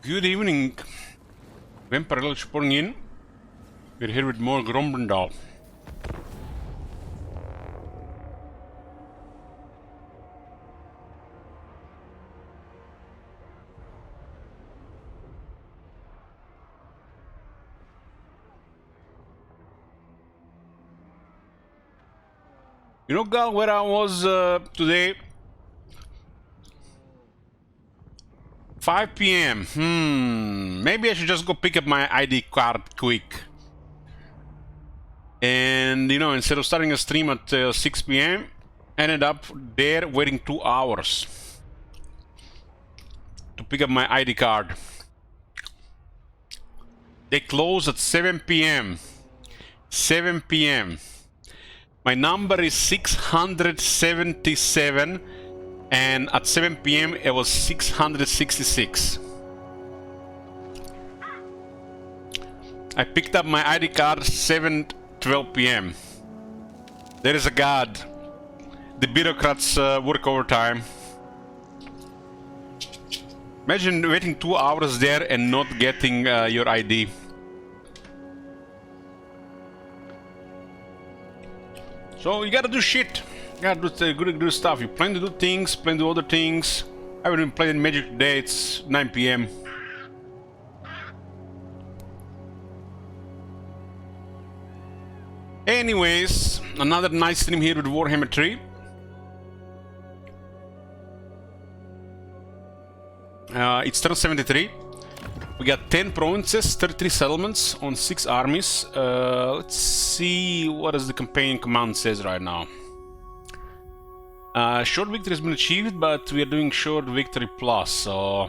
Good evening. Vampire Village pouring in. We're here with more Grombendal. You know, Gal, where I was today? 5 p.m. Maybe I should just go pick up my ID card quick. And, you know, instead of starting a stream at 6 p.m., ended up there waiting 2 hours to pick up my ID card. They close at 7 p.m. 7 p.m. My number is 677. And at 7 p.m. it was 666. I picked up my ID card 7:12 p.m. There is a God. The bureaucrats work overtime. Imagine waiting 2 hours there and not getting your ID. So you gotta do shit. Yeah, do stuff. You plan to do things, plan to do other things. I haven't been playing Magic today, it's 9 p.m. Anyways, another nice stream here with Warhammer 3. It's turn 73. We got 10 provinces, 33 settlements on 6 armies. Let's see what does the campaign command says right now. Short victory has been achieved, but we are doing short victory plus, so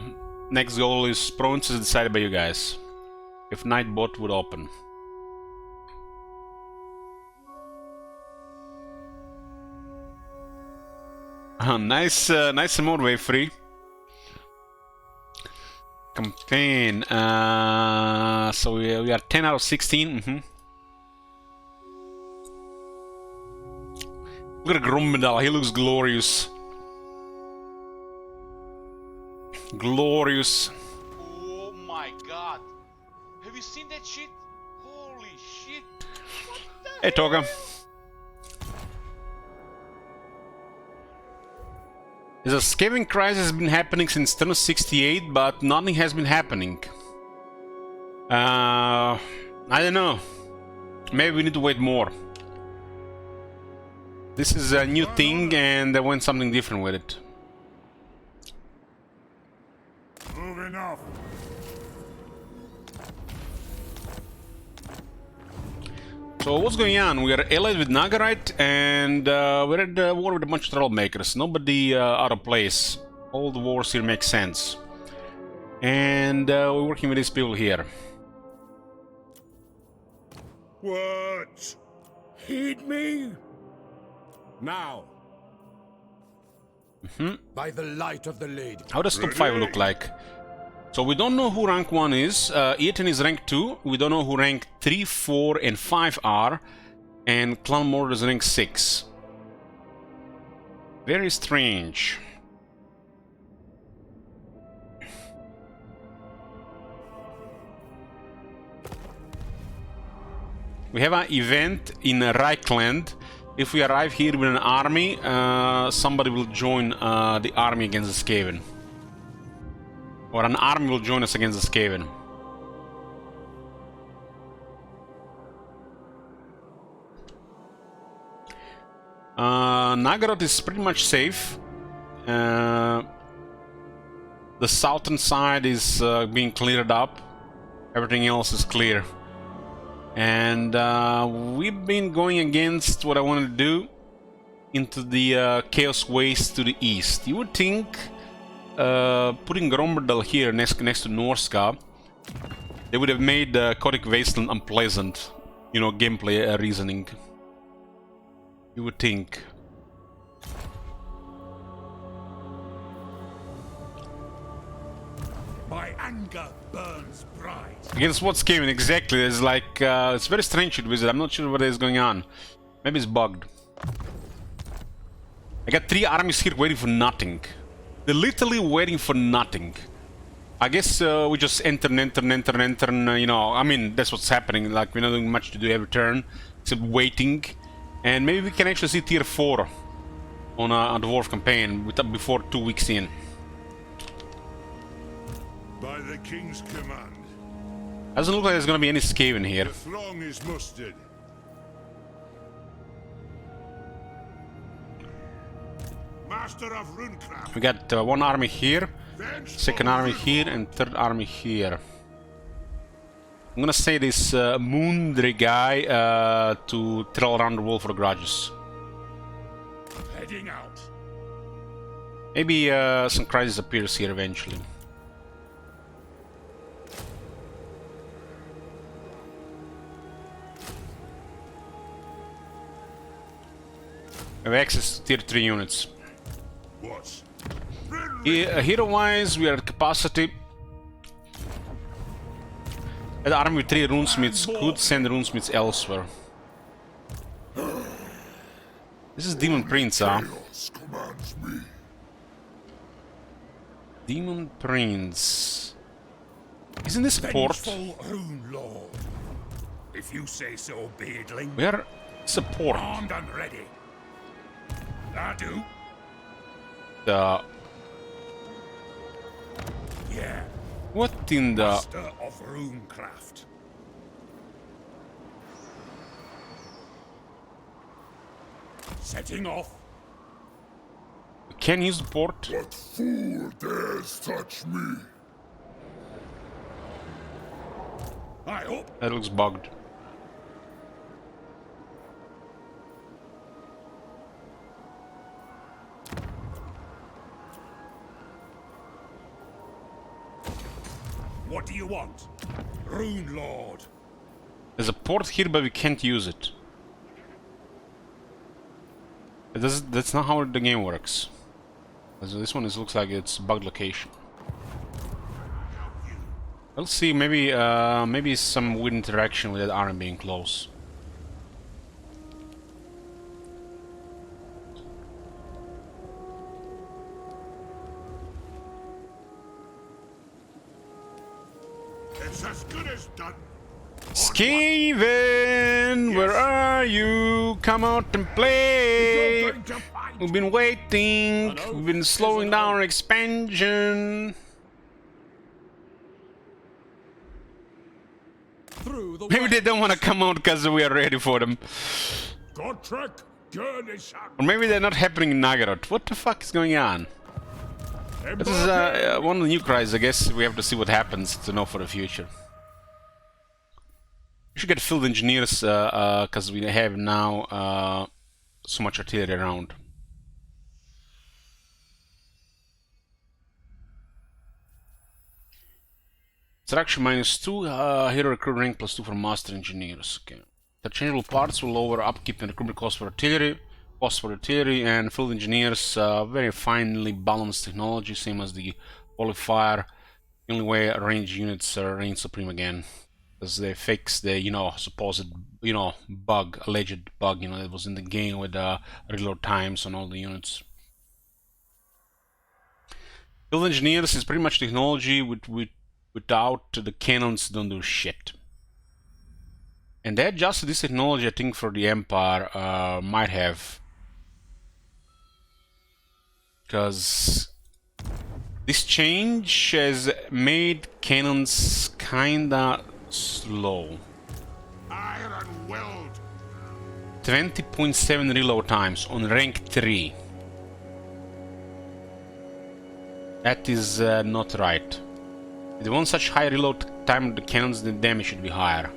next goal is provinces decided by you guys. If Nightbot would open. Nice and more wave free. Campaign, so we are 10 out of 16. Look at Grombendal, he looks glorious. Glorious. Oh my god. Have you seen that shit? Holy shit. What the Hey, Toga. There's a scavenging crisis has been happening since turn 68, but nothing has been happening. I don't know. Maybe we need to wait more. This is a new thing, and they went something different with it. Moving off. So what's going on? We are allied with Nagarite, and we're at war with a bunch of troublemakers. Nobody out of place. All the wars here make sense. And we're working with these people here. What? Heed me? Now. By the light of the lady. How does top 5 look like? So we don't know who rank 1 is. Eaton is rank 2. We don't know who rank 3, 4, and 5 are. And Clan Mordor is rank 6. Very strange. We have an event in Reichland. If we arrive here with an army, somebody will join the army against the Skaven. Or an army will join us against the Skaven. Nagaroth is pretty much safe. The southern side is being cleared up. Everything else is clear. And we've been going against what I wanted to do into the Chaos Waste to the east. You would think putting Grombendal here next to Norska, they would have made Codic Wasteland unpleasant. You know, gameplay reasoning. You would think. My anger burns bright. Against what Skaven exactly? It's like it's very strange with Wizard. I'm not sure what is going on. Maybe it's bugged. I got 3 armies here waiting for nothing. They're literally waiting for nothing. I guess we just enter and enter and enter and enter, and you know, I mean, that's what's happening. Like, we're not doing much to do every turn, except waiting. And maybe we can actually see tier 4 on a Dwarf campaign before 2 weeks in. By the king's command. Doesn't look like there's gonna be any Skaven here. The Throng is mustered. Master of runecraft. We got one army here, second army here, and third army here. I'm gonna say this Moondre guy to trail around the world for grudges. Heading out. Maybe some crisis appears here eventually. We have access to tier 3 units. What? Hero-wise, we are at capacity. An army with 3 runesmiths could send runesmiths elsewhere. This is Demon Prince, huh? Demon Prince. Isn't this a port? Rune Lord. If you say so, beardling. Where is a port? Armed and ready. I do. Yeah. What in the... Master of runecraft. Setting off. We can use the port? What fool dares touch me? I hope. That looks bugged. What do you want? Rune Lord. There's a port here, but we can't use it. That's not how the game works. This one looks like it's bugged location. We'll see. Maybe maybe some weird interaction with that arm being close. It's as good as done. Skaven, where are you? Come out and play! We've been waiting. We've been slowing down our expansion. Maybe they don't want to come out because we are ready for them. Or maybe they're not happening in Nagaroth. What the fuck is going on? This is one of the new cries, I guess. We have to see what happens to know for the future. We should get field engineers because we have now so much artillery around. Extraction -2, hero recruit rank +2 for master engineers. Okay. Interchangeable parts will lower upkeep and recruitment cost for artillery, and field engineers, very finely balanced technology, same as the qualifier. The only way range units reign supreme again, because they fix the supposed bug, alleged bug, that was in the game with reload times on all the units. Field engineers is pretty much technology without the cannons don't do shit. And they adjusted this technology, I think, for the Empire, might have. Because this change has made cannons kinda slow. Iron weld. 20.7 reload times on rank 3. That is not right. If they want such high reload time of the cannons, the damage should be higher.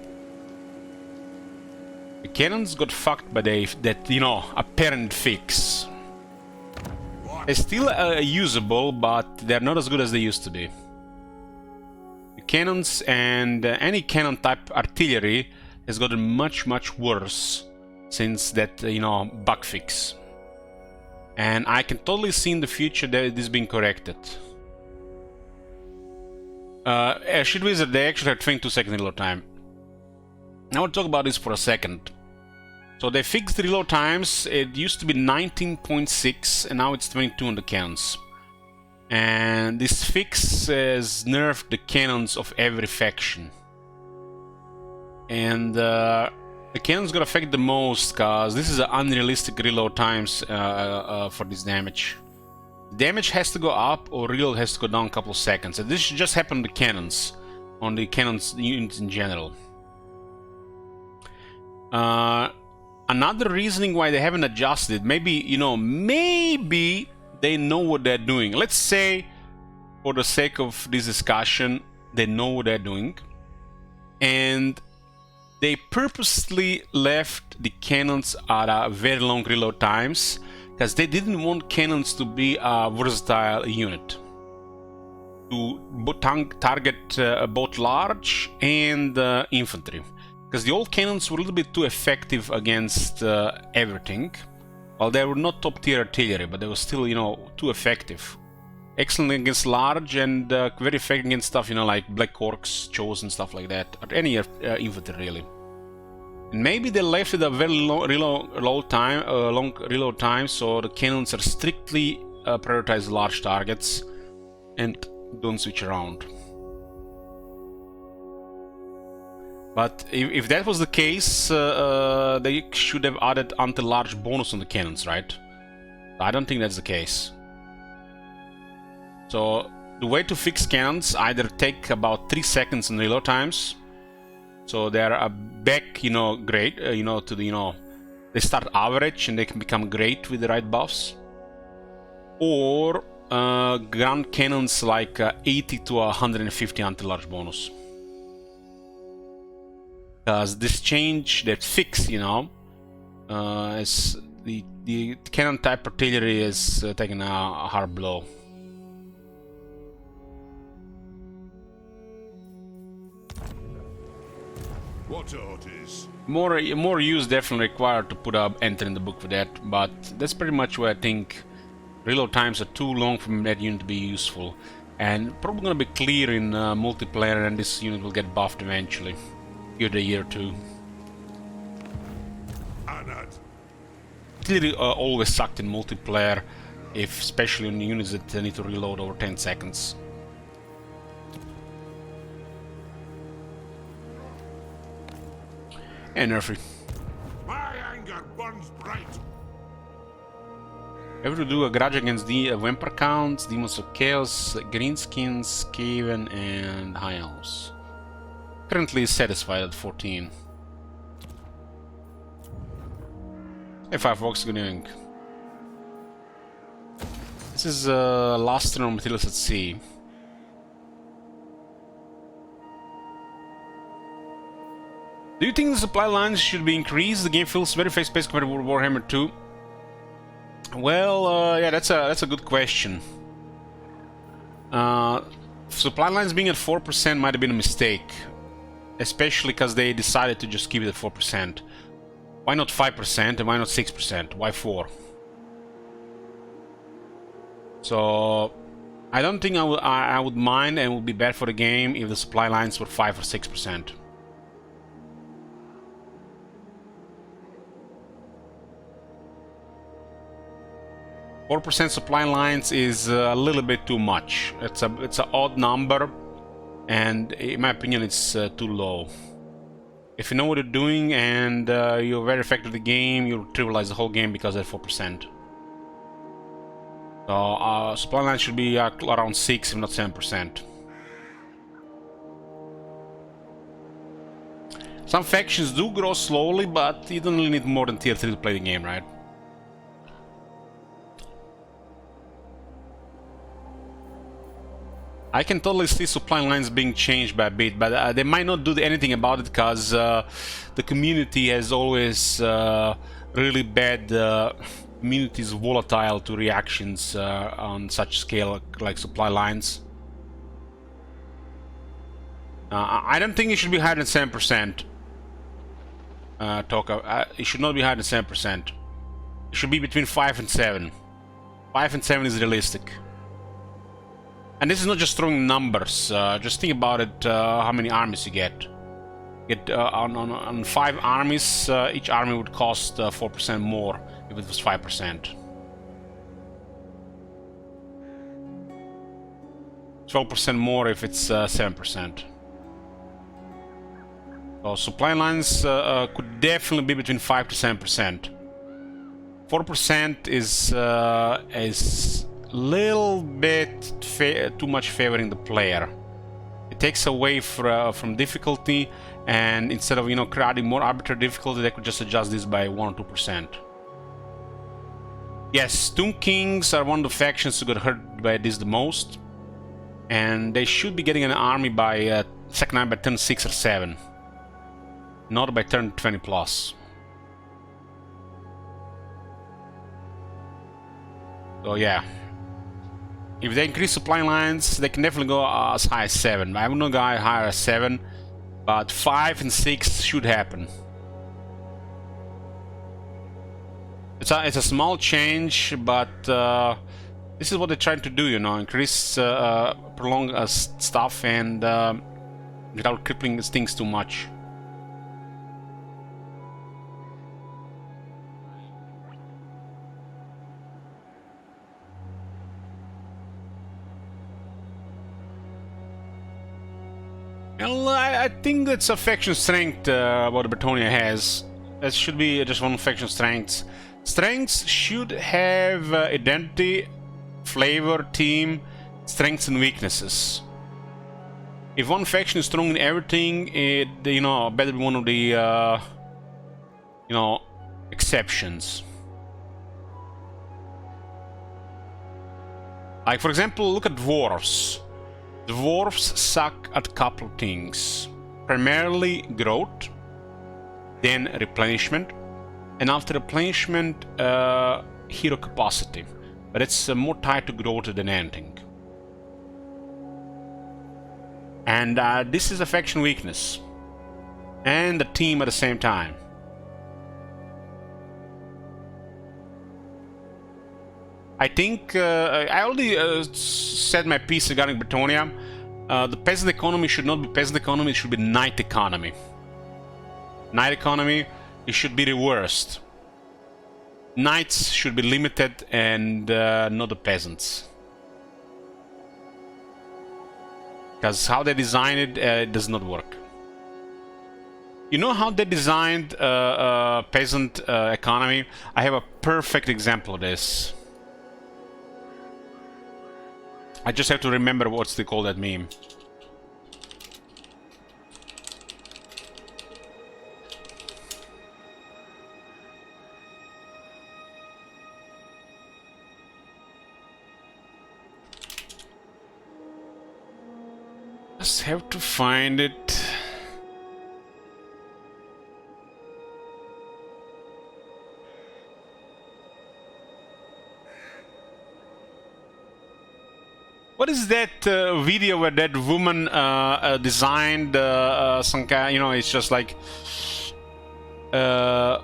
The cannons got fucked by that apparent fix. They're still usable, but they're not as good as they used to be. The cannons and any cannon type artillery has gotten much worse since that bug fix. And I can totally see in the future that it is being corrected. Shield Wizard, they actually have 22-second reload time. I want to talk about this for a second. So they fixed the reload times. It used to be 19.6 and now it's 22 on the cannons. And this fix has nerfed the cannons of every faction. And the cannons gonna affect the most, cause this is an unrealistic reload times for this damage. Damage has to go up or reload has to go down a couple of seconds. And this should just happen on the cannons units in general. Another reasoning why they haven't adjusted, maybe, you know, maybe they know what they're doing. Let's say, for the sake of this discussion, they know what they're doing. And they purposely left the cannons at a very long reload times because they didn't want cannons to be a versatile unit to target both large and infantry, because the old cannons were a little bit too effective against everything. Well, they were not top tier artillery, but they were still, you know, too effective. Excellent against large and very effective against stuff, you know, like Black Orcs, Chosen, stuff like that, or any infantry really. And maybe they left it a very long reload time, so the cannons are strictly prioritize large targets and don't switch around. But if that was the case, they should have added anti-large bonus on the cannons, right? I don't think that's the case. So the way to fix cannons either take about 3 seconds in reload times, so they're back, you know, great, you know, to the, you know, they start average and they can become great with the right buffs, or grant cannons like 80 to 150 anti-large bonus. Because this change, that fix, you know, is the cannon type artillery is taking a hard blow. What orders? More use definitely required to put a enter in the book for that, but that's pretty much where I think reload times are too long for that unit to be useful, and probably gonna be clear in multiplayer, and this unit will get buffed eventually. Give it a year or two. Anad. Clearly always sucked in multiplayer, especially on units that need to reload over 10 seconds. And nerfy. My anger burns bright. Ever to do a grudge against the Vampire Counts, Demons of Chaos, Greenskins, Skaven, and High Elves. Currently satisfied at 14. Hey Firefox, good evening. This is last turn on materials at sea. Do you think the supply lines should be increased? The game feels very fast-paced compared to Warhammer 2. Well, yeah, that's a good question. Supply lines being at 4% might have been a mistake, especially because they decided to just keep it at 4%. Why not 5% and why not 6%? Why 4? So I don't think I would mind, and it would be bad for the game if the supply lines were 5 or 6%. 4% supply lines is a little bit too much. It's an odd number, and in my opinion, it's too low. If you know what you're doing and you're very effective at the game, you'll trivialize the whole game because of 4%. So supply lines should be around 6, if not 7%. Some factions do grow slowly, but you don't really need more than tier 3 to play the game, right? I can totally see supply lines being changed by a bit, but they might not do anything about it because the community has always really bad. Community is volatile to reactions on such scale like supply lines. I don't think it should be higher than 7%. It should not be higher than 7%. It should be between 5 and 7. 5 and 7 is realistic. And this is not just throwing numbers. Just think about it. How many armies you get? On 5 armies, each army would cost 4% more if it was 5%. 12% more if it's 7%. So supply lines could definitely be between 5 to 7%. 4% is little bit too much favoring the player. It takes away from difficulty, and instead of creating more arbitrary difficulty, they could just adjust this by 1 or 2%. Yes, Tomb Kings are one of the factions who got hurt by this the most, and they should be getting an army by second night by turn 6 or 7, not by turn 20 plus. So yeah, if they increase supply lines, they can definitely go as high as 7. I wouldn't go higher as 7, but 5 and 6 should happen. It's a small change, but this is what they're trying to do, increase, prolong stuff, and without crippling things too much. Well, I think that's a faction strength what Bretonia has. That should be just one faction strengths. Strengths should have identity, flavor, team, strengths and weaknesses. If one faction is strong in everything, it better be one of the exceptions. Like for example, look at dwarves. Dwarves suck at a couple of things. Primarily growth, then replenishment, and after replenishment, hero capacity. But it's more tied to growth than anything. And this is a faction weakness. And the team at the same time. I think I already said my piece regarding Bretonia. The peasant economy should not be peasant economy, it should be knight economy. Knight economy, it should be reversed. Knights should be limited and not the peasants. Because how they designed it, it does not work. You know how they designed peasant economy? I have a perfect example of this. I just have to remember what's they call that meme. Just have to find it. What is that video where that woman designed some kind? It's just like that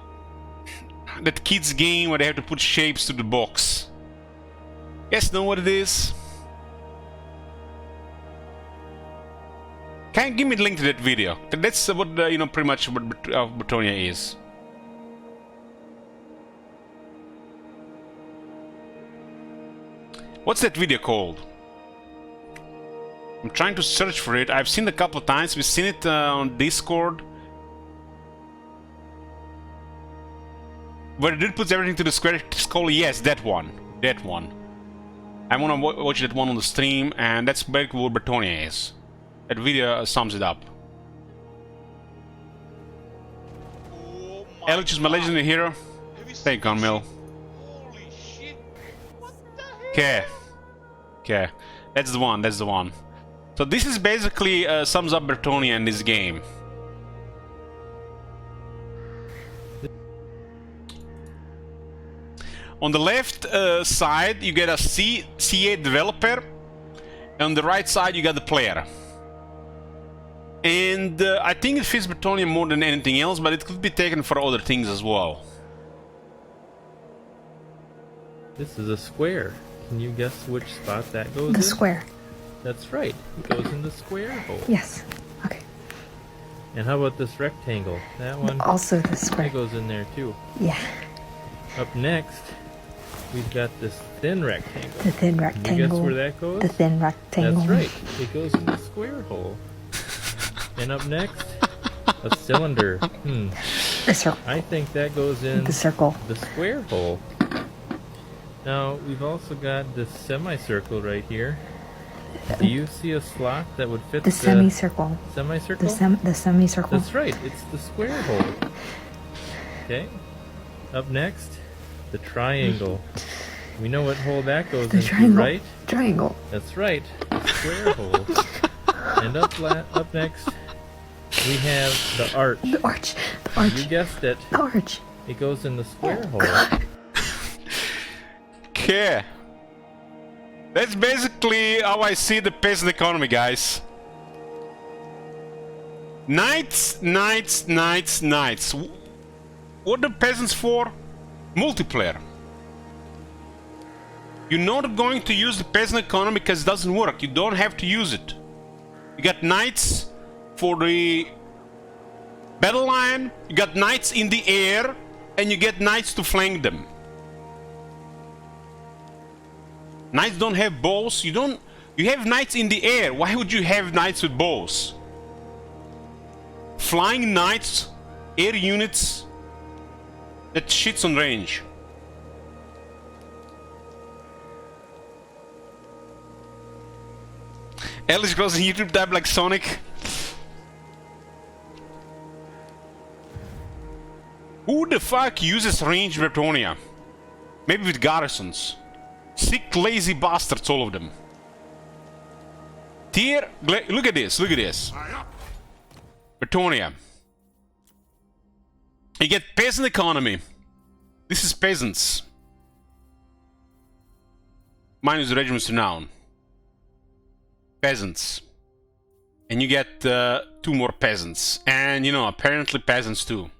kids game where they have to put shapes to the box. Guys know what it is? Can you give me the link to that video? That's what pretty much what Bretonia is. What's that video called? I'm trying to search for it. I've seen it a couple of times. We've seen it on Discord. Where it did put everything to the square skull. Yes, that one. That one. I want to watch that one on the stream, and that's basically what Bretonia is. That video sums it up. Oh Elch is my legendary hero. Thank you, Carmel. Holy shit! What the hell? Okay. Okay. That's the one. That's the one. So this is basically sums up Bretonia in this game. On the left side, you get a CA developer. And on the right side, you got the player. And I think it fits Bretonia more than anything else, but it could be taken for other things as well. This is a square. Can you guess which spot that goes in? The square. That's right. It goes in the square hole. Yes. Okay. And how about this rectangle? That one Also the square. that goes in there too. Yeah. Up next, we've got this thin rectangle. The thin Can you rectangle. guess where that goes? The thin rectangle. That's right. It goes in the square hole. And up next, a cylinder. The circle. I think that goes in The circle. the square hole. Now, we've also got this semicircle right here. Do you see a slot that would fit The semicircle. semicircle? The semicircle. That's right. It's the square hole. Okay. Up next, the triangle. We know what hole that goes The into, triangle. right? Triangle. That's right. The square hole. And up next, we have the arch. The arch. The arch. You guessed it. The arch. It goes in the square hole. Okay. That's basically how I see the peasant economy, guys. Knights, knights, knights, knights. What are peasants for? Multiplayer. You're not going to use the peasant economy because it doesn't work. You don't have to use it. You got knights for the battle line, you got knights in the air, and you get knights to flank them. Knights don't have bows. You have knights in the air. Why would you have knights with bows? Flying knights, air units, that shit's on range. Alice grows a YouTube tab like Sonic. Who the fuck uses ranged Bretonia? Maybe with garrisons. Sick, lazy bastards, all of them. Tier, look at this, look at this. Bretonia. You get peasant economy. This is peasants. Minus the regiment's renown. Peasants. And you get 2 more peasants. And, you know, apparently peasants too.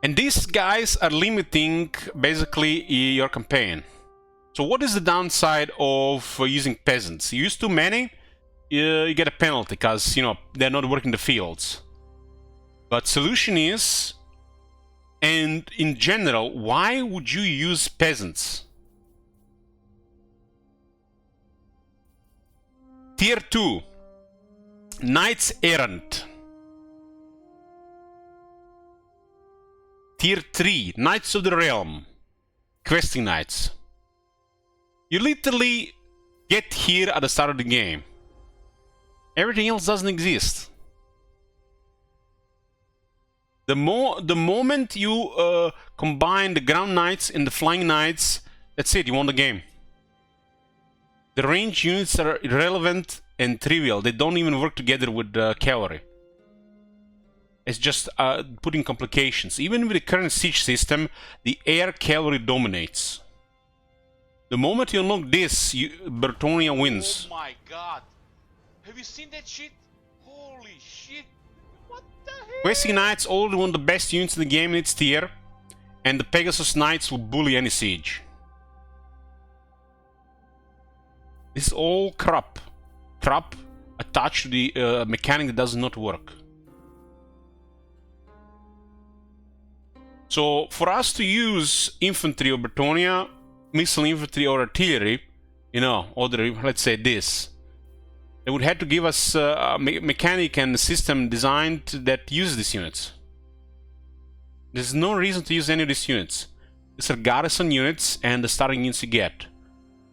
And these guys are limiting, basically, your campaign. So what is the downside of using peasants? You use too many, you get a penalty, because, you know, they're not working the fields. But solution is, and in general, why would you use peasants? Tier 2. Knights Errant. Tier 3, Knights of the Realm. Questing Knights. You literally get here at the start of the game. Everything else doesn't exist. The moment you combine the Ground Knights and the Flying Knights, that's it, you won the game. The range units are irrelevant and trivial. They don't even work together with cavalry. It's just putting complications. Even with the current siege system, the air cavalry dominates. The moment you unlock this, Bretonia wins. Oh my god. Have you seen that shit? Holy shit. What the hell? Questing Knights already one of the best units in the game in its tier, and the Pegasus Knights will bully any siege. This is all crap. Crap attached to the mechanic that does not work. So, for us to use infantry or Bretonia, missile infantry or artillery, you know, other, let's say this, they would have to give us a mechanic and a system designed that uses these units. There's no reason to use any of these units. These are garrison units and the starting units you get.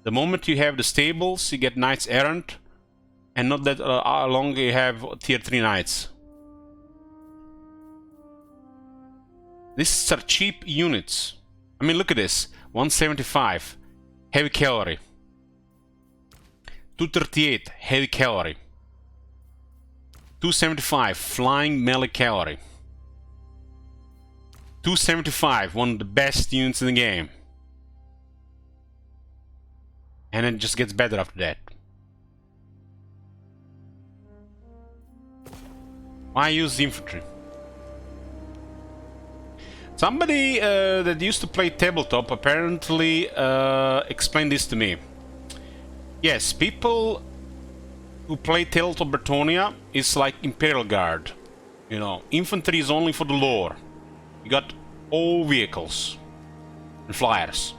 The moment you have the stables, you get Knights Errant, and not that long you have Tier 3 Knights. These are cheap units. I mean, look at this. 175, heavy cavalry. 238, heavy cavalry. 275, flying melee cavalry. 275, one of the best units in the game. And it just gets better after that. Why use the infantry? Somebody that used to play tabletop apparently explained this to me. Yes, people who play tabletop Bretonia is like Imperial Guard. You know, infantry is only for the lore. You got all vehicles. and flyers.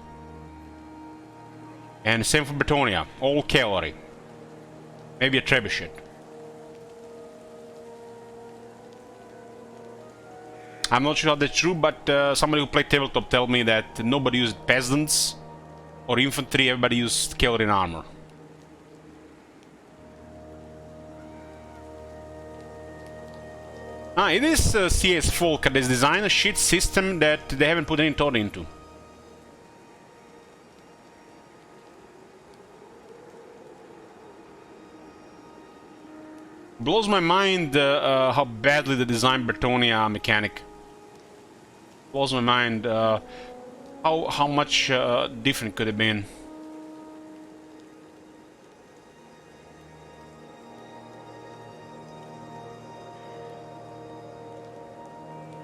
And same for Bretonia, all cavalry. Maybe a trebuchet. I'm not sure how that's true, but somebody who played tabletop told me that nobody used peasants or infantry, everybody used cavalry and armor. It is CS Folk that has designed a shit system that they haven't put any thought into. Blows my mind how badly they designed Bretonia mechanic. Blows my mind how much different could have been.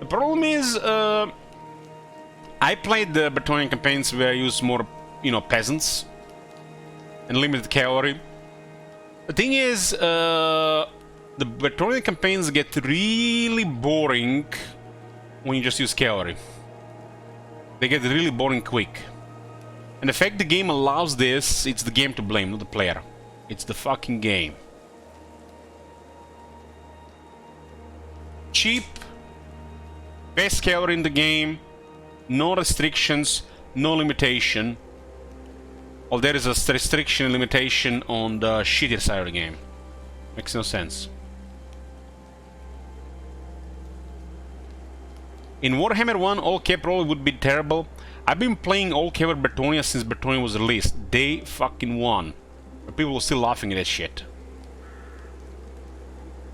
The problem is, I played the Bretonian campaigns where I used more, you know, peasants and limited cavalry. The thing is, the Bretonian campaigns get really boring when you just use cavalry. They get really boring quick. And the fact the game allows this, it's the game to blame, not the player. It's the fucking game. Cheap, best cavalry in the game, no restrictions, no limitation. Well, there is a restriction and limitation on the shittier side of the game. Makes no sense. In Warhammer 1, all cap roll would be terrible. I've been playing all cavalry Bretonia since Bretonia was released. Day fucking 1. But people were still laughing at that shit.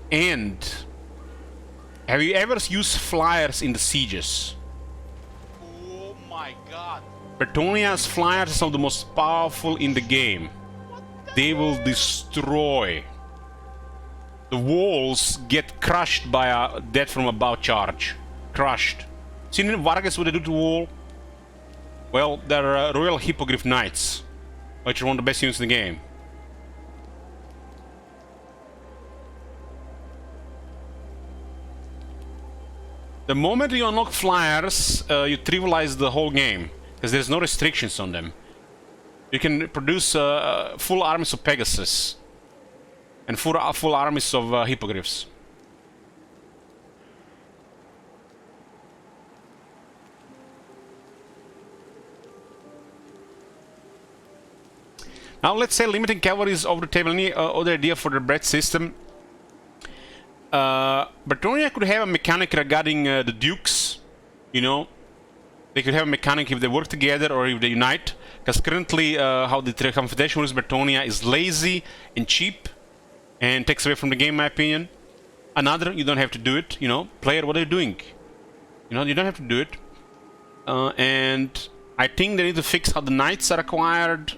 And have you ever used flyers in the sieges? Oh my god. Bretonia's flyers are some of the most powerful in the game. They will destroy. The walls get crushed by a death from above charge. Crushed. Seen in Vargas what they do to the wall? Well, they're Royal Hippogriff Knights, which are one of the best units in the game. The moment you unlock flyers, you trivialize the whole game, because there's no restrictions on them. You can produce full armies of Pegasus and full armies of Hippogriffs. Now let's say limiting cavalry is off the table. Any other idea for the bread system? Bretonia could have a mechanic regarding the dukes, you know. They could have a mechanic if they work together or if they unite. Because currently how the Confederation with Bretonia is lazy and cheap and takes away from the game, in my opinion. Another, you don't have to do it, you know. Player, what are you doing? You know, you don't have to do it. And I think they need to fix how the knights are acquired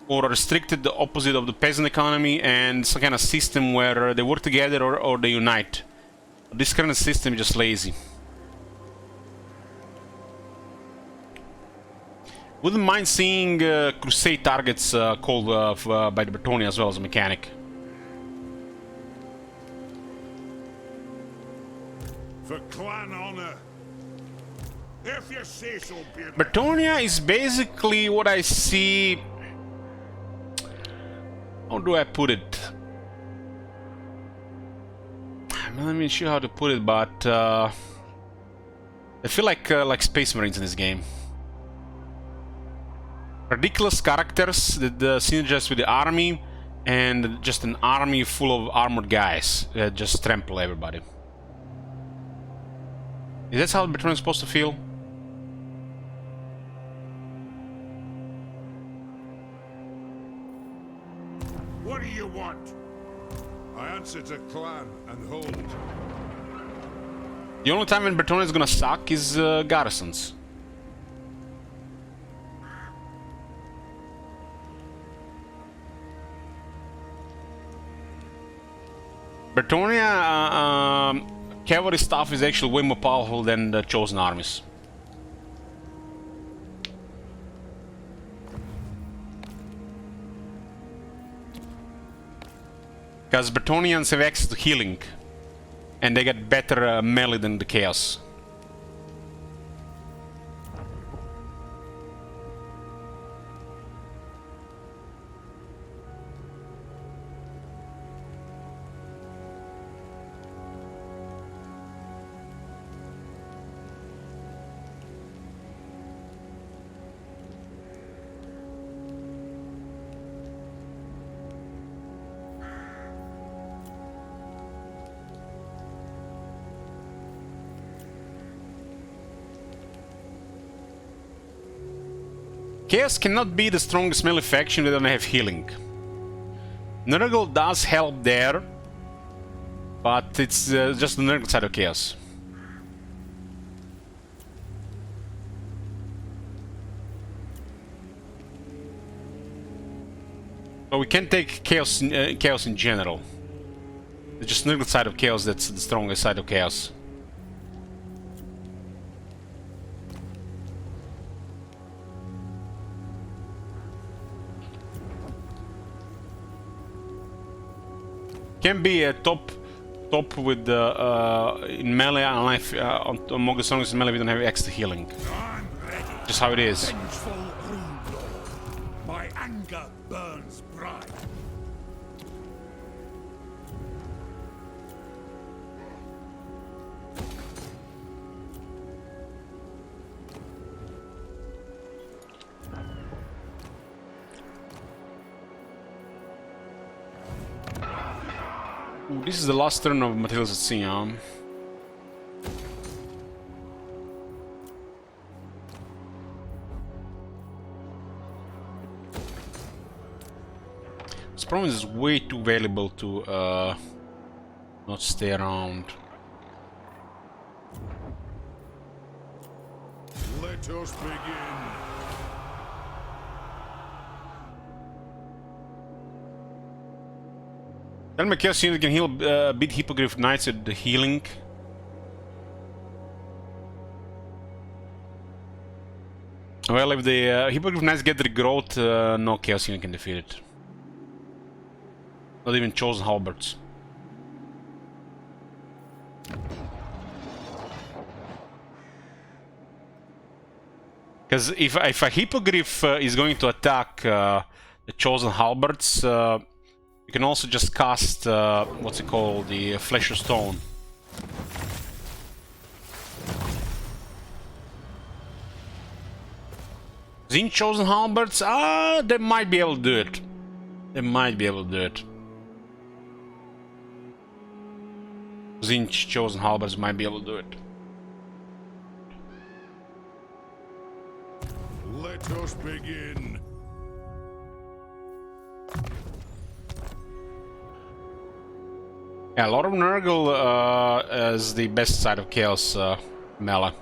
or restricted the opposite of the peasant economy and some kind of system where they work together or they unite. This kind of system is just lazy. Wouldn't mind seeing crusade targets called by the Bretonia as well as a mechanic. For clan honor. If you say so, be it. Bretonia is basically what I see. How do I put it? I'm not even sure how to put it, but I feel like Space Marines in this game. Ridiculous characters that synergize with the army, and just an army full of armored guys that just trample everybody. Is that how Bretonia is supposed to feel? What do you want? I answer to clan and hold. The only time when Bretonia is gonna suck is garrisons. Bretonia cavalry staff is actually way more powerful than the chosen armies. Because Bretonians have access to healing, and they get better melee than the Chaos. Chaos cannot be the strongest melee faction if they don't have healing. Nurgle does help there, but it's just the Nurgle side of Chaos. So we can take Chaos in general. It's just Nurgle side of Chaos that's the strongest side of Chaos. Can be a top with in melee, unless among the strongest in melee we don't have extra healing. I'm ready. Just how it is. Vengeful rune lord. My anger burns bright. Ooh, this is the last turn of Materials at Sea, huh? This problem is way too valuable to not stay around. Let us begin. Tell me, Chaos Unit can heal beat Hippogriff Knights with the healing. Well, if the Hippogriff Knights get the growth, no Chaos Unit can defeat it. Not even Chosen Halberds. Because if a Hippogriff is going to attack the Chosen Halberds, you can also just cast, what's it called, the Flesh of Stone. Zinch Chosen Halberds? They might be able to do it. They might be able to do it. Zinch Chosen Halberds might be able to do it. Let us begin. Yeah, a lot of Nurgle is the best side of Chaos melee.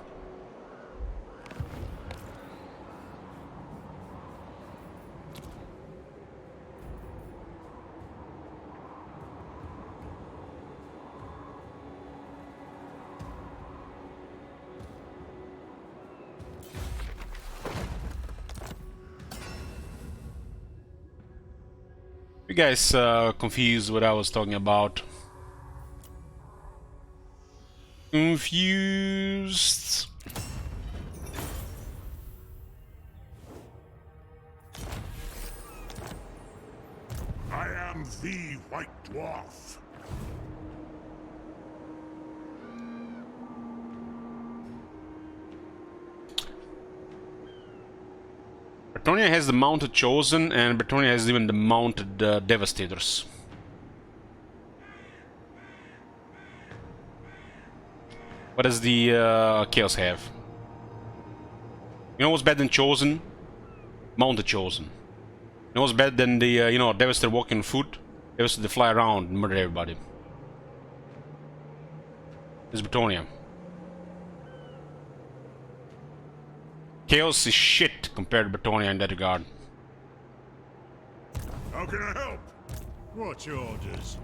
You guys confused what I was talking about? Confused. I am the White Dwarf. Bretonia has the mounted Chosen, and Bretonia has even the mounted Devastators. What does the Chaos have? You know what's better than Chosen? Mounted Chosen. You know what's better than the, you know, Devastator walking on foot? Devastator fly around and murder everybody. It's Bretonia. Chaos is shit compared to Bretonia in that regard. How can I help? What's your orders?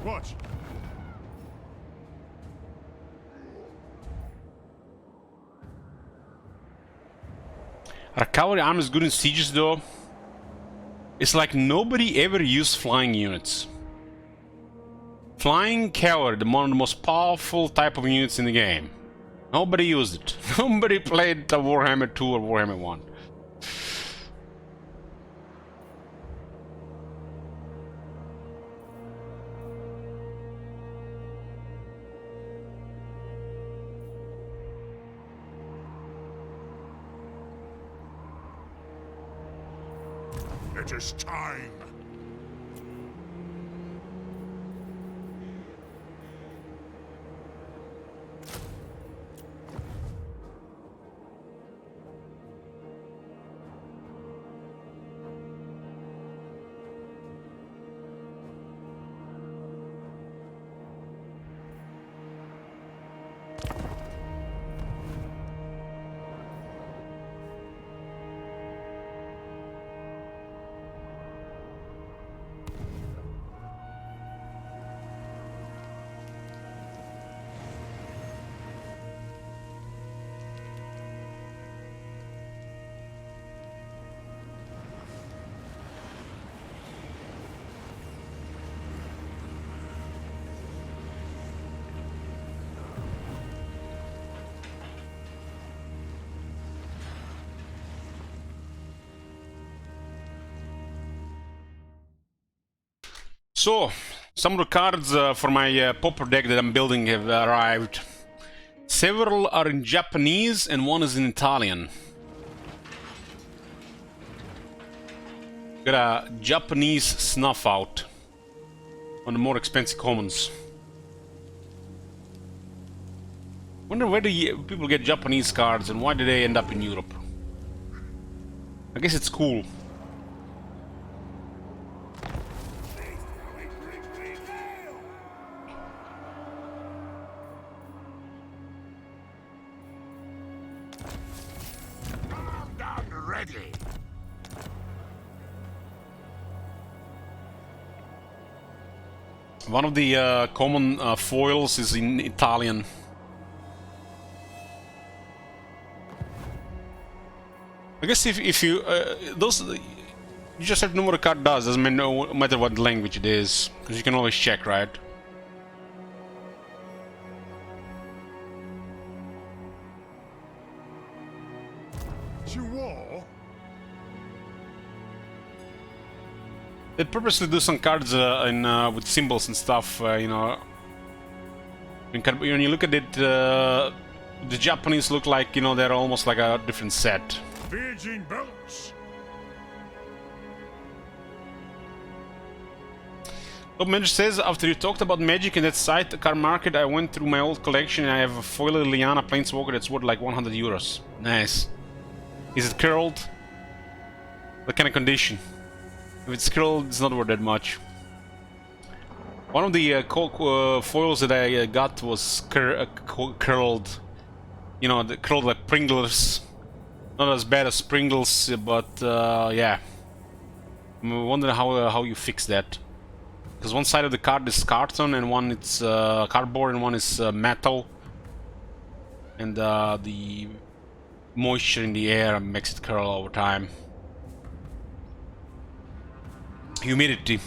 What? Our cavalry army is good in sieges though. It's like nobody ever used flying units. Flying cavalry, one of the most powerful type of units in the game. Nobody used it. Nobody played the Warhammer 2 or Warhammer 1. It is time. So, some of the cards for my pauper deck that I'm building have arrived. Several are in Japanese and one is in Italian. Got a Japanese snuff out on the more expensive commons. Wonder where do people get Japanese cards and why do they end up in Europe? I guess it's cool. Ready. One of the common foils is in Italian. I guess if you those you just have to know what a card does. Doesn't matter, no matter what language it is, because you can always check, right? You war? They purposely do some cards with symbols and stuff, you know. When you look at it, the Japanese look like, you know, they're almost like a different set. Virgin boats. Top Manager says, after you talked about magic in that site, the card market, I went through my old collection and I have a foil Liliana Planeswalker that's worth like 100 euros. Nice. Is it curled? What kind of condition? If it's curled, it's not worth that much. One of the foils that I got was curled. You know, curled like Pringles. Not as bad as Pringles, but yeah. I'm wondering how you fix that. Because one side of the card is carton and one it's cardboard and one is metal. And the moisture in the air makes it curl over time. Humidity.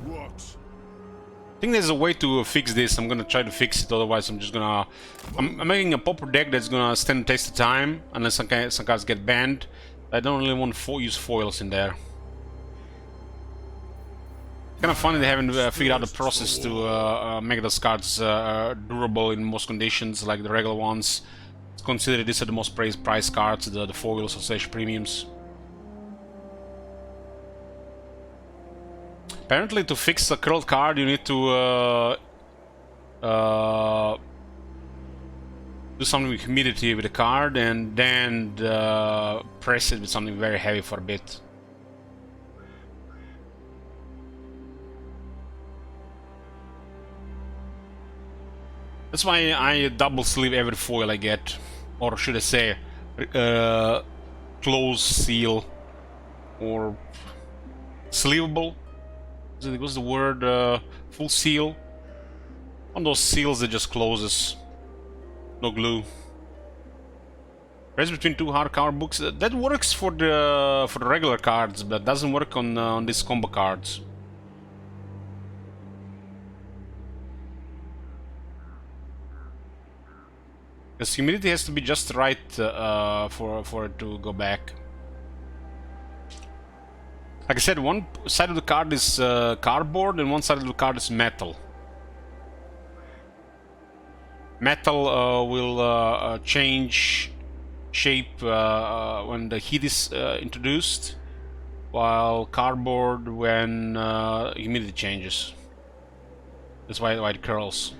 What? I think there's a way to fix this. I'm gonna try to fix it, otherwise I'm just gonna... I'm making a pauper deck that's gonna stand the test of time, unless some cards get banned. I don't really want to use foils in there. Kind of funny they haven't figured out the process to make those cards durable in most conditions, like the regular ones. It's considered these are the most priced cards, the foils or slash premiums. Apparently, to fix a curled card, you need to do something with humidity with the card, and then press it with something very heavy for a bit. That's why I double sleeve every foil I get, or should I say, close seal, or sleevable. What's the word? Full seal. One of those seals that just closes, no glue. Rest between two hardcover books. That works for the regular cards, but doesn't work on these combo cards. Because humidity has to be just right for it to go back. Like I said, one side of the card is cardboard and one side of the card is metal. Metal will change shape when the heat is introduced, while cardboard when humidity changes. That's why it curls.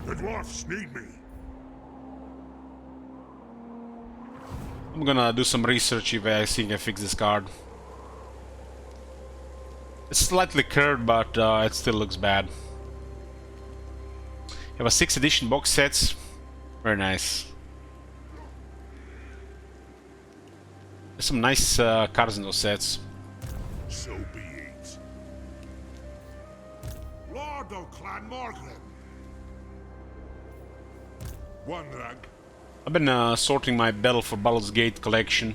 The dwarfs need me. I'm gonna do some research if I think I fix this card. It's slightly curved, but it still looks bad. You have a 6th edition box sets. Very nice. There's some nice cards in those sets. So be it. Lord of Clan Morgan. One rank. I've been sorting my Battle for Baldur's Gate collection.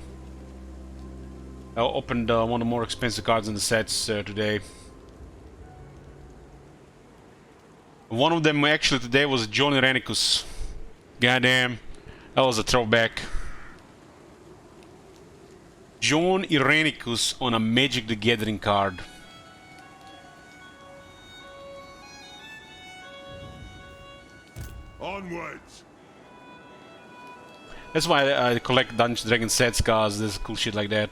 I opened one of the more expensive cards in the sets today. One of them actually today was John Irenicus. Goddamn, that was a throwback. John Irenicus on a Magic the Gathering card. Onwards. That's why I collect Dungeons & Dragons sets, cause there's cool shit like that.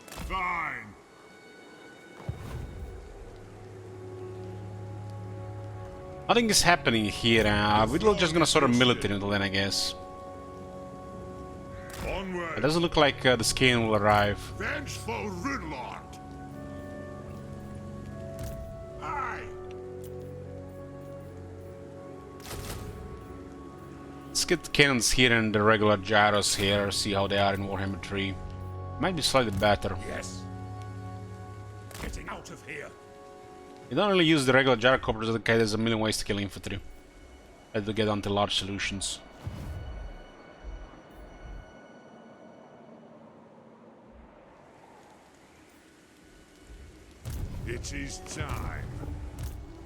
Fine. Nothing is happening here. We're just gonna sort of military until then, I guess. It Onward. doesn't look like the scan will arrive. Vengeful Runelord. Aye. Let's get the cannons here and the regular gyros here, see how they are in Warhammer 3. Might be slightly better. Yes. Getting out of here. You don't really use the regular gyrocopters, okay, there's a million ways to kill infantry. I had to get onto large solutions. It is time.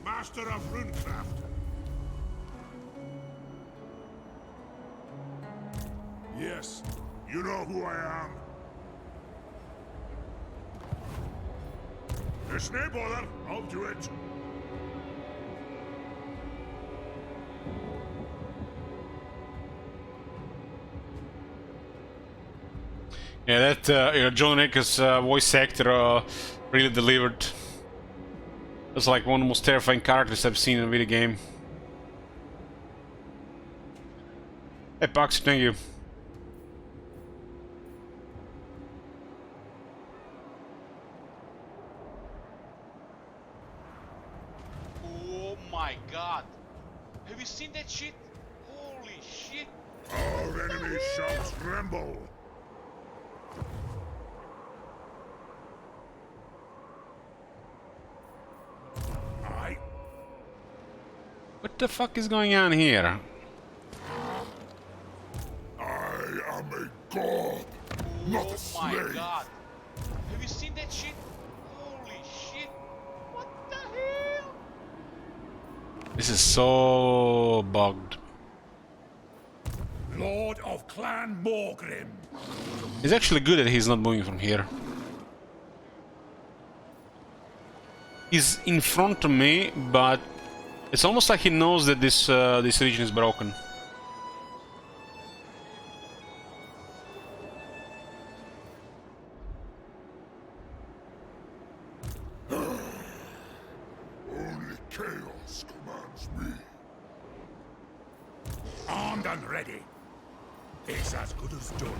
Master of Runecraft. Yes, you know who I am. It's no bother, I'll do it. Yeah, that John Nicker's voice actor really delivered. That's like one of the most terrifying characters I've seen in a video game. Hey, Poxy, thank you. Oh my god. Have you seen that shit? Holy shit. Our enemy shall tremble. I What the fuck is going on here? am a god, not a Oh my slave. god. Have you seen that shit? Holy shit. What the hell? This is so bugged. Lord of Clan Morgrim. It's actually good that he's not moving from here. He's in front of me, but it's almost like he knows that this region is broken. Only chaos commands me. Armed and ready. It's as good as done.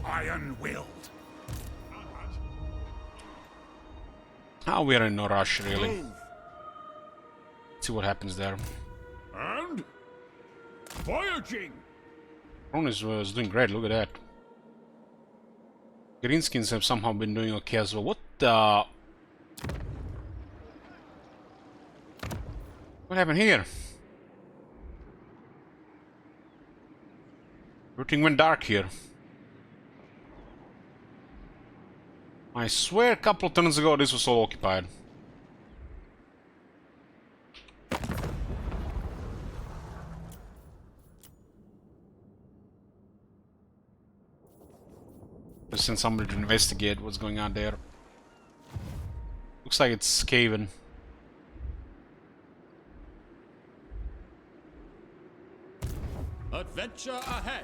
Iron-willed. We are in no rush, really. Move. See what happens there. And voyaging. Throng is doing great, look at that. Greenskins have somehow been doing okay as well. What the... What happened here? Everything went dark here. I swear a couple of turns ago this was all occupied. Let's send somebody to investigate what's going on there. Looks like it's caving. Adventure ahead.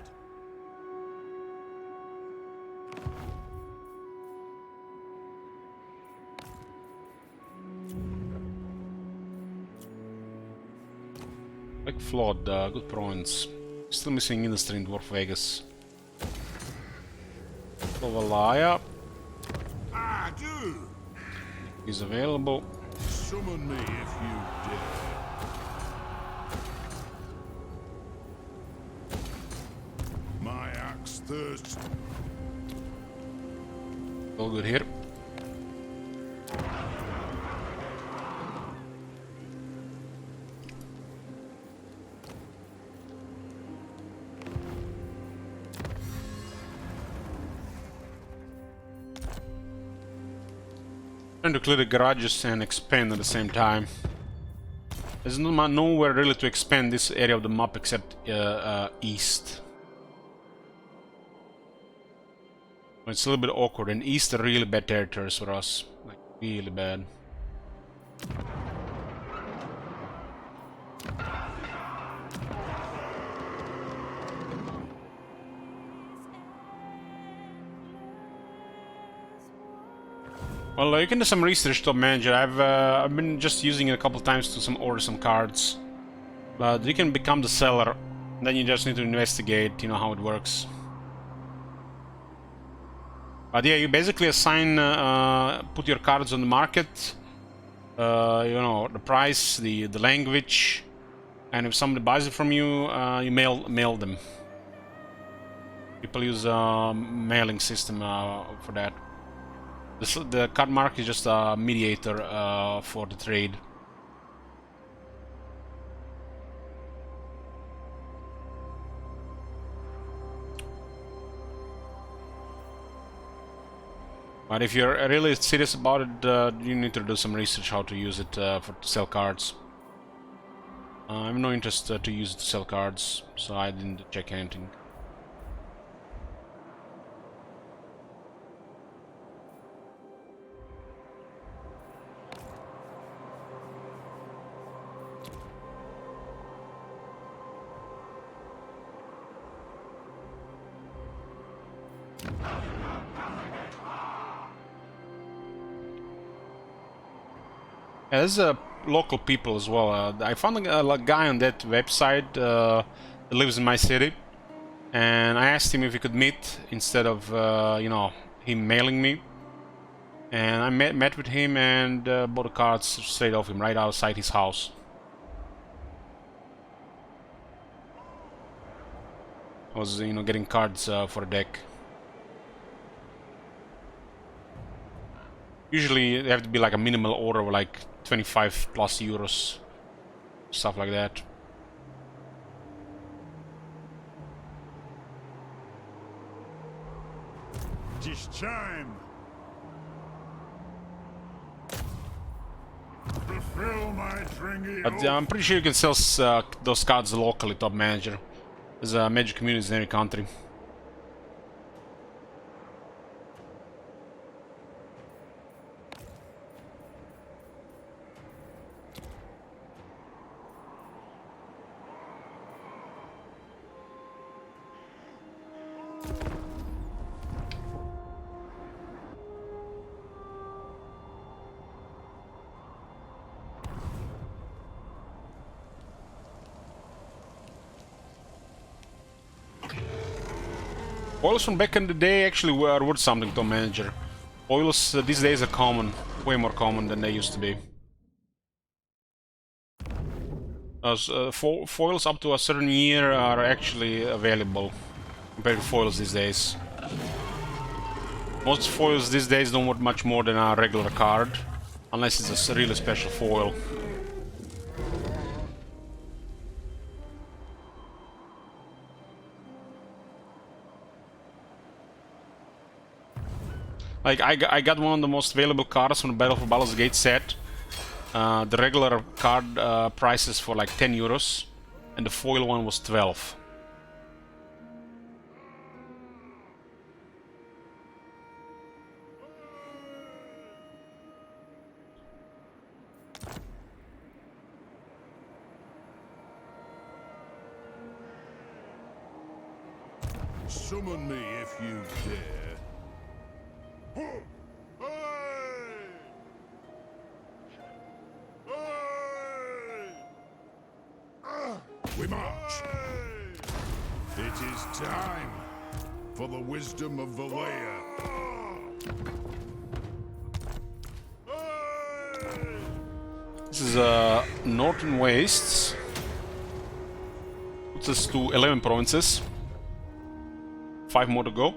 Like flawed, good points. Still missing industry in Dwarf Vegas. Valaya I do. is available. Summon me if you dare. My axe thirsts. All good here. Trying to clear the garages and expand at the same time. There's nowhere really to expand this area of the map except east. It's a little bit awkward, and east are really bad territories for us. Like, really bad. Well, you can do some research, Top Manager. I've been just using it a couple times to order some cards. But you can become the seller. Then you just need to investigate, you know, how it works. But yeah, you basically assign, put your cards on the market. You know, the price, the language, and if somebody buys it from you, you mail them. People use a mailing system for that. The card mark is just a mediator for the trade. But if you're really serious about it, you need to do some research how to use it to sell cards. I have no interest to use it to sell cards, so I didn't check anything. Yeah, there's local people as well. I found a guy on that website that lives in my city, and I asked him if we could meet instead of you know, him mailing me. And I met with him and bought the cards straight off him, right outside his house. I was, you know, getting cards for a deck. Usually they have to be like a minimal order of like 25 plus euros, stuff like that. Tis time. Fulfill my drinking. But I'm pretty sure you can sell those cards locally, Top Manager. There's major communities in every country. Foils from back in the day actually were worth something, Top Manager. Foils these days are common, way more common than they used to be. Foils up to a certain year are actually available compared to foils these days. Most foils these days don't worth much more than a regular card, unless it's a really special foil. Like, I got one of the most valuable cards from the Battle for Baldur's Gate set. The regular card price is for like 10 euros, and the foil one was 12. Summon me if you dare. We march. It is time for the wisdom of Valea. This is Northern Wastes. Puts us to 11 provinces. 5 more to go.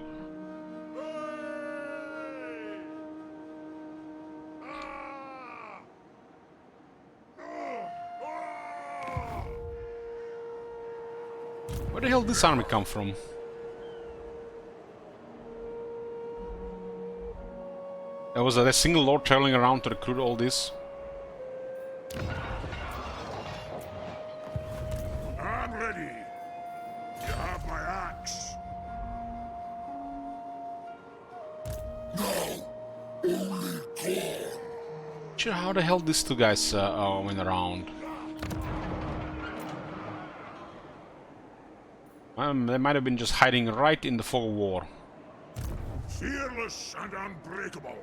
Where the hell did this army come from? Was a single lord traveling around to recruit all this? I'm ready. You have my axe. Sure, how the hell these two guys went around? They might have been just hiding right in the fog of war. Fearless and unbreakable.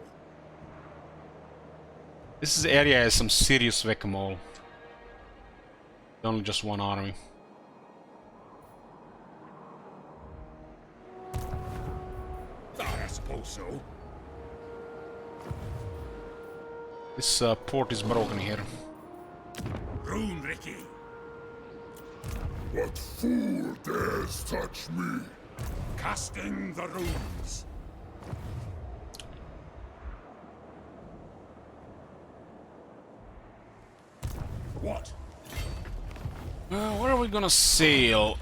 This area has some serious whack-a-mole. Only just one army. I suppose so. This port is broken here. Rune, Ricky. What fool dares touch me? Casting the runes. What? Where are we gonna sail?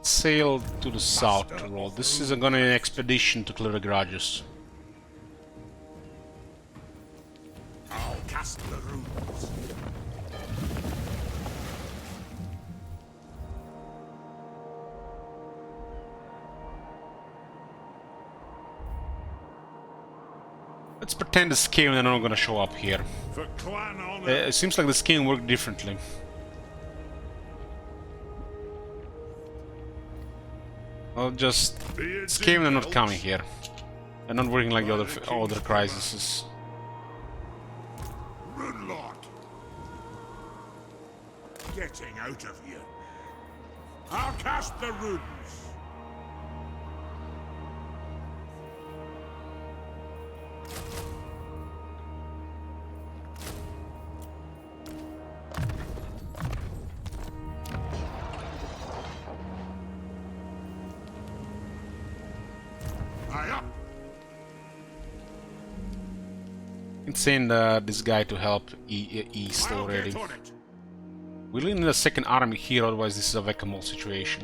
Sail to the south to roll. This is gonna be an expedition to clear the garages. I'll cast the runes. Let's pretend the scheme are not gonna show up here. For clan honor. It seems like the scheme worked differently. I'll just scheme they're not coming here. They're not working like the other crises. Runelord. Getting out of here. I'll cast the runes. Send this guy to help east already. We'll need a second army here, otherwise this is a whack-a-mole situation.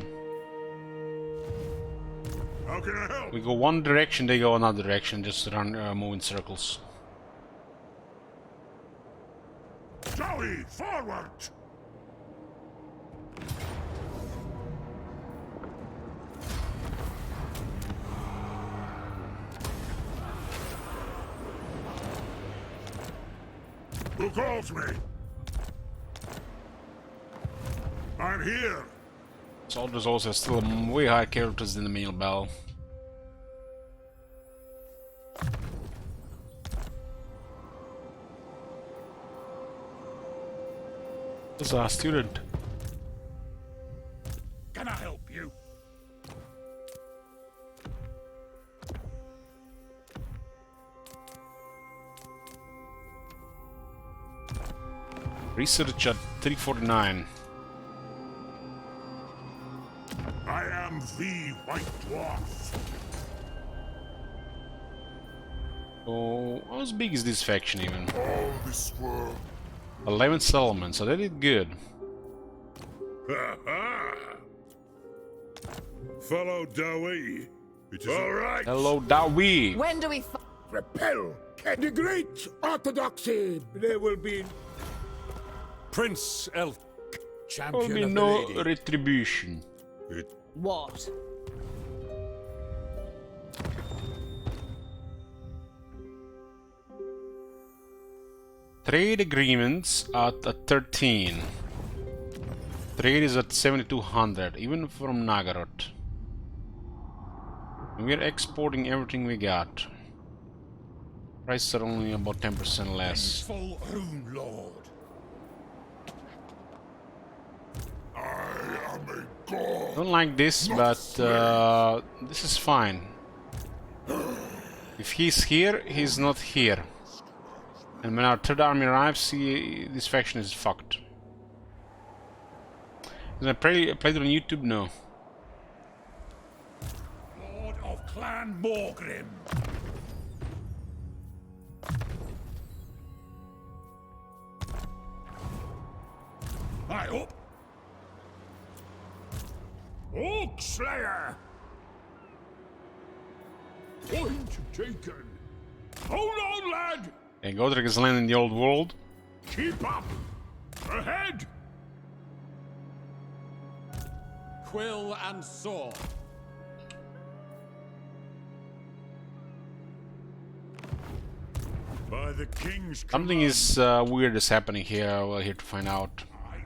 How can I help? We go one direction, they go another direction, just run, move in circles. Joey, forward! Who calls me? I'm here. Soldiers also still way higher characters than the male bell. This is a student. Can I help you? Research at 349. I am the White Dwarf. Oh, how big is this faction even? All this world. 11 settlements, so they did good. Follow Dawi. It is all right. Hello, Dawi. When do we Repel the great orthodoxy. There will be Prince Elk, There will champion be of no the lady. retribution. What? Trade agreements at 13. Trade is at 7200, even from Nagarot. And we're exporting everything we got. Prices are only about 10% less. full rune lord. I am a god. Don't like this, but this is fine. If he's here, he's not here. And when our third army arrives, this faction is fucked. Did I play it on YouTube? No. Lord of Clan Morgrim. I hope. Oak Slayer. taken. Hold on, lad! Okay, Godric is landing in the old world. Keep up! Ahead! Quill and saw. By the king's Something command. is weird is happening here. We're here to find out. I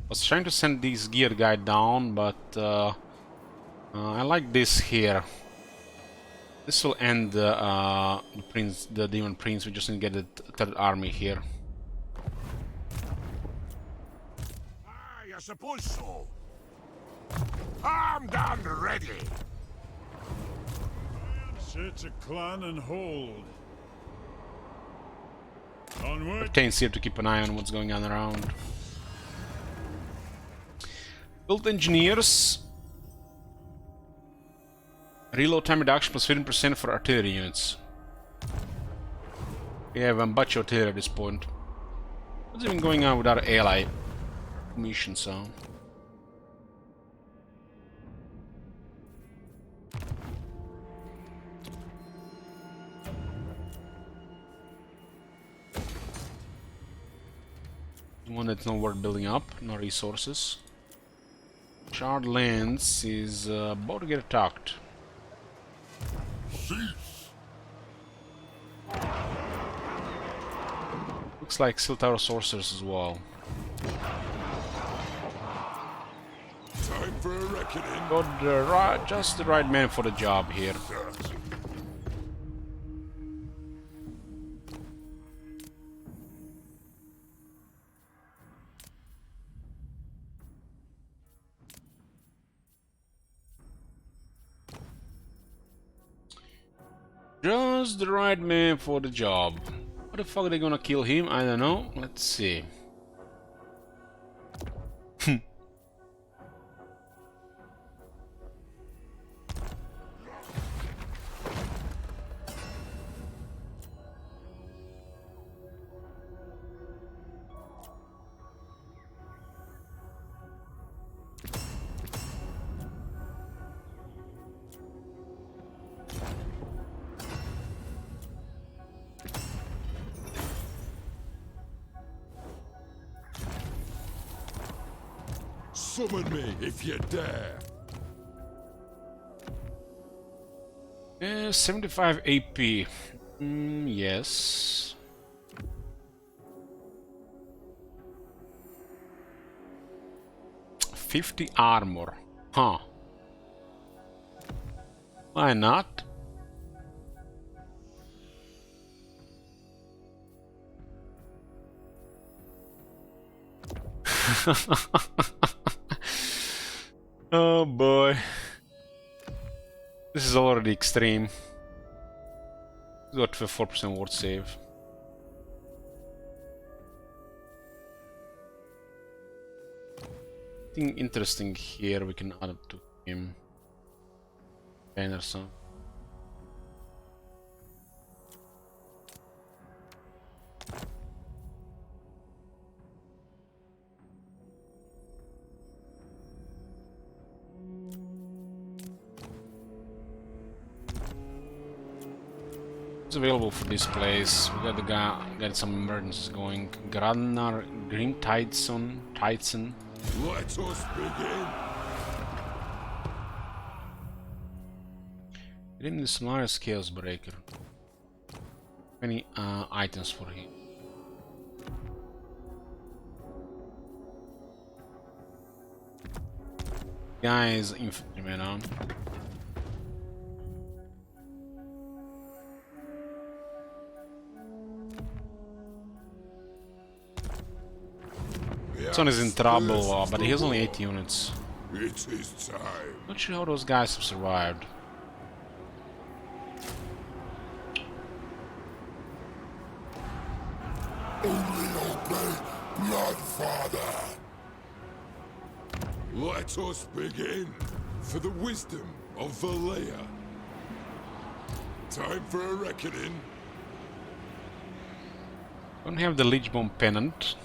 was trying to send this gear guy down, but I like this here. This will end the prince, the demon prince. We just need to get the third army here. Aye, I suppose so. Armed and ready. Set a clan and hold. Onward. Obtains here to keep an eye on what's going on around. Build engineers. Reload time reduction plus 15% for artillery units. We have a bunch of artillery at this point. What's even going on with our ally mission, so? One that's not worth building up, no resources. Shard Lands is about to get attacked. Looks like Siltaro sorcerers as well. Time for a reckoning. Got just the right man for the job here. Just the right man for the job. What the fuck are they gonna kill him? I don't know. Let's see. Summon me if you dare. 75 AP. Yes. $50 armor. Huh. Why not? Oh boy. This is already extreme. Got a 4% ward save. Something interesting here we can add up to him. Banner some. Available for this place. We got the guy, got some emergencies going. Gradnar Green Tidson. Let us begin. Give him the Solaris Chaos Breaker. Any items for him? Guy is infantryman, huh? This one is in trouble, but he has only 8 units. It is time. Not sure how those guys have survived. Only obey Bloodfather. Let us begin for the wisdom of Valea. Time for a reckoning. Don't have the Lich Bomb Pennant.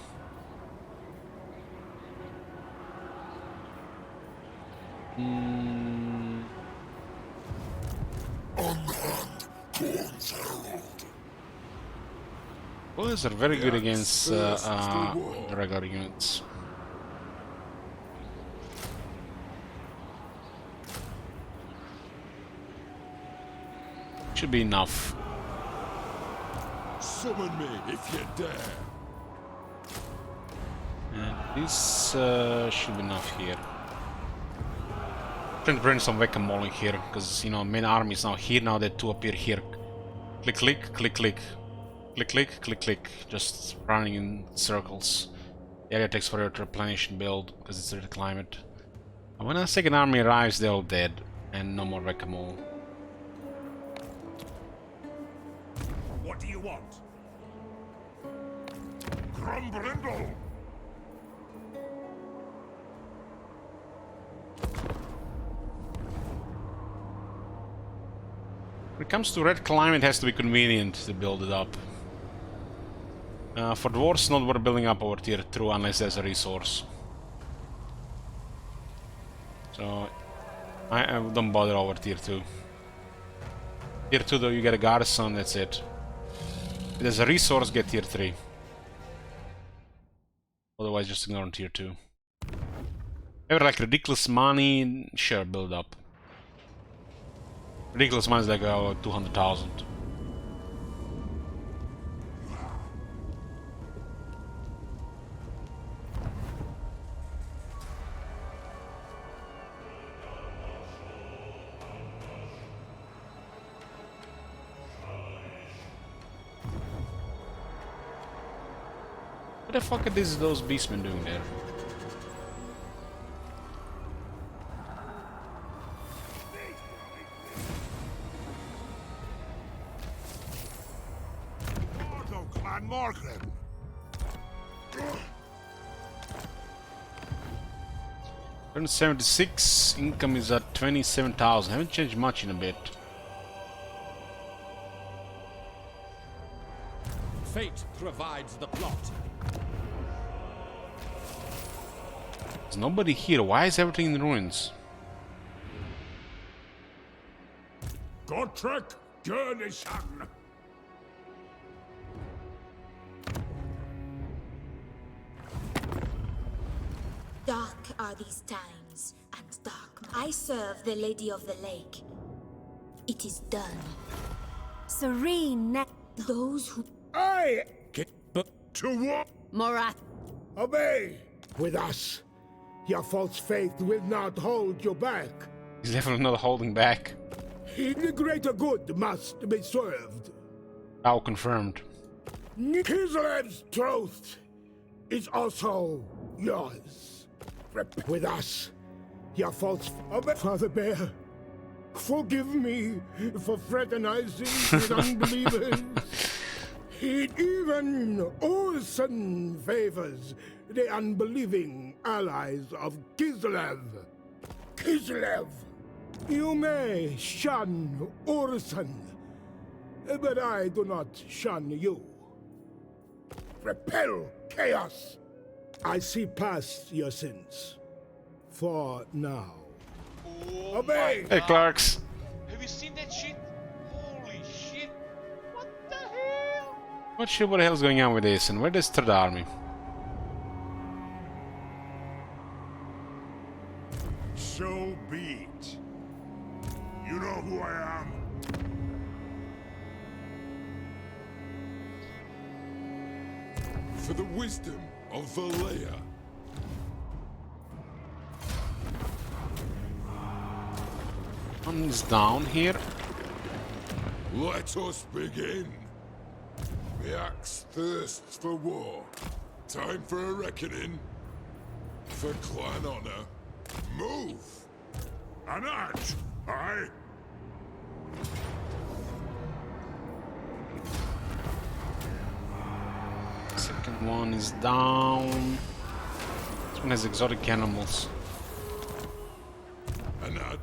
On hand, Corn Bullets are very good against the regular units. Should be enough. Summon me if you dare. And this should be enough here. Trying to bring some whack-a-mole in here, because you know main army is now here. Now the two appear here. Click, click, click, click, click, click, click, click. Just running in circles. The area takes forever to replenish and build because it's the climate. And when a second army arrives, they're all dead, and no more whack-a-mole. What do you want? Grumbrindle! When it comes to red climate, it has to be convenient to build it up. For dwarves, not worth building up over tier 2 unless there's a resource. So I don't bother over tier 2. Tier 2 though, you get a garrison, that's it. If there's a resource, get tier 3. Otherwise just ignore on tier 2. Ever like ridiculous money, sure, build up. Ridiculous money is like 200,000. What the fuck are those beastmen doing there? Margaret. 176, income is at 27,000. Haven't changed much in a bit. Fate provides the plot. There's nobody here. Why is everything in ruins? Gottrek Gurnishan. Dark are these times, and dark. I serve the Lady of the Lake. It is done. Serene. Those who. I get to what? Morath. Obey! With us, your false faith will not hold you back. He's definitely not holding back. The greater good must be served. Now confirmed. Kislev's truth is also yours. With us, your false Father Bear, forgive me for fraternizing with unbelievers. Even Orson favors the unbelieving allies of Kislev. Kislev, you may shun Orson, but I do not shun you. Repel chaos. I see past your sins. For now. Oh Obey! my Hey God. Clarks. Have you seen that shit? Holy shit! What the hell? Not sure what the hell's going on with this, and where is third army? So be it. You know who I am. For the wisdom of Valea. One's down here. Let us begin. The axe thirsts for war. Time for a reckoning. For clan honor. Move! An arch. Aye. Second one is down. This one has exotic animals. Anad.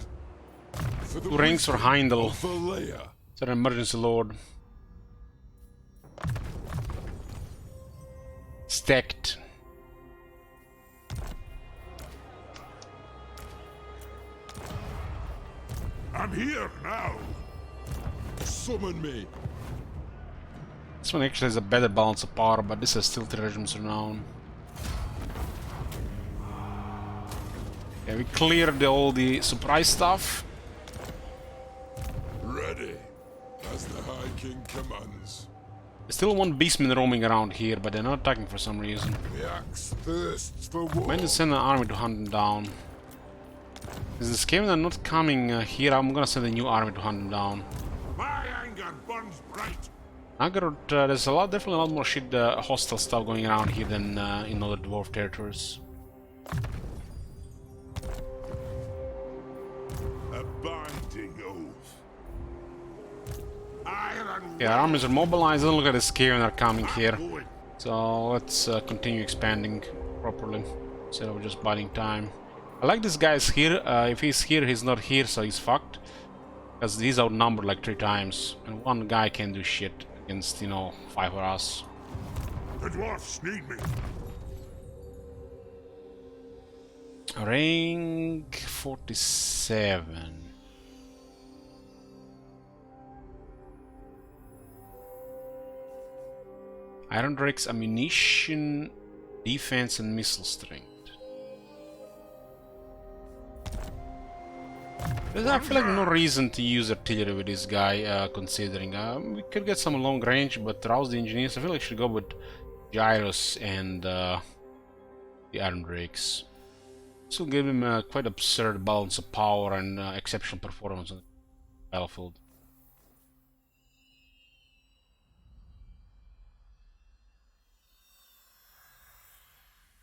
For the Two rings for wisdom Heindel. of Valea. It's an emergency lord. Stacked. I'm here now. Summon me. This one actually has a better balance of power, but this has still 3 regiments renown. Yeah, we cleared all the surprise stuff. Ready, as the High King commands. Still one beastman roaming around here, but they're not attacking for some reason. The axe thirsts for war. Might send an army to hunt them down. Is the Skaven are not coming here? I'm gonna send a new army to hunt them down. My anger burns bright. Nagarot, there's definitely a lot more shit, hostile stuff going around here than in other dwarf territories. A binding oath. Iron Yeah, our armies are mobilized. Look at the Skaven are coming here. going. So let's continue expanding properly instead of just biding time. I like this guy's here. If he's here, he's not here, so he's fucked. Because he's outnumbered like 3 times. And one guy can do shit against, you know, 5 of us. The dwarfs need me. Rank 47. Iron Drake's ammunition, defense, and missile strength. There's I feel like no reason to use artillery with this guy, considering we could get some long range, but rouse the engineers. I feel like we should go with Gyros and the Iron Drakes. This will give him a quite absurd balance of power and exceptional performance on the battlefield.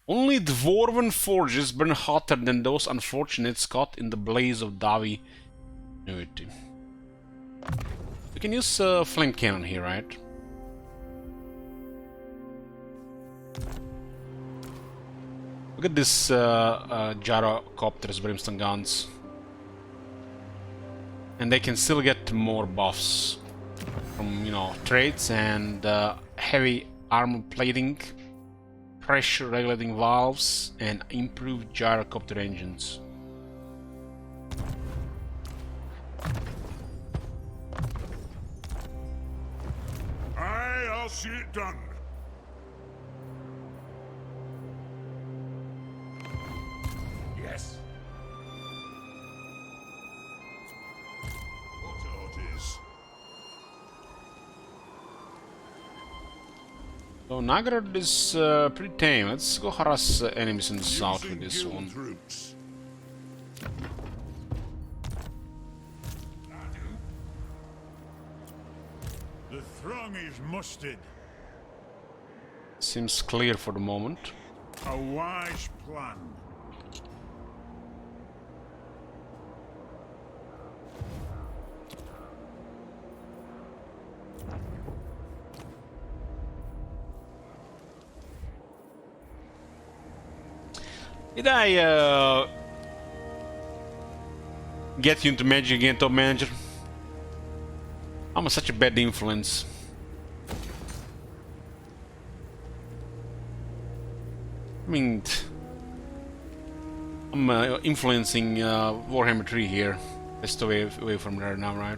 Only dwarven forges burn hotter than those unfortunates caught in the blaze of Davi continuity. We can use flame cannon here, right? Look at this gyrocopters, brimstone guns. And they can still get more buffs from, you know, traits and heavy armor plating, pressure regulating valves, and improved gyrocopter engines. Aye, I'll see it done. Yes. What is? So Nagarod is pretty tame. Let's go harass enemies in the south with this Using one. guild routes. The Throng is mustered. Seems clear for the moment. A wise plan. Did I get you into magic again, top manager? I'm such a bad influence. I mean, I'm influencing Warhammer 3 here. Just away from there now, right?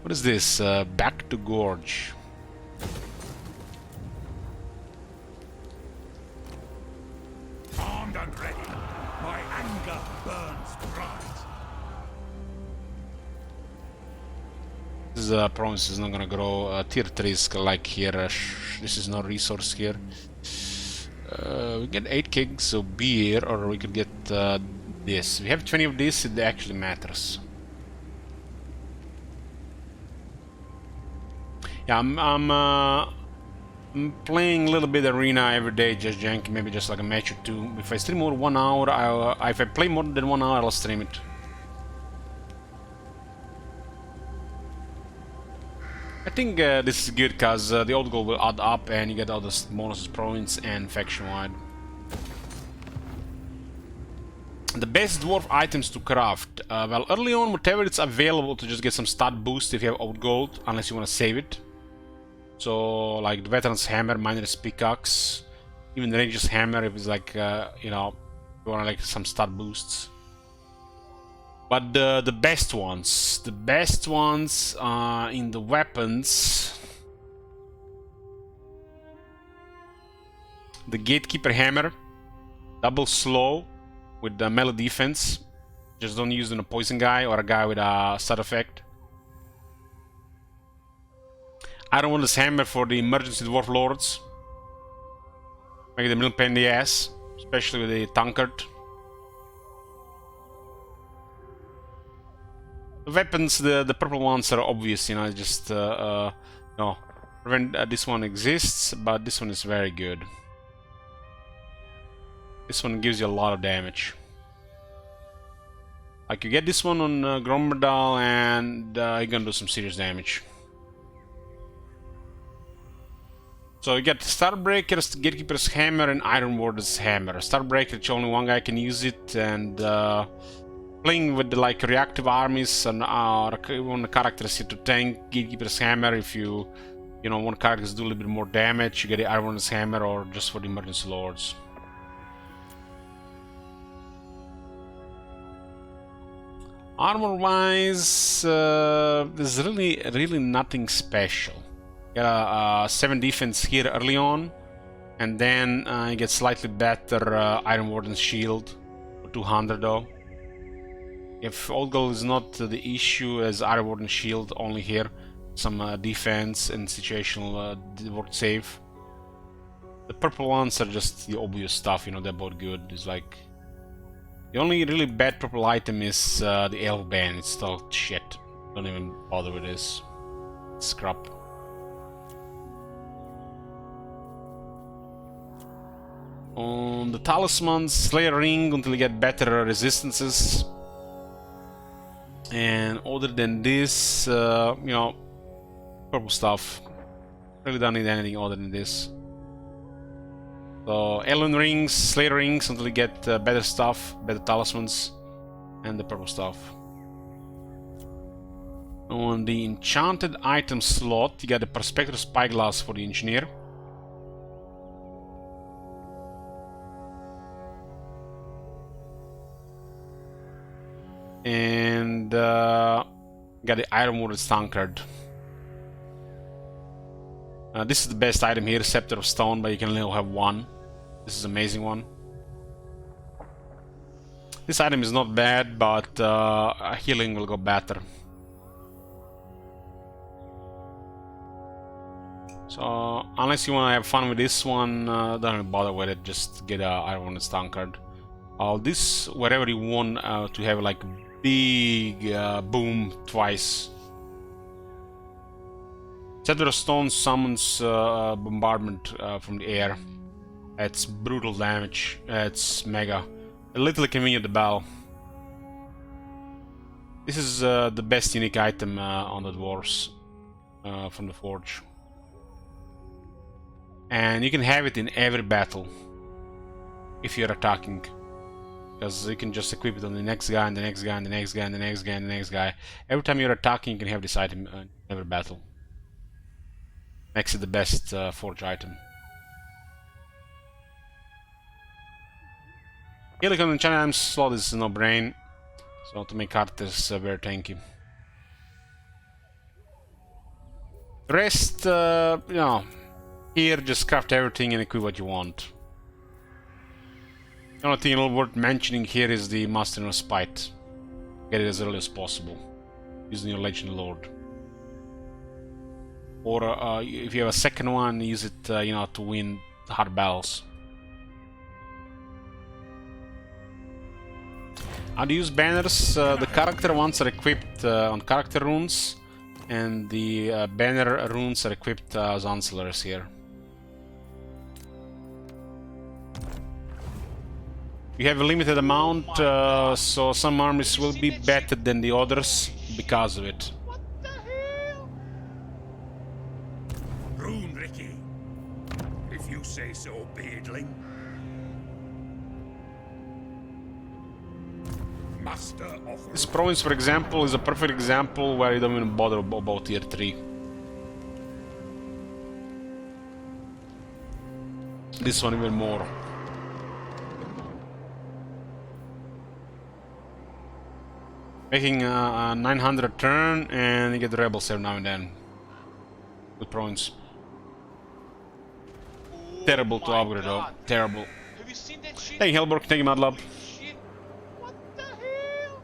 What is this? Back to Gorge. Armed and ready. My anger burns bright. This province is not gonna grow. Tier 3 is like here. This is no resource here. We get 8 kegs of beer, or we could get this. We have 20 of this, it actually matters. Yeah, I'm playing a little bit arena every day, just janky, maybe just like a match or 2. If I stream more 1 hour, if I play more than 1 hour, I'll stream it. I think this is good because the old goal will add up and you get all the bonuses province and faction wide. The best dwarf items to craft. Well, early on, whatever it's available to just get some stat boost if you have old gold, unless you want to save it. So, like the veteran's hammer, miner's pickaxe, even the ranger's hammer if it's like, you know, you want like some stat boosts. But the best ones in the weapons, the Gatekeeper Hammer, double slow with the melee defense. Just don't use it on a poison guy or a guy with a side effect. Iron Warden's Hammer for the emergency dwarf lords. Make them a little pain in the ass, especially with the tankard. The weapons, the purple ones are obvious, you know, just no. This one exists, but this one is very good. This one gives you a lot of damage. Like, you get this one on Grommerdal and you're gonna do some serious damage. So you get Starbreaker's, Gatekeeper's Hammer, and Iron Warden's Hammer. Starbreaker, only one guy can use it, and playing with the, like, reactive armies and one characters here to tank Gatekeeper's Hammer. If you want characters to do a little bit more damage, you get the Iron Warden's Hammer, or just for the emergency lords. Armor-wise, there's really nothing special. You got a 7 defense here early on, and then you get slightly better Iron Warden's Shield for 200 though. If Old Gold is not the issue as Iron Warden's Shield, only here some defense and situational ward save. The purple ones are just the obvious stuff, you know, they're both good. It's like the only really bad purple item is the Elf Band. It's still shit. Don't even bother with this. It's crap. On the talismans, Slayer Ring until you get better resistances. And other than this, you know, purple stuff. Really don't need anything other than this. So, Elven Rings, Slayer Rings until you get better stuff, better talismans, and the purple stuff. On the enchanted item slot, you got the Perspective Spyglass for the Engineer. And got the Iron Warden Tankard. This is the best item here, Scepter of Stone, but you can only have one. This is an amazing one. This item is not bad, but healing will go better. So unless you want to have fun with this one, don't even bother with it. Just get a Iron Warden Tankard. This, wherever you want to have like big boom twice. Scepter of Stone summons bombardment from the air. It's brutal damage. It's mega. A little convenient the battle. This is the best unique item on the dwarves from the forge. And you can have it in every battle if you're attacking. Because you can just equip it on the next guy, and the next guy, and the next guy, and the next guy, and the next guy. Every time you're attacking, you can have this item in every battle. Makes it the best forge item. Healing on the China item slot is no brain, so to make characters very tanky. The rest, you know, here just craft everything and equip what you want. The only thing worth mentioning here is the Master of Spite. Get it as early as possible, using your Legend Lord. Or if you have a second one, use it, you know, to win hard battles. How to use banners? The character ones are equipped on character runes, and the banner runes are equipped as ancillaries here. You have a limited amount, so some armies will be better than the others because of it. What the hell? Rune, Ricky. If you say so, beardling. Master of This province, for example, is a perfect example where you don't even bother about tier 3. This one even more. Making a 900 turn, and you get the rebels every now and then. Good points. Oh Terrible to my upgrade though. God. Terrible. Have you seen that shit? Thank you, Hellborg. Thank you, Madlab. Holy shit. What the hell?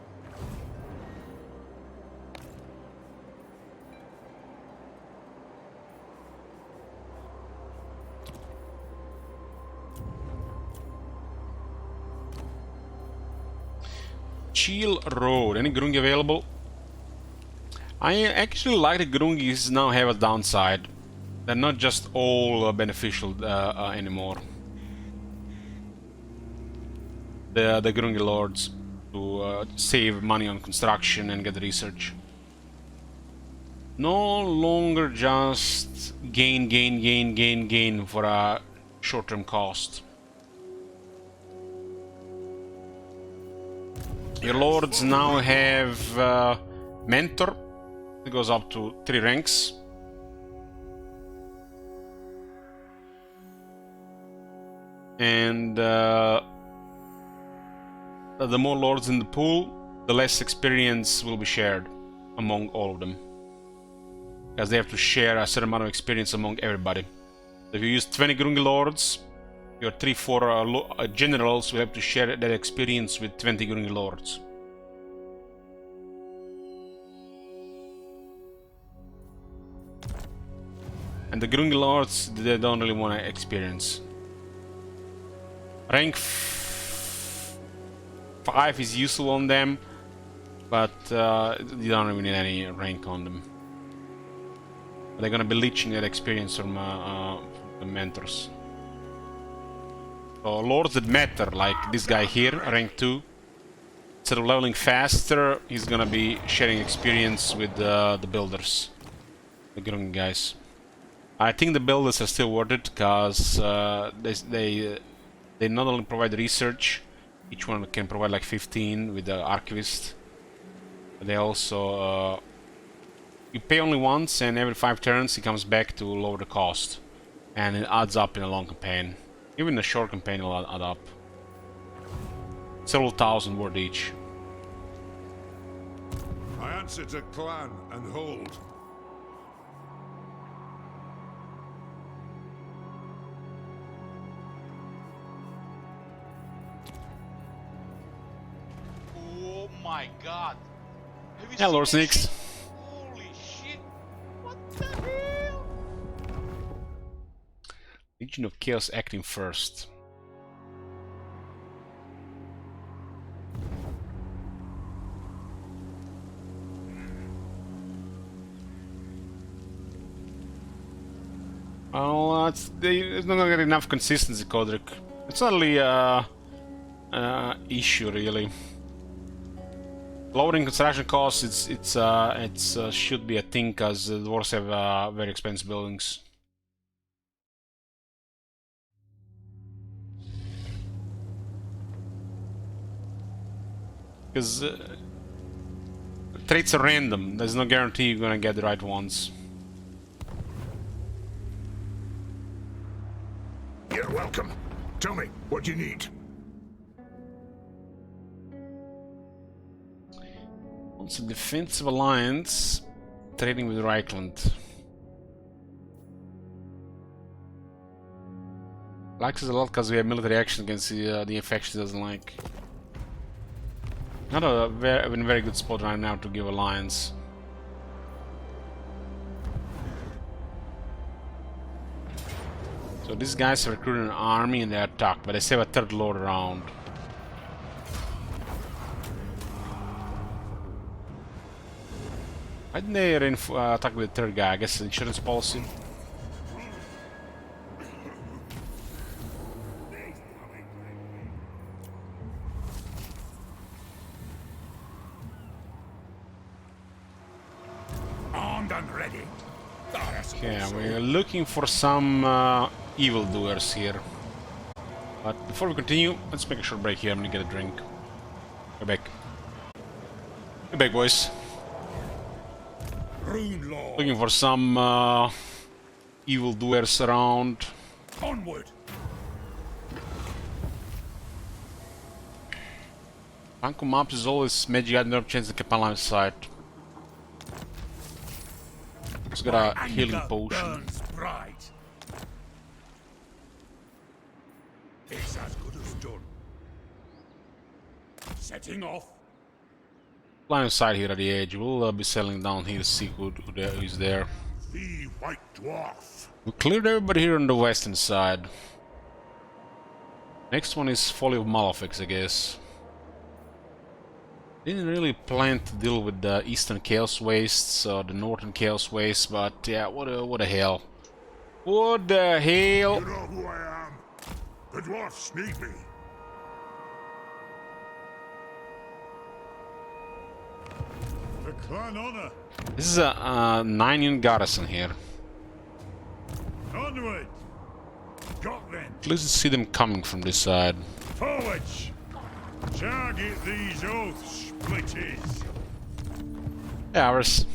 Chill Road. Any Grungi available? I actually like the Grungis now have a downside. They're not just all beneficial anymore. The Grungi Lords to save money on construction and get research. No longer just gain for a short-term cost. Your lords now have mentor. It goes up to 3 ranks. And the more lords in the pool, the less experience will be shared among all of them. Because they have to share a certain amount of experience among everybody. If you use 20 Grungi lords, your 3-4 generals will have to share that experience with 20 Grungi lords. And the Grungi lords, they don't really want to experience. Rank 5 is useful on them, but you don't really need any rank on them. They're gonna be leeching that experience from the mentors. So lords that matter, like this guy here, rank 2, instead of leveling faster, he's gonna be sharing experience with the builders, the Grungi guys. I think the builders are still worth it, because they not only provide research, each one can provide like 15 with the archivist, but they also you pay only once, and every 5 turns he comes back to lower the cost, and it adds up in a long campaign. Even a short campaign will add up. Several thousand worth each. I answer to clan and hold. Oh my God. Have you Yeah, seen Lord that Sneaks. shit? Holy shit. What the hell? Legion of Chaos acting first. Well, it's not gonna get enough consistency, Kodrick. It's not really issue, really. Lowering construction costs, it's should be a thing, because the dwarves have very expensive buildings. Because traits are random. There's no guarantee you're gonna get the right ones. You're welcome. Tell me, what do you need? It's a defensive alliance, trading with Reichland. Likes us a lot because we have military action against the infection he doesn't like. Not a very good spot right now to give alliance. So these guys have recruited an army and they attacked, but they save a 3rd lord around. Why didn't they attack with the 3rd guy? I guess insurance policy. Armed and ready. Okay, we're looking for some evildoers here. But before we continue, let's make a short break here. I'm gonna get a drink. We're back. We're back, boys. Rune Lord. Looking for some evildoers around. Onward. Panko maps is always magic item drop chance to keep on line of sight. It's got a healing potion. Burns bright. It's as good as done. Setting off. Line of sight here at the edge. We'll be settling down here to see who is there. The White Dwarf. We cleared everybody here on the western side. Next one is Folly of Malefics, I guess. Didn't really plan to deal with the Eastern Chaos Wastes or the Northern Chaos Wastes, but yeah, what the hell. What the hell? You know who I am. The dwarfs need me. The clan honor. This is a 9-unit garrison here. Onward. Got them. Let's see them coming from this side. Forwards. Target these oath splitters. Yeah, ours.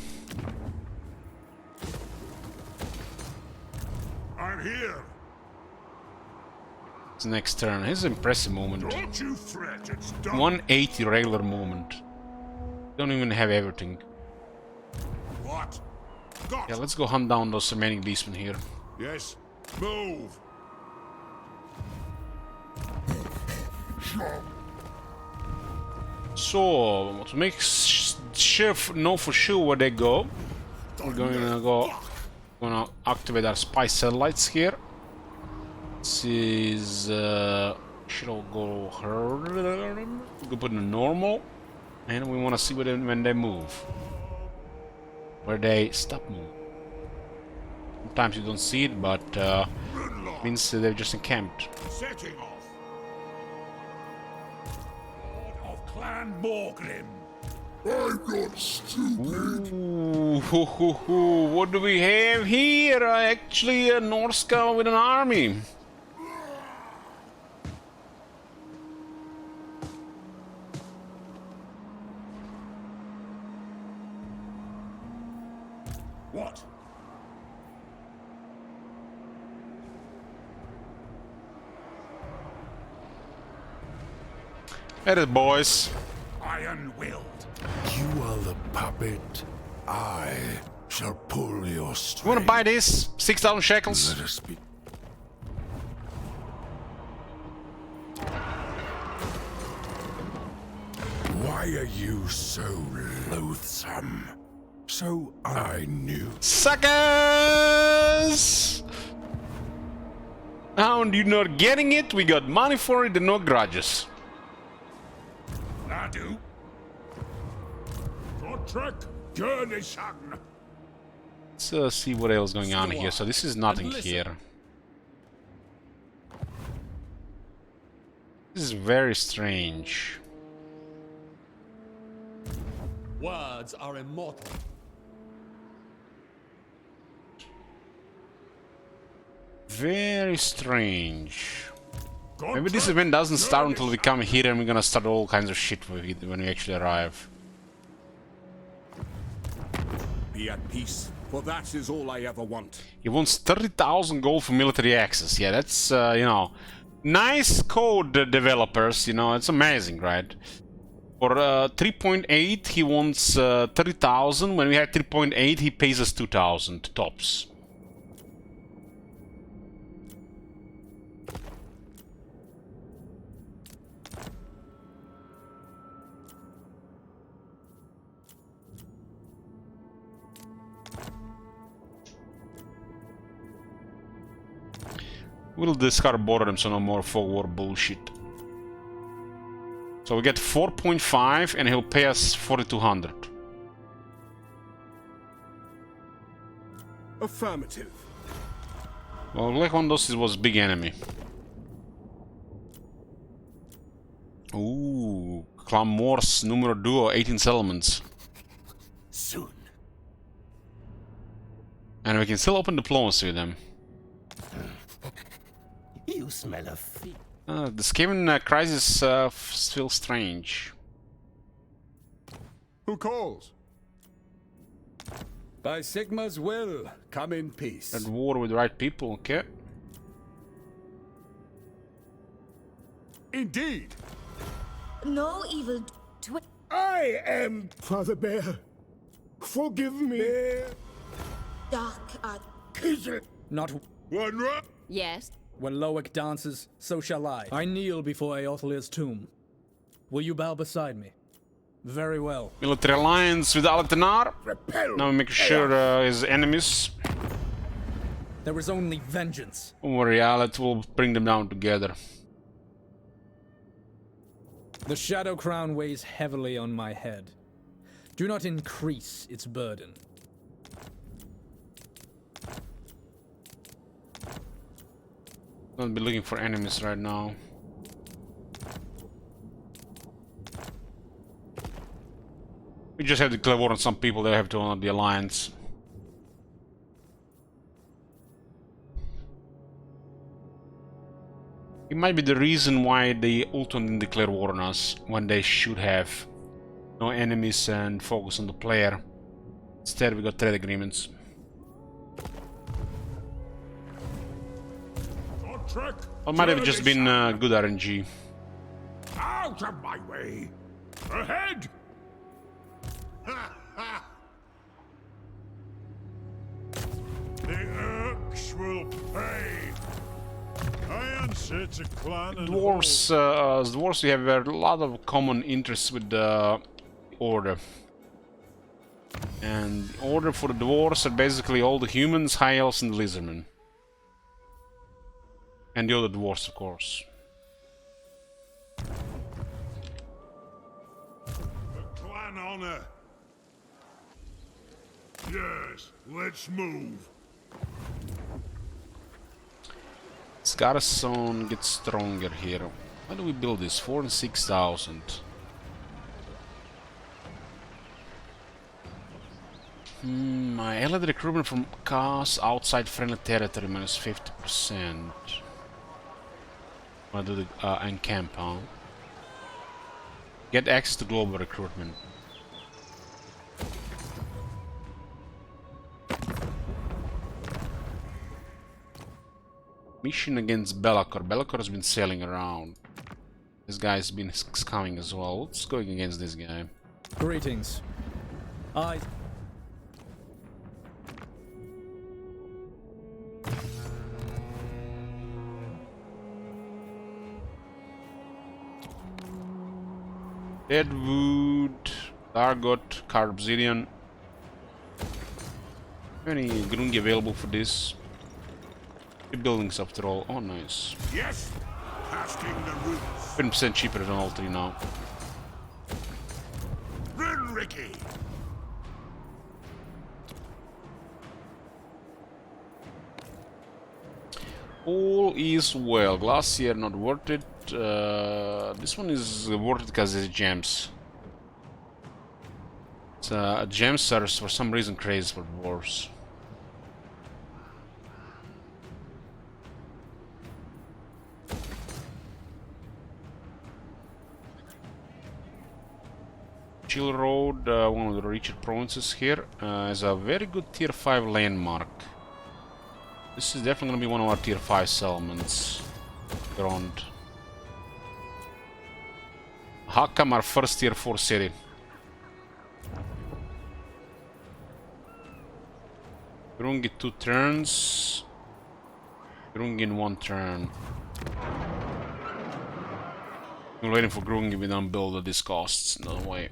I'm here. It's next turn. Here's an impressive movement. Don't you fret, it's done. 180 regular movement. Don't even have everything. What? Got. Yeah, let's go hunt down those remaining beastmen here. Yes. Move. So, to make sure know for sure where they go, we're gonna activate our spy satellites here. This is should I go we can put in a normal, and we want to see when they move, where they stop moving. Sometimes you don't see it, but means they're just encamped. Setting off. Of Clan Morgrim. I'm not stupid. Ooh, what do we have here? Actually, a Norska with an army. What? That is, boys. Iron-willed. You are the puppet. I shall pull your You string. wanna buy this? 6,000 shekels? Let us be. Why are you so loathsome? So I knew. Suckers! Now you're not getting it, we got money for it and no grudges. I do. Trek Gurnishan. Let's see what else is going on here. So this is nothing here. This is very strange. Words are immortal. Very strange. Maybe this event doesn't start until we come here and we're gonna start all kinds of shit with it when we actually arrive. Be at peace, for that is all I ever want. He wants 30,000 gold for military access. Yeah, that's, you know, nice code, developers, you know, it's amazing, right? For 3.8, he wants 30,000. When we have 3.8, he pays us 2,000 tops. We'll discard both of them, so no more fog war bullshit. So we get 4.5 and he'll pay us 4,200. Affirmative. Well, Lech Wandosis was big enemy. Ooh, Clan Morse numero duo, 18 settlements. Soon. And we can still open diplomacy with them. You smell of feet. The Skaven crisis feels strange. Who calls? By Sigma's will, come in peace. At war with the right people, okay? Indeed. No evil. I am Father Bear. Forgive me. Bear. Dark are. Not One right. Yes. when Loic dances, so shall I. I kneel before Eothlia's tomb. Will you bow beside me? Very well. Military alliance with Altenar. Repel. Now make sure his enemies. There is only vengeance. Don't worry, Alet will bring them down together. The Shadow Crown weighs heavily on my head. Do not increase its burden. Don't be looking for enemies right now. We just have to declare war on some people that have to honor the alliance. It might be the reason why the Ulton didn't declare war on us when they should have. No enemies and focus on the player. Instead we got trade agreements. Or might have just been good RNG. Out of my way! Ahead! The Urks will pay. I answer to clan and Dwarves, as dwarves we have a lot of common interests with the Order. And the Order for the dwarves are basically all the humans, high elves and the lizardmen. And the other dwarves, of course. the clan honor. Yes, let's move. This garrison gets stronger here. Why do we build this? 4 and 6,000. My allied recruitment from cast outside friendly territory minus 50%. I'll do the encamp, huh? Get access to global recruitment. Mission against Belacor. Belacor has been sailing around. This guy's been scumming as well. What's going against this guy? Greetings. I... Deadwood, Dargot, Card Obsidian. Any Grungi available for this? The buildings after all. Oh, nice. Yes, casting the roots. 10% cheaper than all three now. Run, Ricky. All is well. Glacier not worth it. This one is worth it because it's gems. It's gems are for some reason crazy for dwarves. Chill Road, one of the richer provinces here, is a very good tier 5 landmark. This is definitely going to be one of our tier 5 settlements. Grond. Hakam, our first tier 4 city. Grungi 2 turns. Grungi in 1 turn. We're waiting for Grungi, we don't build at this costs. No way.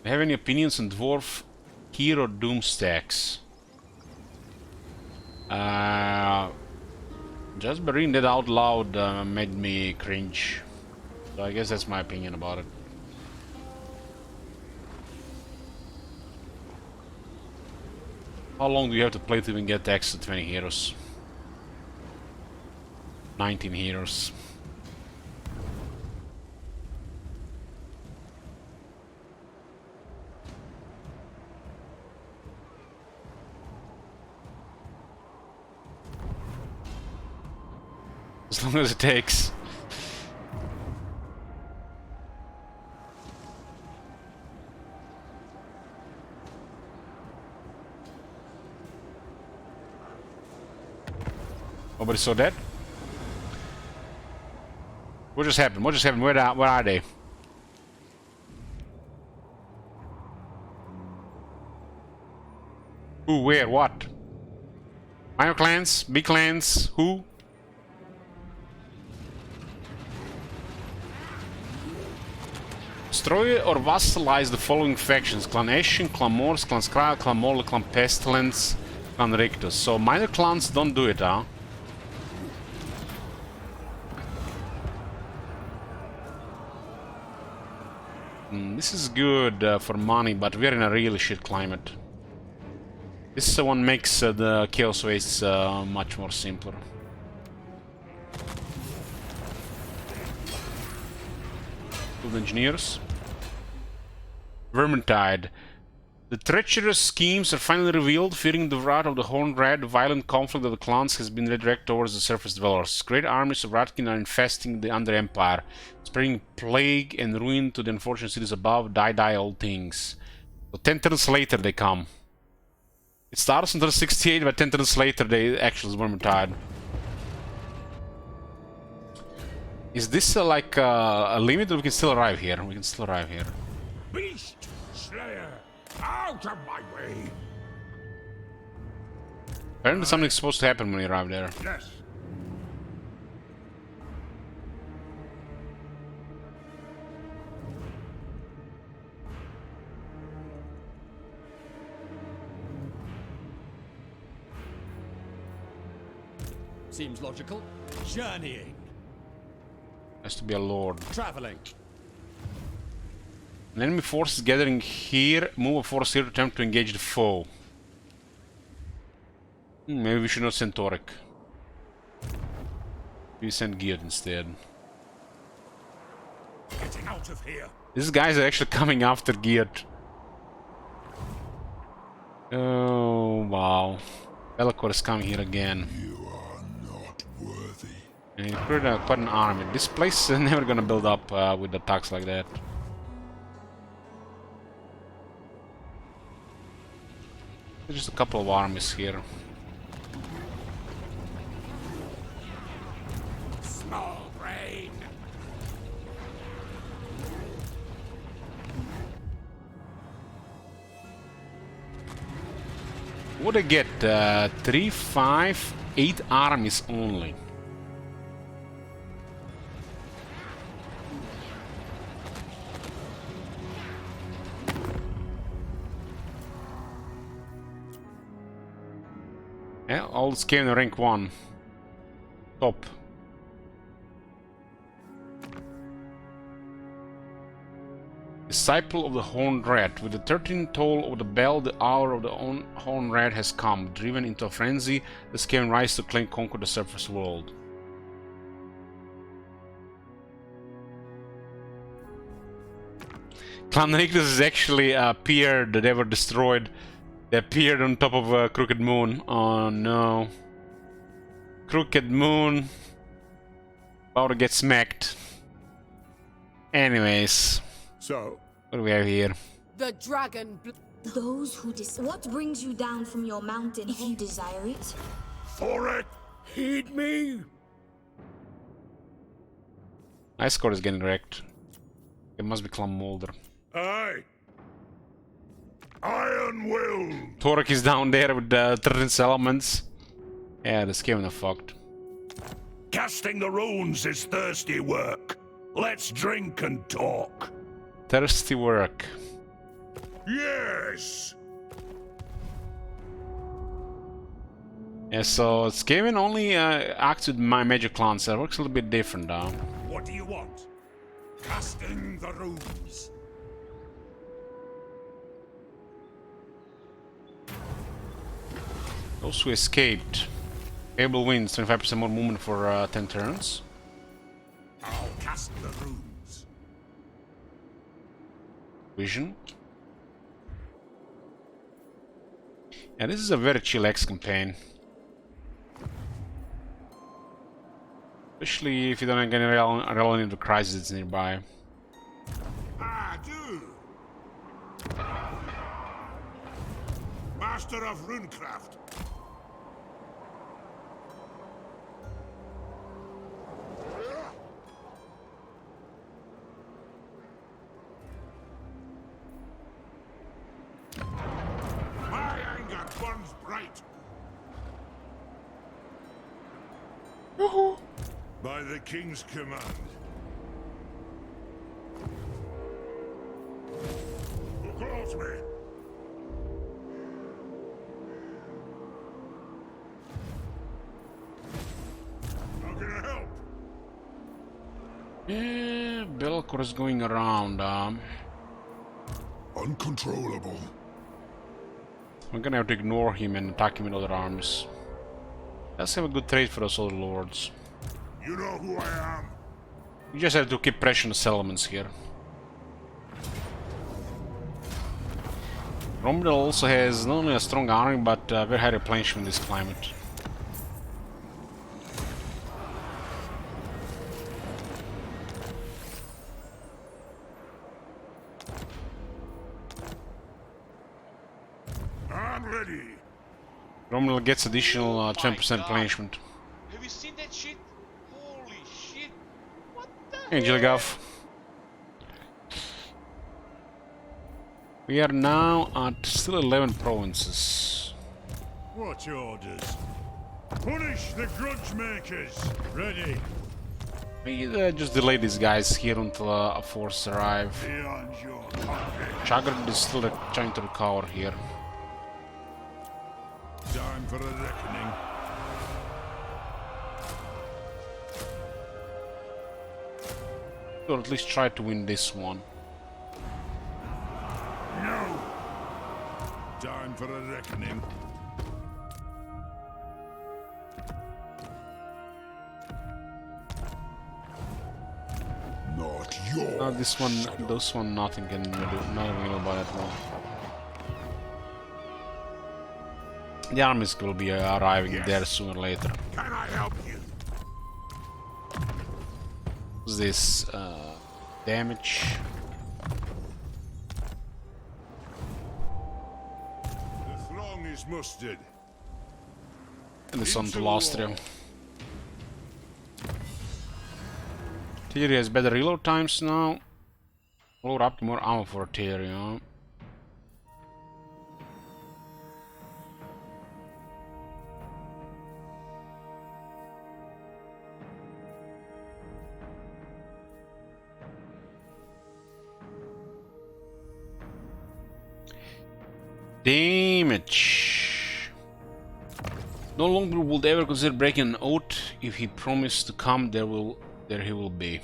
Have any opinions on dwarf hero doom stacks? Just reading that out loud made me cringe. So I guess that's my opinion about it. How long do you have to play to even get access to 20 heroes? 19 heroes. As long as it takes. Nobody saw that? What just happened? What just happened? Where are they? Who, where, what? Minor clans? Big clans? Who? Destroy or vassalize the following factions: Clan Ashen, Clan Morse, Clan Skral, Clan Mole, Clan Pestilence, Clan Rictus. So minor clans don't do it, huh? This is good for money, but we're in a really shit climate. This one makes the Chaos Wastes much more simpler. Field Engineers. Vermintide. The treacherous schemes are finally revealed. Fearing the wrath of the Horned Red, the violent conflict of the clans has been redirected towards the surface dwellers. Great armies of Ratkin are infesting the Under Empire, spreading plague and ruin to the unfortunate cities above. Die all things. So 10 turns later they come. It starts until 68, but 10 turns later they actually Vermintide. Is this like a limit, or we can still arrive here? We can still arrive here. Beast Slayer, out of my way. Apparently something's supposed to happen when you arrive there. Yes. Seems logical. Journeying. Has to be a lord. Traveling. An enemy force is gathering here. Move a force here to attempt to engage the foe. Maybe we should not send Torek. We send Geared instead. Getting out of here. These guys are actually coming after Geared. Oh wow. Belacor is coming here again. You are not worthy. And he created quite an army. This place is never gonna build up with attacks like that. There's just a couple of armies here. Small brain. What do I get? 3, 5, 8 armies only. Yeah, all came in rank 1. Top. Disciple of the Horned Rat. With the 13th toll of the bell, the hour of the Horned Rat has come. Driven into a frenzy, the Skaven rise to claim conquer the surface world. Clan Rictus is actually appeared that they were destroyed. They appeared on top of a Crooked Moon. Oh no. Crooked Moon. About to get smacked. Anyways. So, What do we have here? The dragon. Those who what brings you down from your mountain if you desire it? for it, heed me. My score is getting wrecked. It must be Clan Molder. Aye. Iron will. Torek is down there with the 13 elements. Yeah, the Skaven are fucked. Casting the runes is thirsty work. Let's drink and talk. Thirsty work. Yes. Yeah, so Skaven only acts with my major clans, so it works a little bit different though. What do you want? Casting the runes. Those who escaped. Able wins 25% more movement for 10 turns. I'll cast the runes. Vision. Yeah, this is a very chill X campaign. Especially if you don't get relevant into crisis that's nearby. I do. Master of runecraft. My anger burns bright. By the king's command. Who calls me? How can I help? Yeah, Belkor is going around. Uncontrollable. We're gonna have to ignore him and attack him with other armies. Let's have a good trade for us, other lords. You know who I am. We just have to keep pressuring the settlements here. Romdel also has not only a strong army, but very high replenishment in this climate. I'm ready. Romdel gets additional 10% God. replenishment. Have you seen that shit? Holy shit! What the Hey, hell? Jilgav. We are now at still 11 provinces. What orders? Punish the grudge makers. Ready. We just delay these guys here until a force arrive. Beyond your comprehension. Chagrin is still trying to recover here. Time for a reckoning. Or at least try to win this one. No. Time for a reckoning. Not your This one, shadow. this one, nothing can do, nothing can do about it now. The armies will be arriving there sooner or later. Can I help you? What's this? Damage. The Throng is mustered. And this one to Into Austria. war. Artillery has better reload times now. Load up more ammo for artillery, huh? Damage. No longer would ever consider breaking an oath. If he promised to come, there he will be.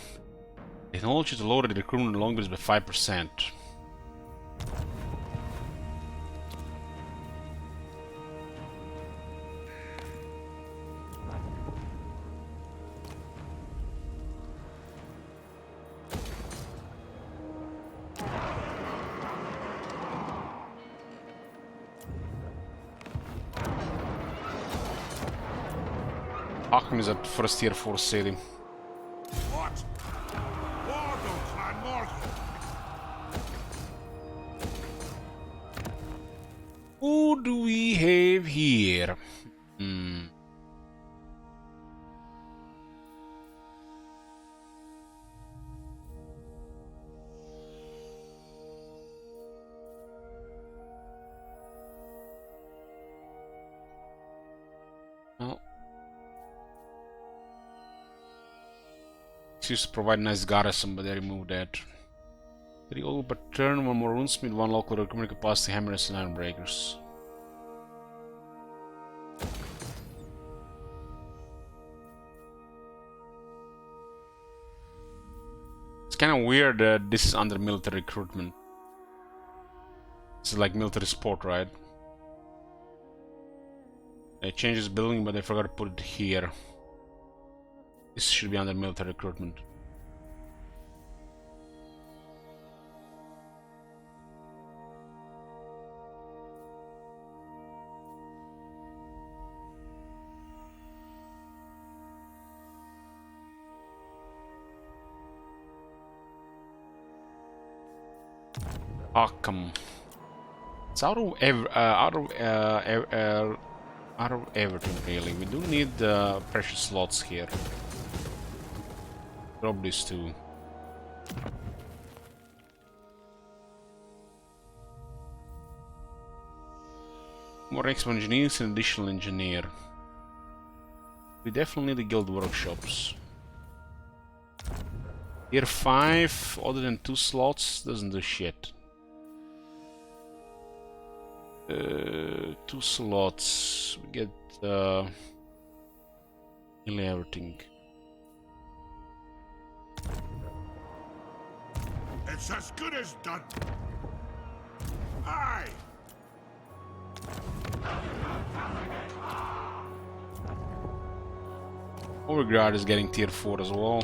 Technology to lower the recruitment longer is by 5%. Aachen is at first tier 4 city. What? Wardle Clan Morgan. Who do we have here? Well, it used to provide nice garrison, but they removed that. 3 old per turn, 1 more runesmith, 1 local recruitment capacity, hammers and iron breakers. It's kind of weird that this is under military recruitment. This is like military support, right? They changed this building, but they forgot to put it here. This should be under military recruitment. Arkham. It's out of out of everything really. We do need precious slots here. Drop these two. More expert engineers and additional engineer. We definitely need the guild workshops. Tier 5, other than 2 slots, doesn't do shit. 2 slots, we get nearly everything. It's as good as done. Aye. Overguard is getting tier 4 as well.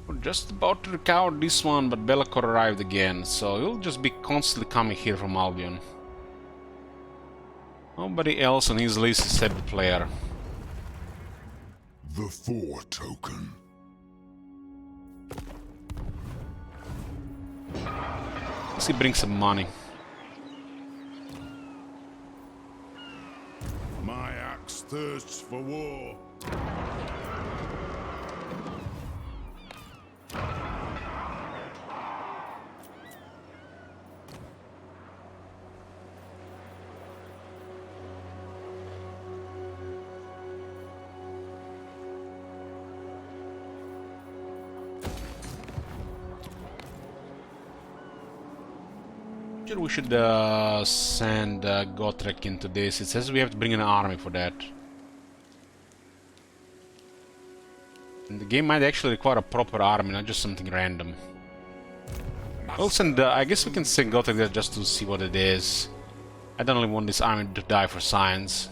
We're just about to recover this one, but Bellicor arrived again, so he'll just be constantly coming here from Albion. Nobody else on his list except the player. The 4 token. Let's see, bring some money. My axe thirsts for war. We should send Gotrek into this. It says we have to bring an army for that. And the game might actually require a proper army, not just something random. We'll send, I guess we can send Gotrek there just to see what it is. I don't really want this army to die for science.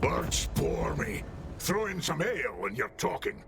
Don't spore me. Throw in some ale when you're talking.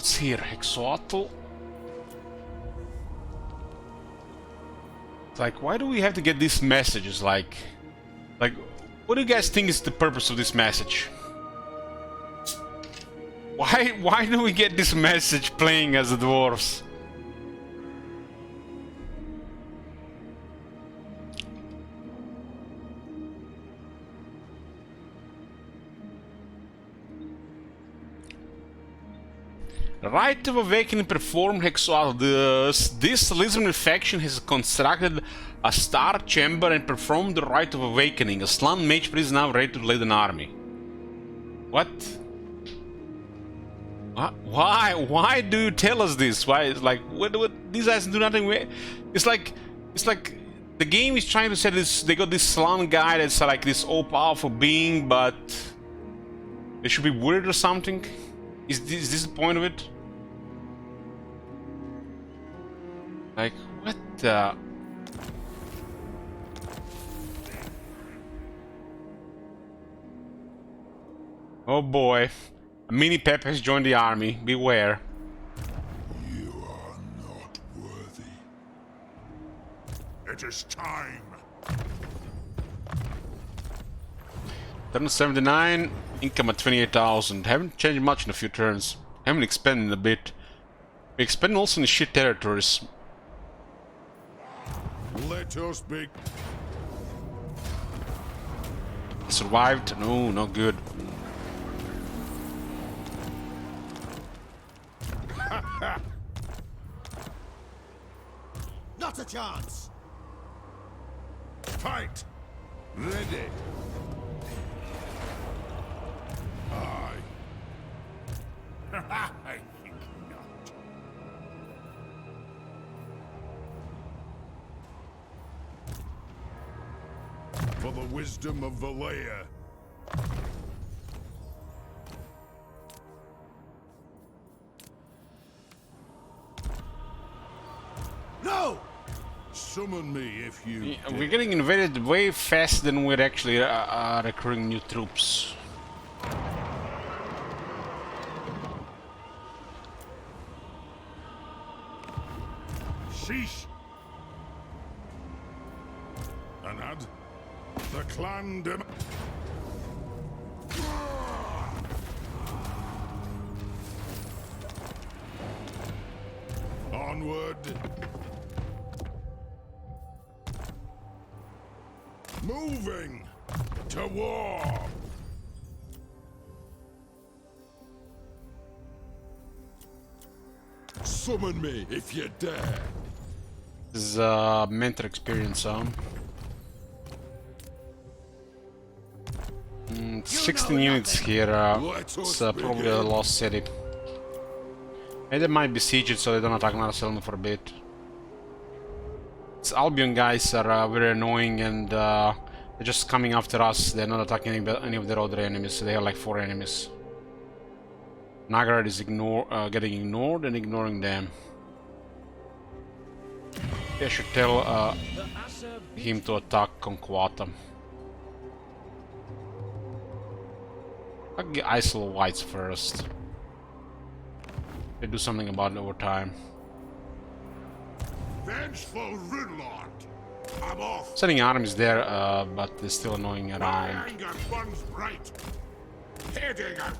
What's here? Hexoatl? It's like, why do we have to get these messages? Like, what do you guys think is the purpose of this message? Why do we get this message playing as the dwarves? Rite of Awakening performed Hexoatl. This Lizard faction has constructed a star chamber and performed the Rite of Awakening. A Slan mage priest is now ready to lead an army. What? Why do you tell us this? Why? Like, what these guys do nothing. It's like the game is trying to say this. They got this Slan guy that's like this all-powerful being, but they should be worried or something. Is this the point of it? Like, what the... Oh boy. A mini Pep has joined the army. Beware. You are not worthy. It is time. Turn 79, income at 28,000. Haven't changed much in a few turns. Haven't expanded a bit. We expanded also in the shit territories. Let us be. Survived? No, not good. Not a chance. Fight. Ready. I think not. For the wisdom of Valea. No! Summon me if you... Yeah, we're getting invaded way faster than we're actually recruiting new troops. Sheesh! Anad, the clan dem... Onward! Moving to war! Summon me if you dare! This is mentor experience, huh? 16 units here, it's probably a lost city. Maybe they might besiege it so they don't attack another settlement for a bit. These Albion guys are very annoying and they're just coming after us. They're not attacking any of their other enemies, so they have like 4 enemies. Nagarad is getting ignored and ignoring them. I should tell him to attack Conquata. I'll get Isle of Whites first. They do something about it over time. Vengeful Runelord! I'm off! Sending armies there, but they're still annoying My around. anger burns bright. Heading out.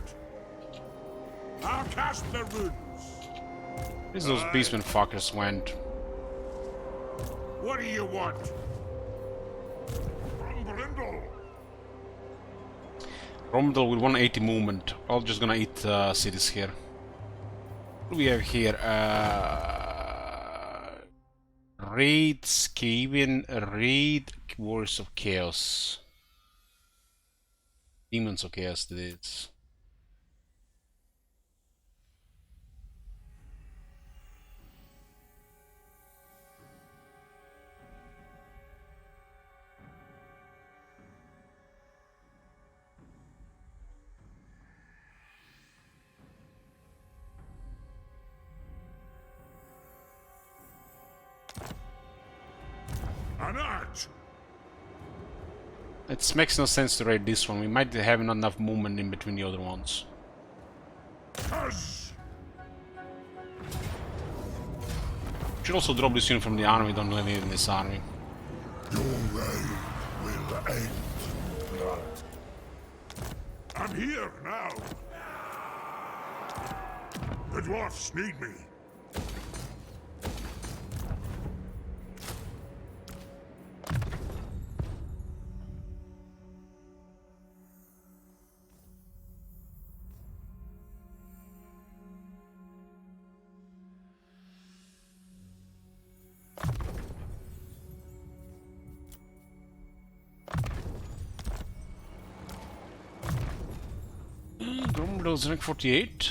I'll cast the runes. Where's those beastmen fuckers went? What do you want? From Brindle. Romdel with 180 movement. All just gonna eat cities here. What do we have here? Raid, Skaven, Raid, Warriors of Chaos. Demons of Chaos did it. An arch. It makes no sense to raid this one. We might have not enough movement in between the other ones. Cuz. Should also drop this unit from the army, don't leave it in this army. Your reign will end in blood. I'm here now. The dwarfs need me. Grumbles rank 48.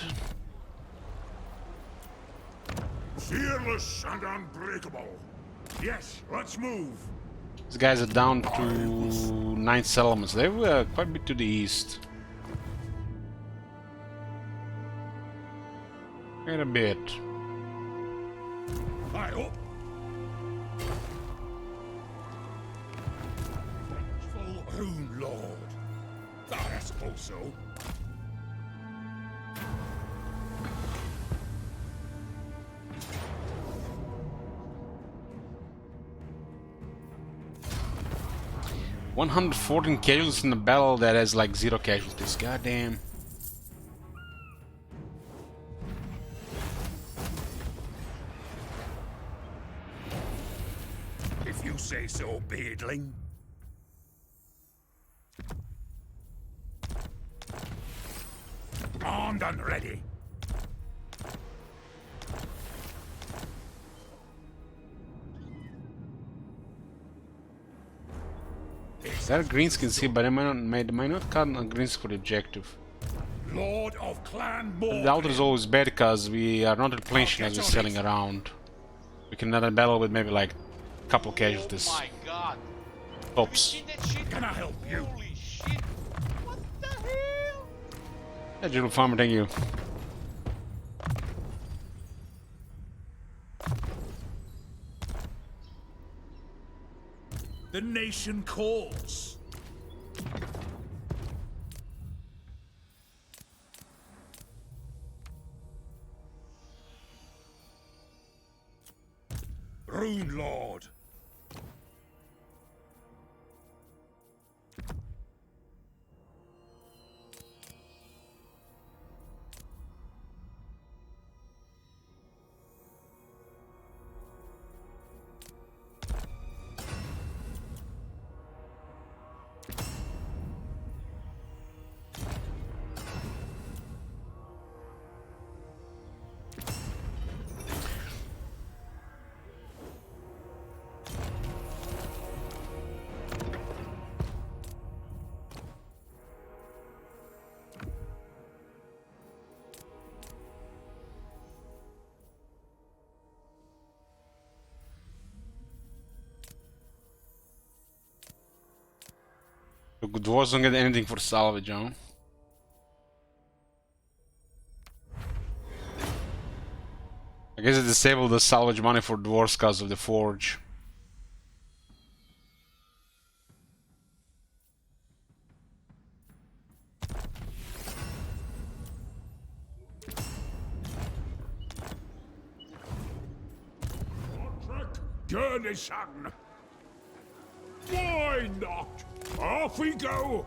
Fearless and unbreakable. Yes, let's move. These guys are down to 9 settlements. They were quite a bit to the east. Wait a bit. I hope. Full Rune Lord. I suppose so. $114 casualties in a battle that has like 0 casualties. Goddamn. If you say so, beardling. Armed and ready. There are greenskin here, but they might not cut a greenskin for the objective. Lord of Clan The outer is always bad because we are not replenishing as we're sailing around. We can another battle with maybe like a couple casualties. Oh my god. Tops. Have you seen that shit? Can I help you? Holy shit. What the hell? Yeah, General Farmer, thank you. The nation calls. Rune Lord. The good dwarves don't get anything for salvage, huh? I guess it disabled the salvage money for dwarves because of the forge. Gurnison. Why not? Off we go.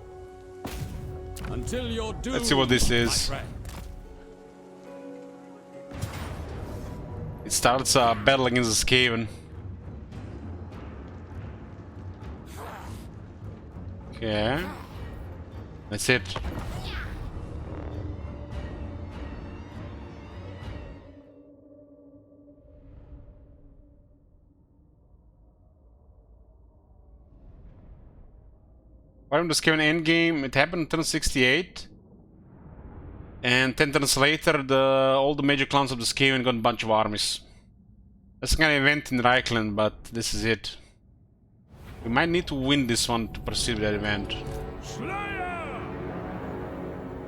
Until you're doomed. Let's see what this my is. friend. It starts a battle against the Skaven. Okay. That's it. From the Skaven endgame, it happened in turn 68. And 10 turns later, all the major clans of the Skaven got a bunch of armies. That's the kind of event in Reichland, but this is it. We might need to win this one to proceed with that event. Slayer!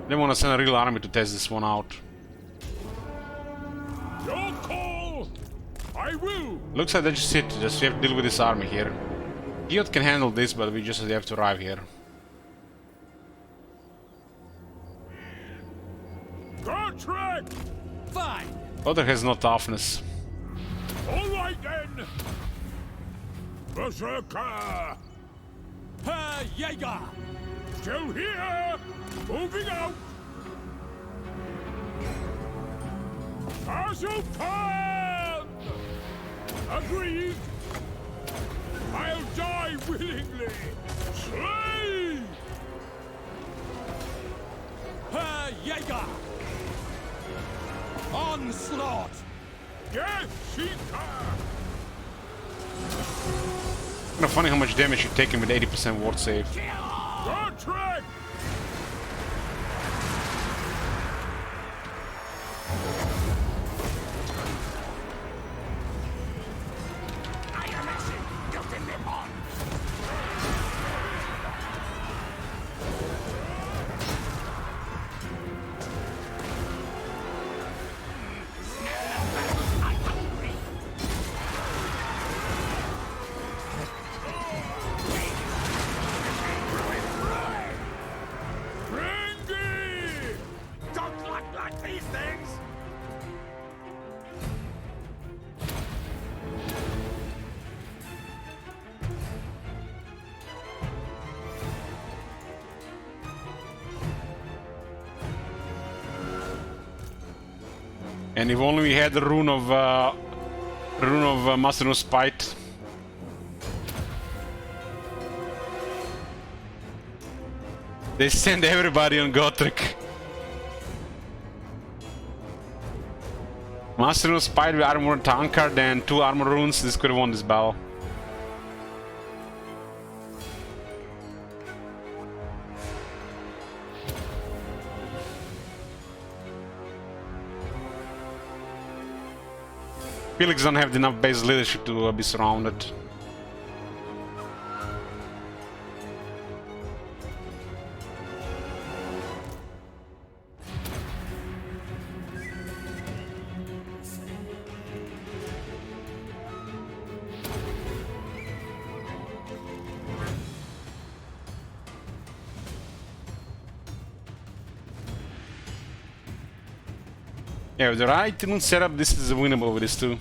They want to send a real army to test this one out. Your call. I will. Looks like that's just it. Just we have to deal with this army here. Giot can handle this, but we just have to arrive here. Go track. Fine. Other has no toughness. All right. Berserker! Herr Jäger! Still here! Moving out! Hazelpan! Agreed! I'll die willingly! Slay! Herr Jäger! Onslaught! Yes, Seeker! Kind of funny how much damage you're taking with 80% ward save. Go track! And if only we had the rune of Master of Spite. They send everybody on Gotrek. Master of Spite with armor tankard and 2 armor runes. This could have won this battle. Felix don't have enough base leadership to be surrounded. Yeah, with the right rune setup, this is winnable with this too.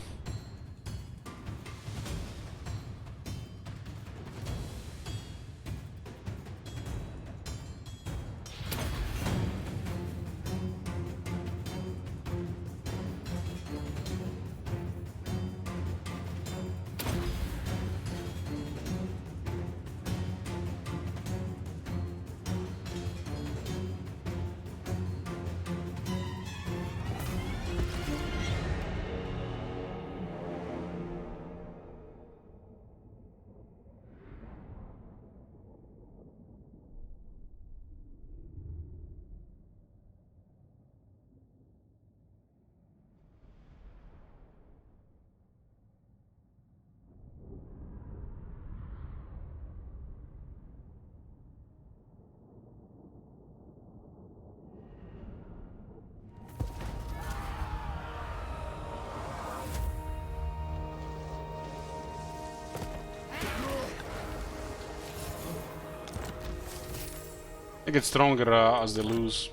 They get stronger as they lose.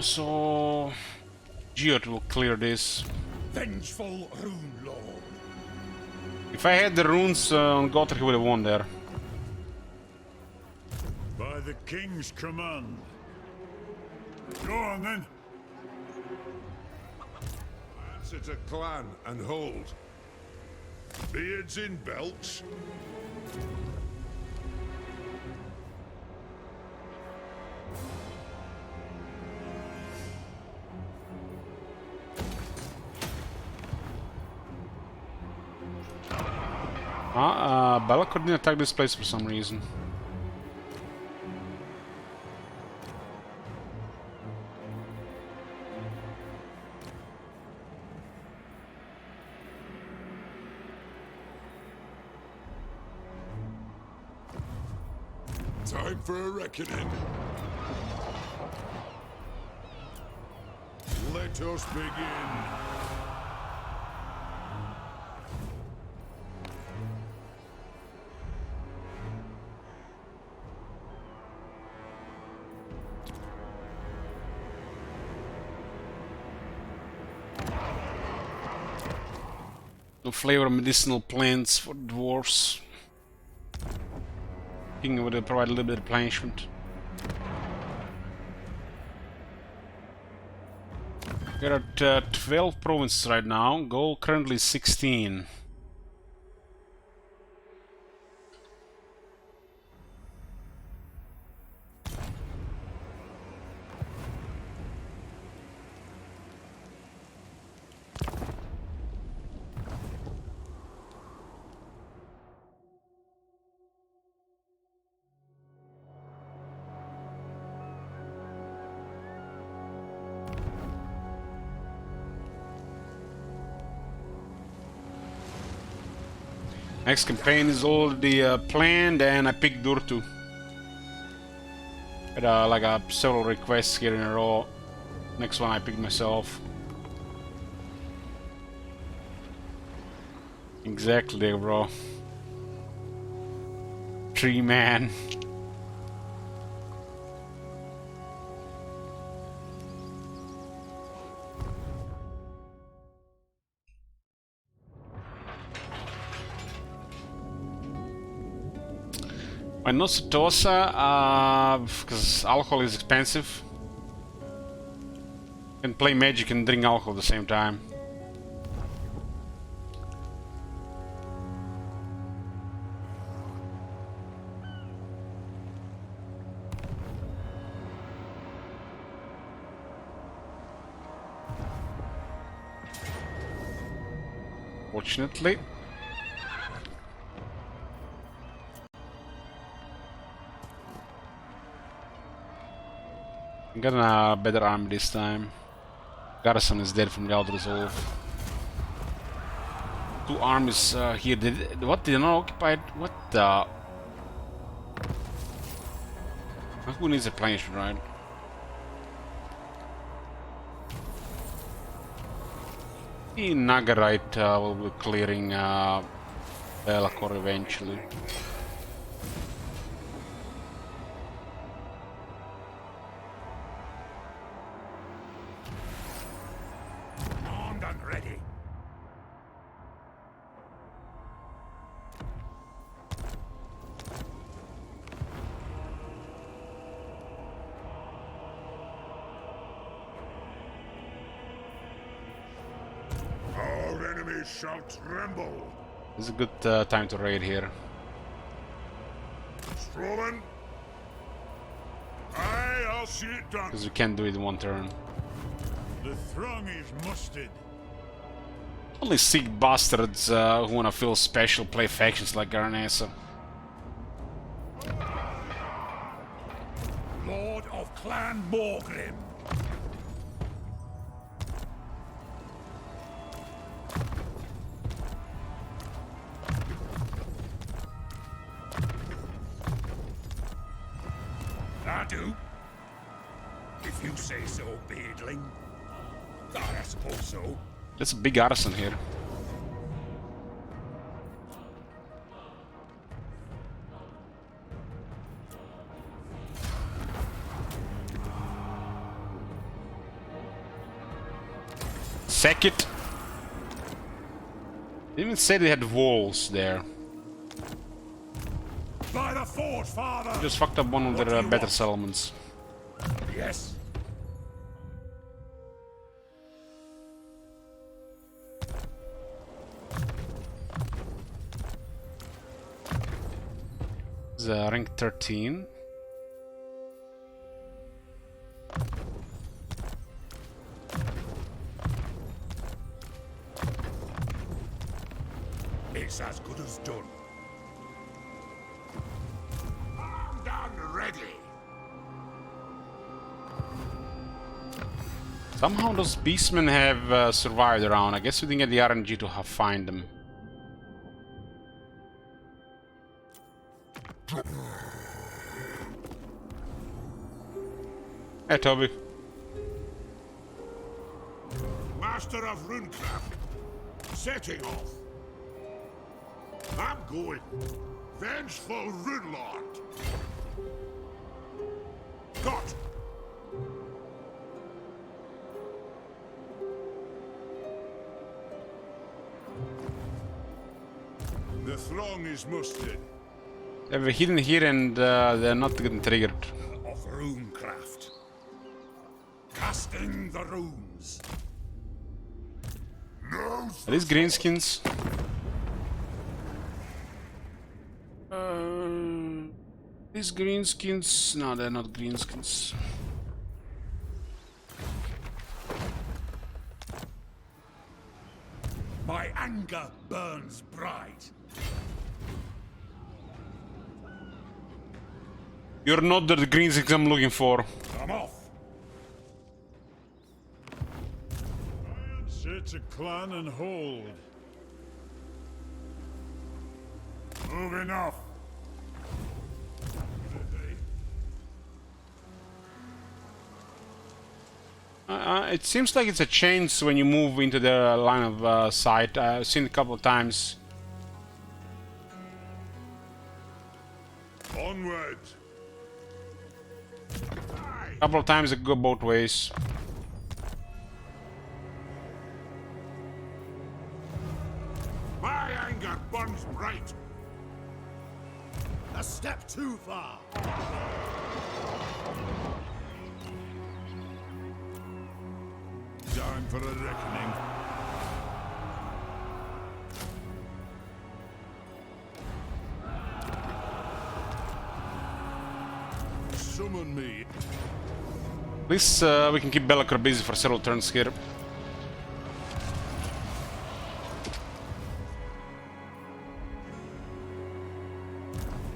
So Geot will clear this. Vengeful Rune Lord. If I had the runes on Gotrek, he would have won there. By the King's command. Go on then. Answer to clan and hold. Beards in belts. Bella couldn't attack this place for some reason. Time for a reckoning. Let us begin. The flavor medicinal plants for dwarves. Thinking it would provide a little bit of replenishment. We're at 12 provinces right now. Goal currently 16. Next campaign is already planned, and I picked Durtu. Had like several requests here in a row. Next one I picked myself. Exactly, bro. Tree man. Why not Satosa? Because alcohol is expensive. Can play magic and drink alcohol at the same time. Fortunately. I'm getting a better army this time. Garrison is dead from the Elder Resolve. 2 armies here. What? They're not occupied? What the? Who needs a replenishment, right? The Nagarite will be clearing Belacor eventually. Armed and ready. Our enemies shall tremble. This is a good time to raid here. Strowman. Aye, I'll see it done. Because we can't do it in one turn. The throng is mustered. Only sick bastards who wanna feel special play factions like Garnesa. Lord of Clan Morgrim. I do. If you say so, beardling. I suppose so. There's a big artisan here. Sack it! They even said they had walls there. By the forge, father! Just fucked up one of What their do you better want? settlements. Yes. The rank 13. It's as good as done. Armed and ready. Somehow those beastmen have survived around. I guess we didn't get the RNG to find them. Hey, Toby. Master of runecraft. Setting off. I'm going. Vengeful Runelord. Got. The Throng is mustered. They're hidden here and they're not getting triggered. Of runecraft. Casting the runes. No. Are these greenskins? These greenskins? No, they're not greenskins. My anger burns bright. You're not the greenskins I'm looking for. I'm off. Set a clan and hold. Moving off. It seems like it's a change when you move into the line of sight. I've seen it a couple of times. Onward. A couple of times it go both ways. My anger burns bright. A step too far. Time for a reckoning. Summon me. At least we can keep Be'lakor busy for several turns here.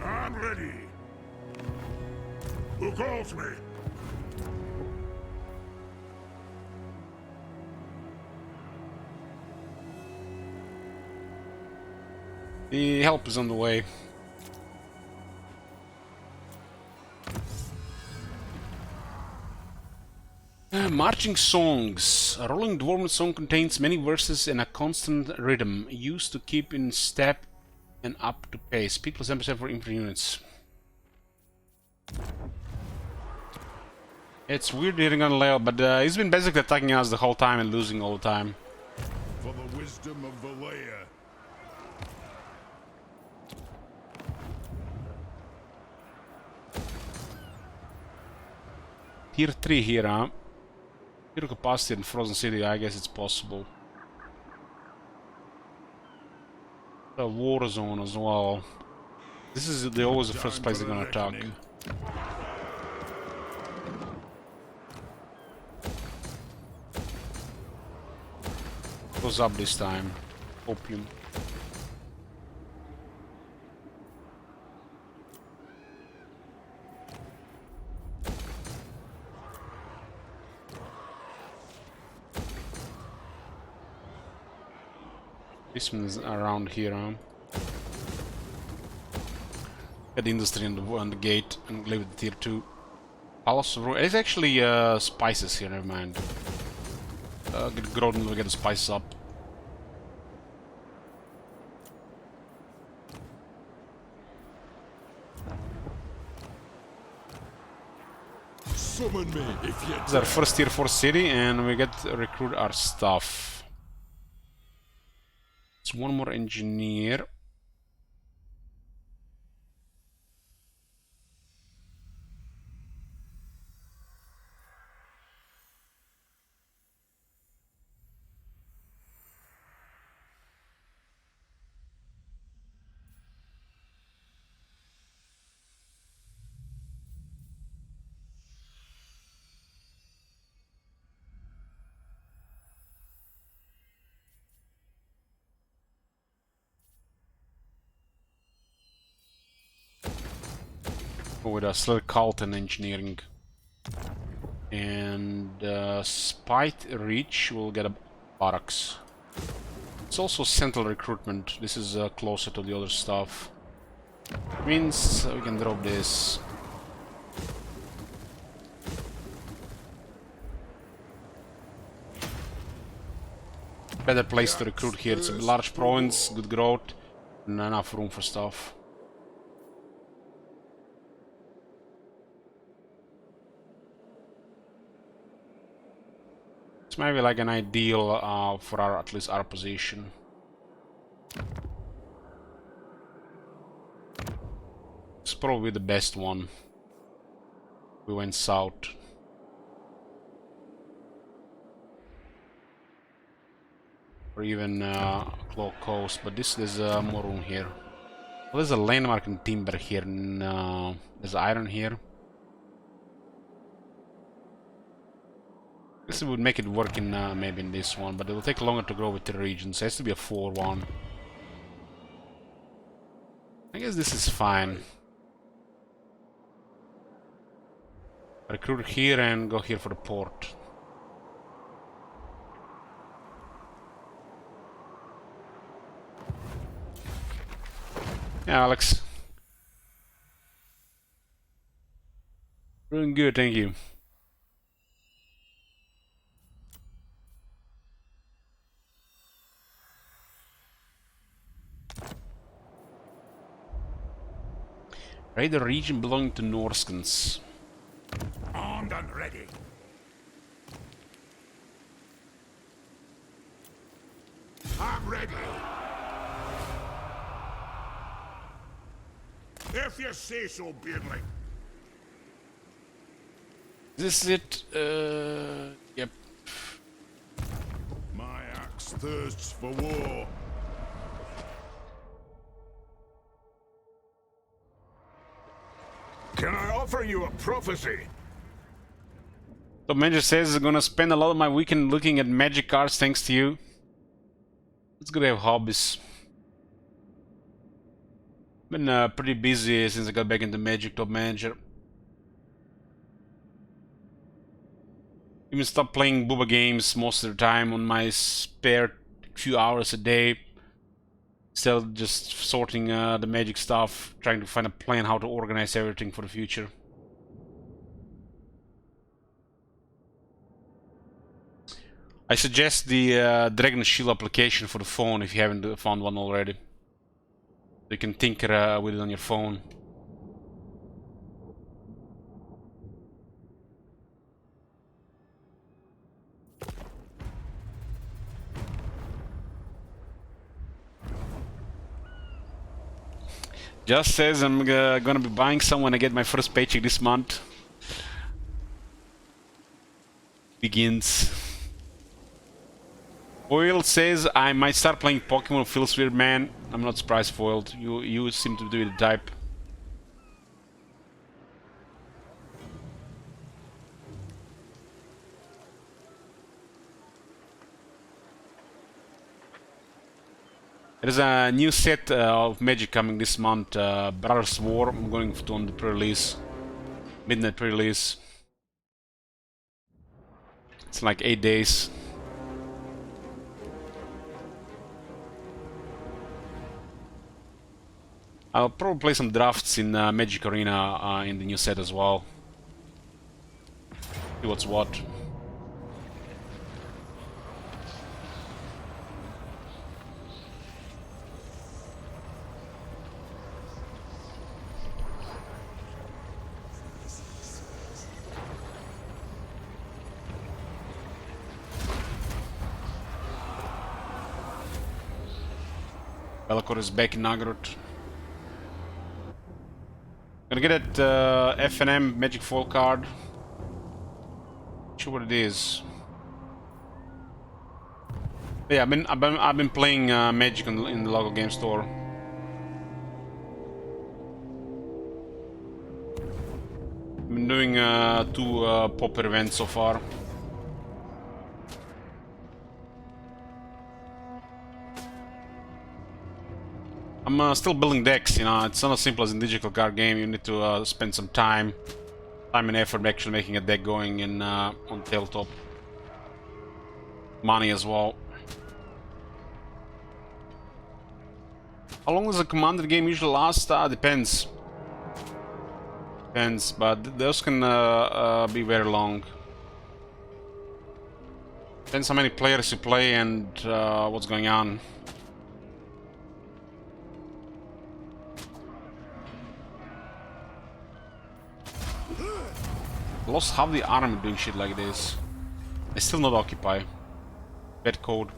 I'm ready. Who calls me? The help is on the way. Marching songs. A rolling dwarven song contains many verses and a constant rhythm, used to keep in step and up to pace. Speed plus 10% for infantry units. It's weird hitting on Leo, but he's been basically attacking us the whole time and losing all the time. For the wisdom of Valea. Tier 3 here, huh? Tier capacity in Frozen City, I guess it's possible. A war zone as well. This is always the first place they're gonna attack. Goes up this time. Opium. This one's around here, huh? Get industry on the gate and leave it tier 2. Palace of Ruin. It's actually spices here, never mind. Get Groden, we get the spices up. Summon me if you This is our first tier 4 city and we get to recruit our stuff. It's one more engineer. With a Sled Cult and engineering. And Spite Reach will get a barracks. It's also central recruitment. This is closer to the other stuff. Means we can drop this. Better place to recruit here. It's a large province, good growth, and enough room for stuff. It's maybe like an ideal for our, at least our position. probably the best one. We went south. Or even Claw Coast, but there's more room here. Well, there's a landmark in timber here, and there's iron here. This would make it work in maybe in this one, but it will take longer to grow with the regions. It has to be a 4-1. I guess this is fine. Recruit here and go here for the port. Yeah, Alex. Doing good, thank you. Raid the region belonging to Norskans. Armed and ready. I'm ready. If you say so, Beardling. This is it? Yep. My axe thirsts for war. Can I offer you a prophecy? Top Manager says I'm gonna spend a lot of my weekend looking at magic cards thanks to you. It's good to have hobbies. Been pretty busy since I got back into Magic, Top Manager. Even stopped playing Booba games most of the time on my spare few hours a day. Still just sorting the Magic stuff, trying to find a plan how to organize everything for the future. I suggest the Dragon Shield application for the phone if you haven't found one already. You can tinker with it on your phone. Just says I'm gonna be buying some when I get my first paycheck this month. Begins. Foiled says I might start playing Pokemon. Feels weird, man. I'm not surprised, Foiled. You seem to be the type. There's a new set of Magic coming this month, Brothers War. I'm going to on the pre-release, midnight pre-release. It's like 8 days. I'll probably play some drafts in Magic Arena in the new set as well. See what's what. Belacor is back in Nagrod. Gonna get that FNM Magic Foil card. Not sure what it is. But yeah, I've been playing Magic in the local game store. I've been doing 2 popper events so far. I'm still building decks, you know, it's not as simple as in digital card game. You need to spend some time and effort actually making a deck going in on tabletop. Money as well. How long does a Commander game usually last? Depends. Depends, but those can be very long. Depends how many players you play and what's going on. Lost half the army doing shit like this. I still not occupy. Bad code.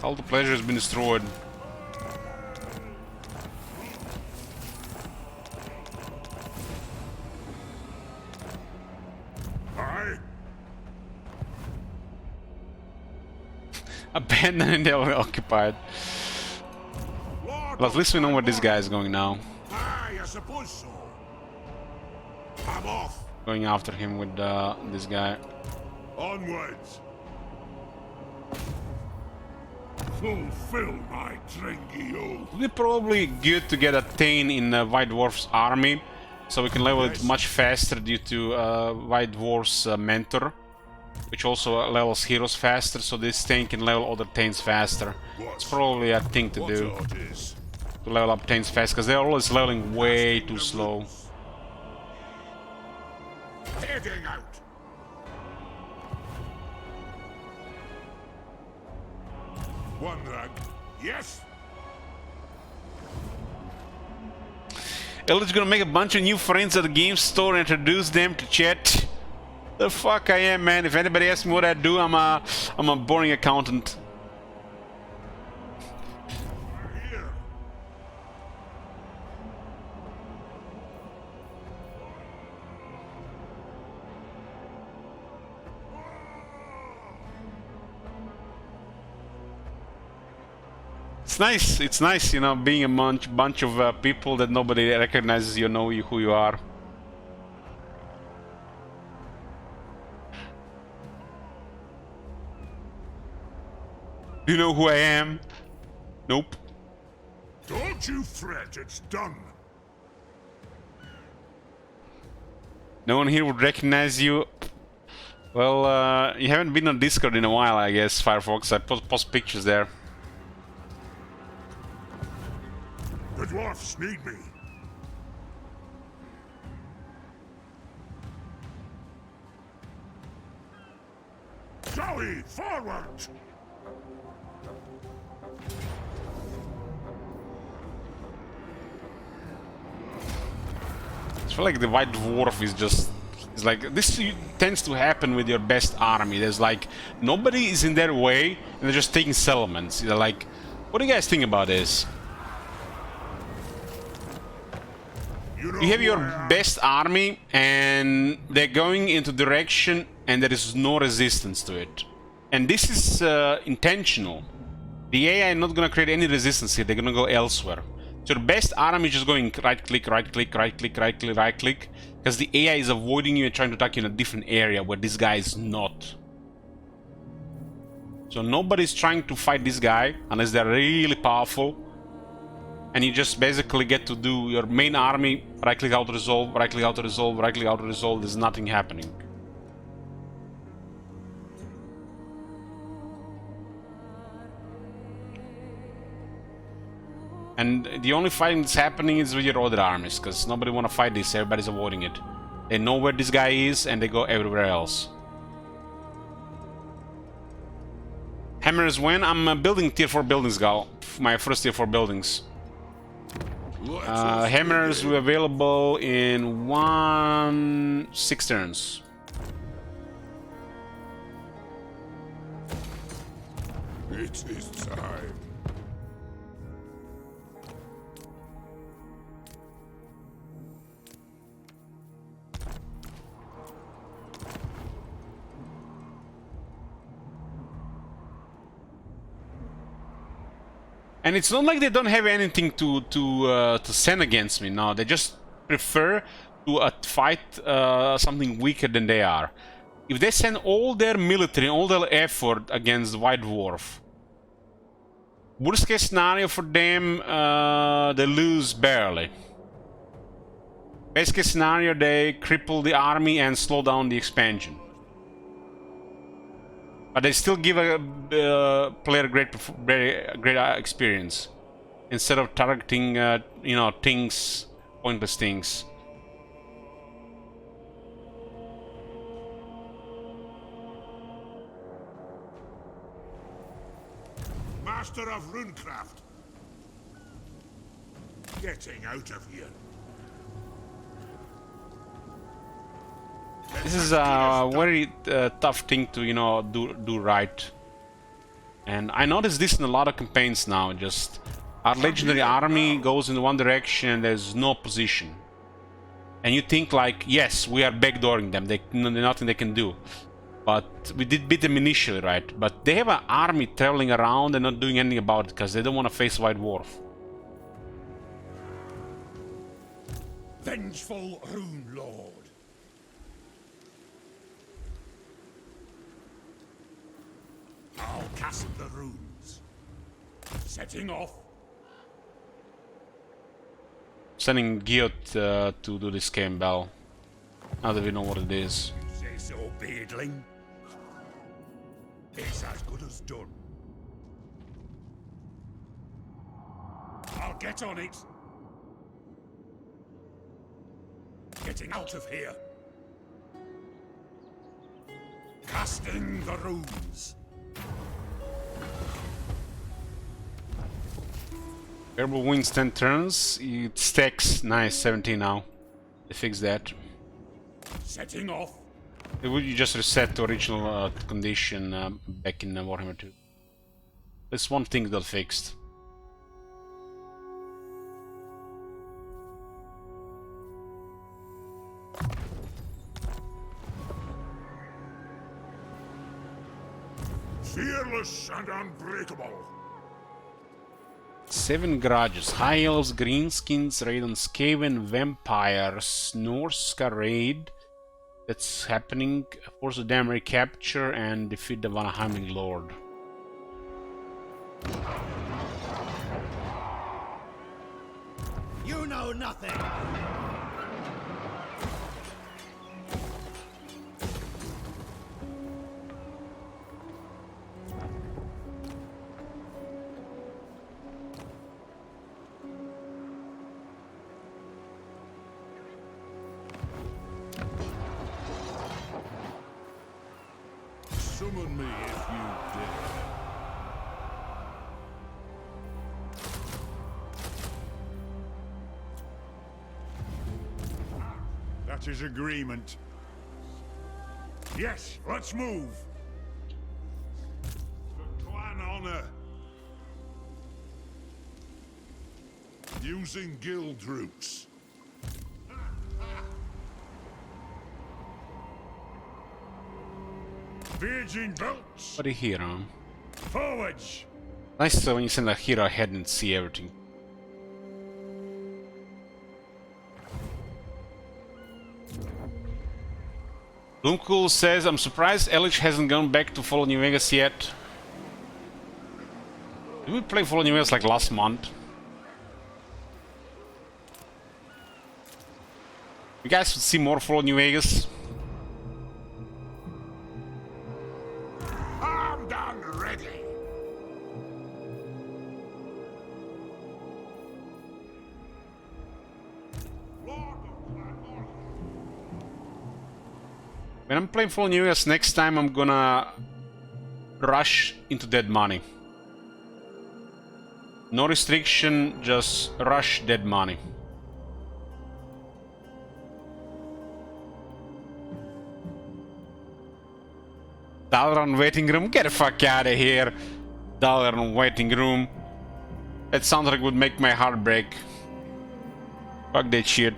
All the pleasure has been destroyed. Aye. Abandoned and they're occupied. Lord Well, at least we know where this of guy is going now. Aye, I suppose so. I'm off. Going after him with this guy. Onwards. Fulfill my drinky oath. It'd be probably good to get a Thane in White Dwarf's army, so we can level it much faster due to White Dwarf's mentor, which also levels heroes faster, so this Thane can level other Thanes faster. It's probably a thing to do, to level up Thanes fast, because they're always leveling way too slow. Heading out. One rag. Yes. Elder's gonna make a bunch of new friends at the game store and introduce them to chat. The fuck I am, man. If anybody asks me what I do, I'm a boring accountant. Here. It's nice, you know, being a bunch of people that nobody recognizes you, know who you are. Do you know who I am? Nope. Don't you fret, it's done. No one here would recognize you. Well, you haven't been on Discord in a while, I guess, Firefox. I post pictures there. The dwarfs need me. Joey, forward! I feel like the White Dwarf is just... It's like, this tends to happen with your best army. There's like, nobody is in their way, and they're just taking settlements. They're like, what do you guys think about this? You have your best army, and they're going into direction, and there is no resistance to it. And this is intentional. The AI is not gonna create any resistance here, they're gonna go elsewhere. So your best army is just going right click, right click, right click, right click, right click, because the AI is avoiding you and trying to attack you in a different area where this guy is not. So nobody's trying to fight this guy unless they're really powerful. And you just basically get to do your main army, right click auto resolve, right click auto resolve, right click auto resolve, there's nothing happening. And the only fighting that's happening is with your other armies, because nobody want to fight this, everybody's avoiding it. They know where this guy is, and they go everywhere else. Hammers when? I'm building tier 4 buildings, gal. My first tier 4 buildings. Hammers will be available in 6 turns. It is time. And it's not like they don't have anything to send against me. No, they just prefer to fight something weaker than they are. If they send all their military, all their effort against the White Dwarf, worst case scenario for them, they lose barely. Best case scenario, they cripple the army and slow down the expansion. But they still give a player great experience instead of targeting, you know, things, pointless things. Master of runecraft. Getting out of here. This is a very tough thing to, you know, do right. And I noticed this in a lot of campaigns now, just our legendary army goes in one direction and there's no opposition. And you think like, yes, we are backdooring them, there's nothing they can do. But we did beat them initially, right? But they have an army traveling around and not doing anything about it because they don't want to face White Dwarf. Vengeful Rune Lord. I'll cast the runes. Setting off. Sending Giot to do this game, Bell. Now that we know what it is. Say so, beardling. It's as good as done. I'll get on it. Getting out of here. Casting the runes. Variable wins 10 turns. It stacks. Nice, 17 now. They fixed that. Setting off. You just reset the original condition back in Warhammer 2. That's one thing that fixed. Fearless and unbreakable. 7 garages. High Elves, Greenskins, raid on Skaven, Vampires, Norska raid. That's happening. Force the Dam recapture and defeat the Vanaheiming Lord. You know nothing. Summon me if you dare. That is agreement. Yes, let's move. For clan honor. Using guild routes. Virgin belts. What a hero. Forwards. Nice when you send a hero ahead and see everything. Bloomcool says, I'm surprised Elich hasn't gone back to Fallout New Vegas yet. Did we play Fallout New Vegas like last month? You guys should see more Fallout New Vegas. Armed and ready. When I'm playing Fallout New Vegas next time, I'm gonna rush into dead money. No restriction, just rush dead money. Dalaran waiting room? Get the fuck out of here. Dalaran waiting room. That sounds like it would make my heart break. Fuck that shit.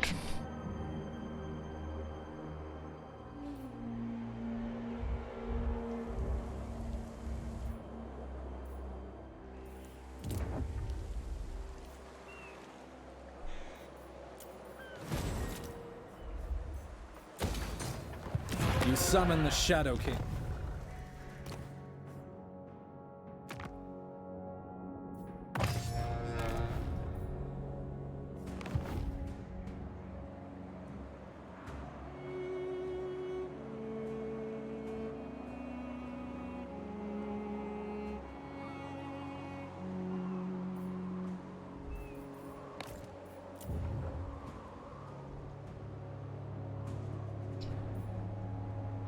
You summon the Shadow King.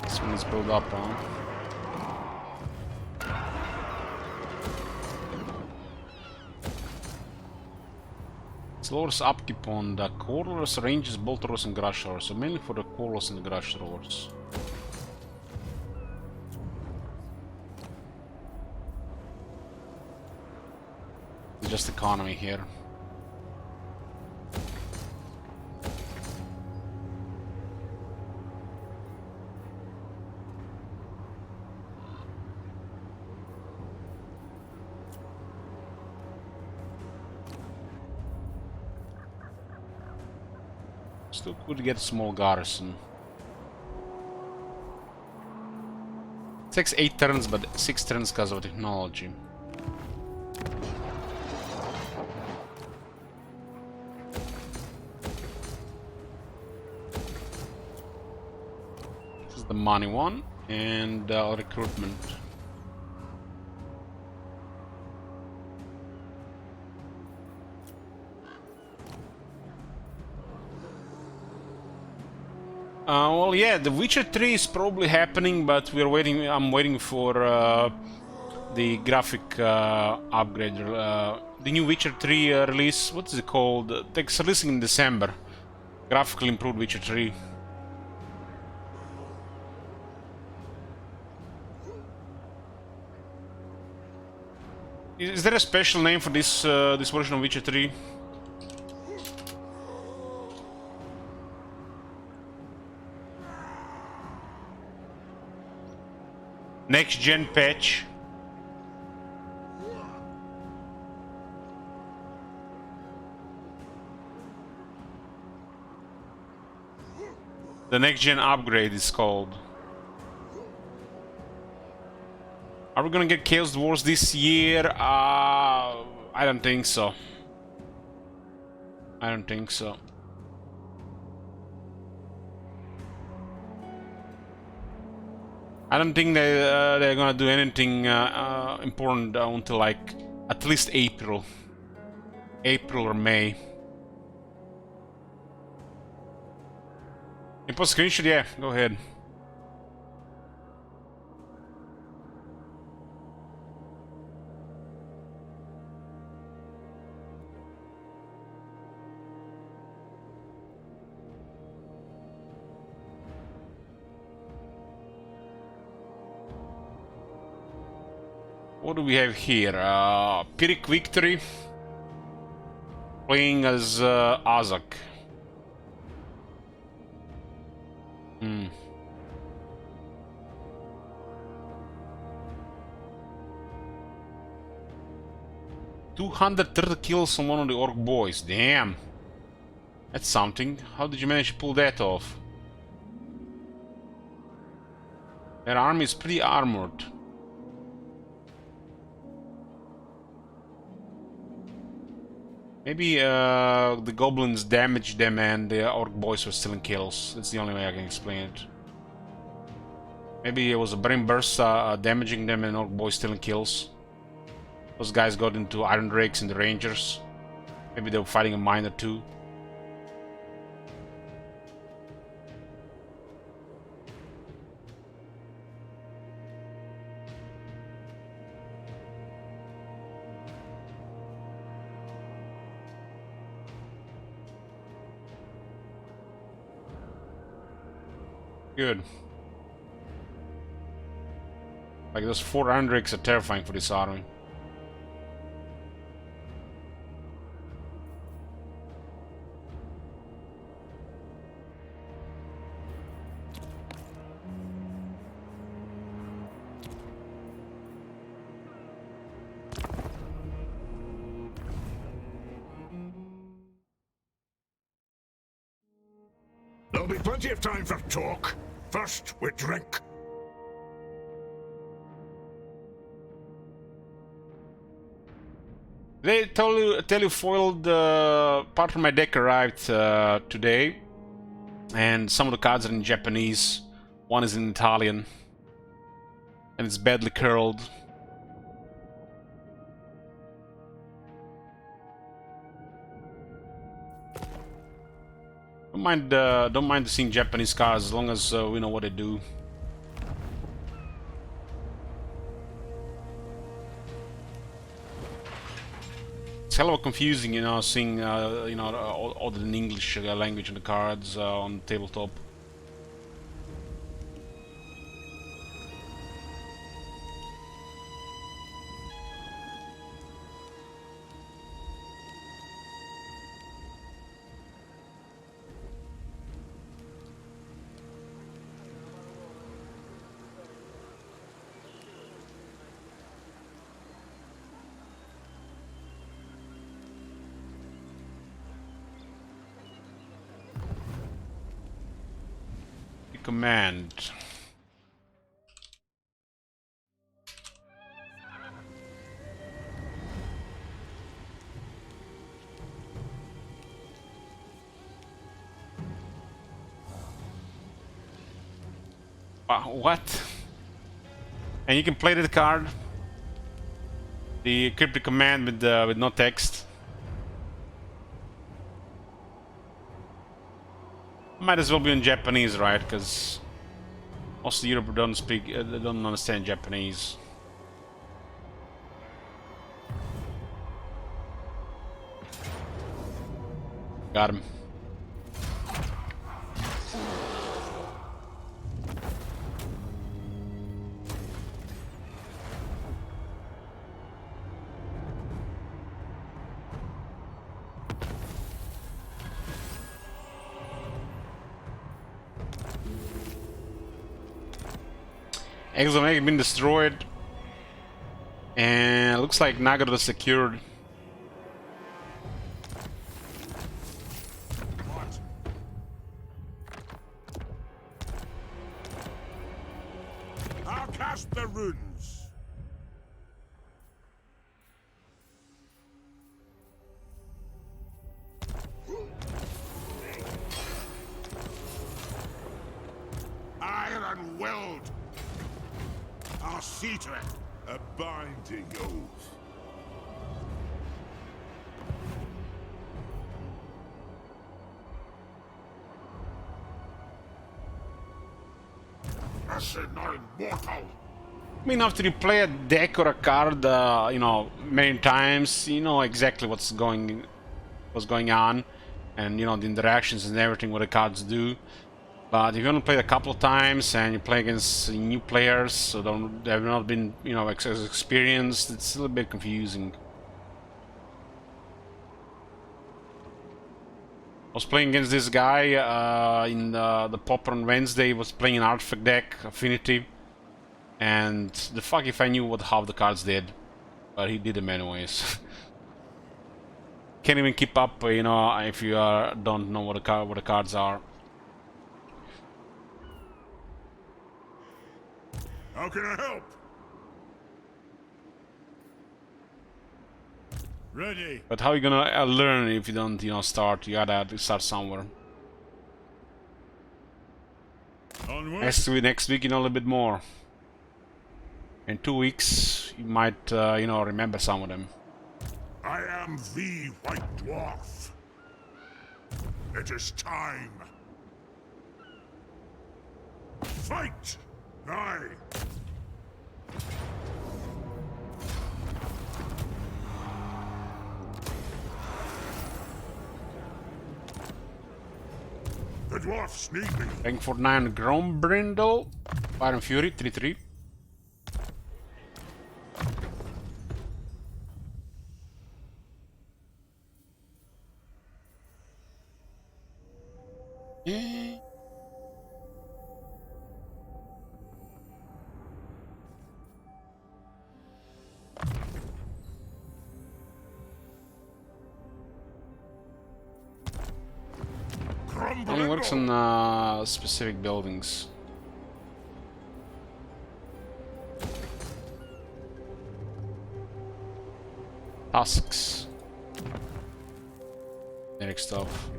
This one is built up, huh? It lowers upkeep on the Cordlers, Ranges, Bolt Throwers, and Grush Throwers, so mainly for the Cordlers and the Grush Throwers. just economy here. Still could get a small garrison. It takes 8 turns, but 6 turns because of technology. This is the money one, and recruitment. Well, yeah, The Witcher 3 is probably happening, but we're waiting. I'm waiting for the graphic upgrade. The new Witcher 3 release. What is it called? It's releasing in December. Graphically improved Witcher 3. Is there a special name for this this version of Witcher 3? Next gen patch. The next gen upgrade is called. Are we gonna get Chaos Wars this year? I don't think so. I don't think so. I don't think they're gonna do anything important until like at least April or May. You post screenshot? Yeah, go ahead. What do we have here? Pyrrhic Victory. Playing as Azak. Hmm. $230 kills on one of the orc boys. Damn. That's something. How did you manage to pull that off? Their army is pretty armored. Maybe the goblins damaged them and the orc boys were stealing kills. That's the only way I can explain it. Maybe it was a brain burst damaging them and orc boys stealing kills. Those guys got into Iron Drakes and the Rangers. Maybe they were fighting a mine or two. Good. Like those 4 Andrix are terrifying for this army. There'll be plenty of time for talk. First, we drink. They tell you foiled part of my deck arrived today, and some of the cards are in Japanese. One is in Italian, and it's badly curled. Don't mind seeing Japanese cards as long as we know what they do. It's hell of a confusing, you know, seeing you know, all the English language in the cards on the tabletop. Crypt Command. What? And you can play the card. The cryptic command with no text. Might as well be in Japanese, right? Because most of Europe don't speak, they don't understand Japanese. Got him. Exomeg been destroyed, and looks like Nagaro is secured. I'll cast the runes. Iron weld. I'll see to it. A binding oath. I mean, after you play a deck or a card, you know, many times, you know exactly what's going on, and you know the interactions and everything what the cards do. But if you only play a couple of times and you play against new players, so they have not been, you know, as experienced, it's a little bit confusing. I was playing against this guy in the Popper on Wednesday. He was playing an artifact deck, Affinity, and the fuck if I knew what half the cards did, but he did them anyways. Can't even keep up, you know, if you don't know what the cards are. How can I help? Ready. But how are you gonna learn if you don't, you know, start? You gotta start somewhere. Onward. Next week, you know, a little bit more. In 2 weeks, you might, you know, remember some of them. I am the White Dwarf. It is time. Fight! Aye. The dwarfs need me. Rank 49 Grombrindle, Fire and Fury, 3/3. Only works on specific buildings. Tusks. Generic stuff.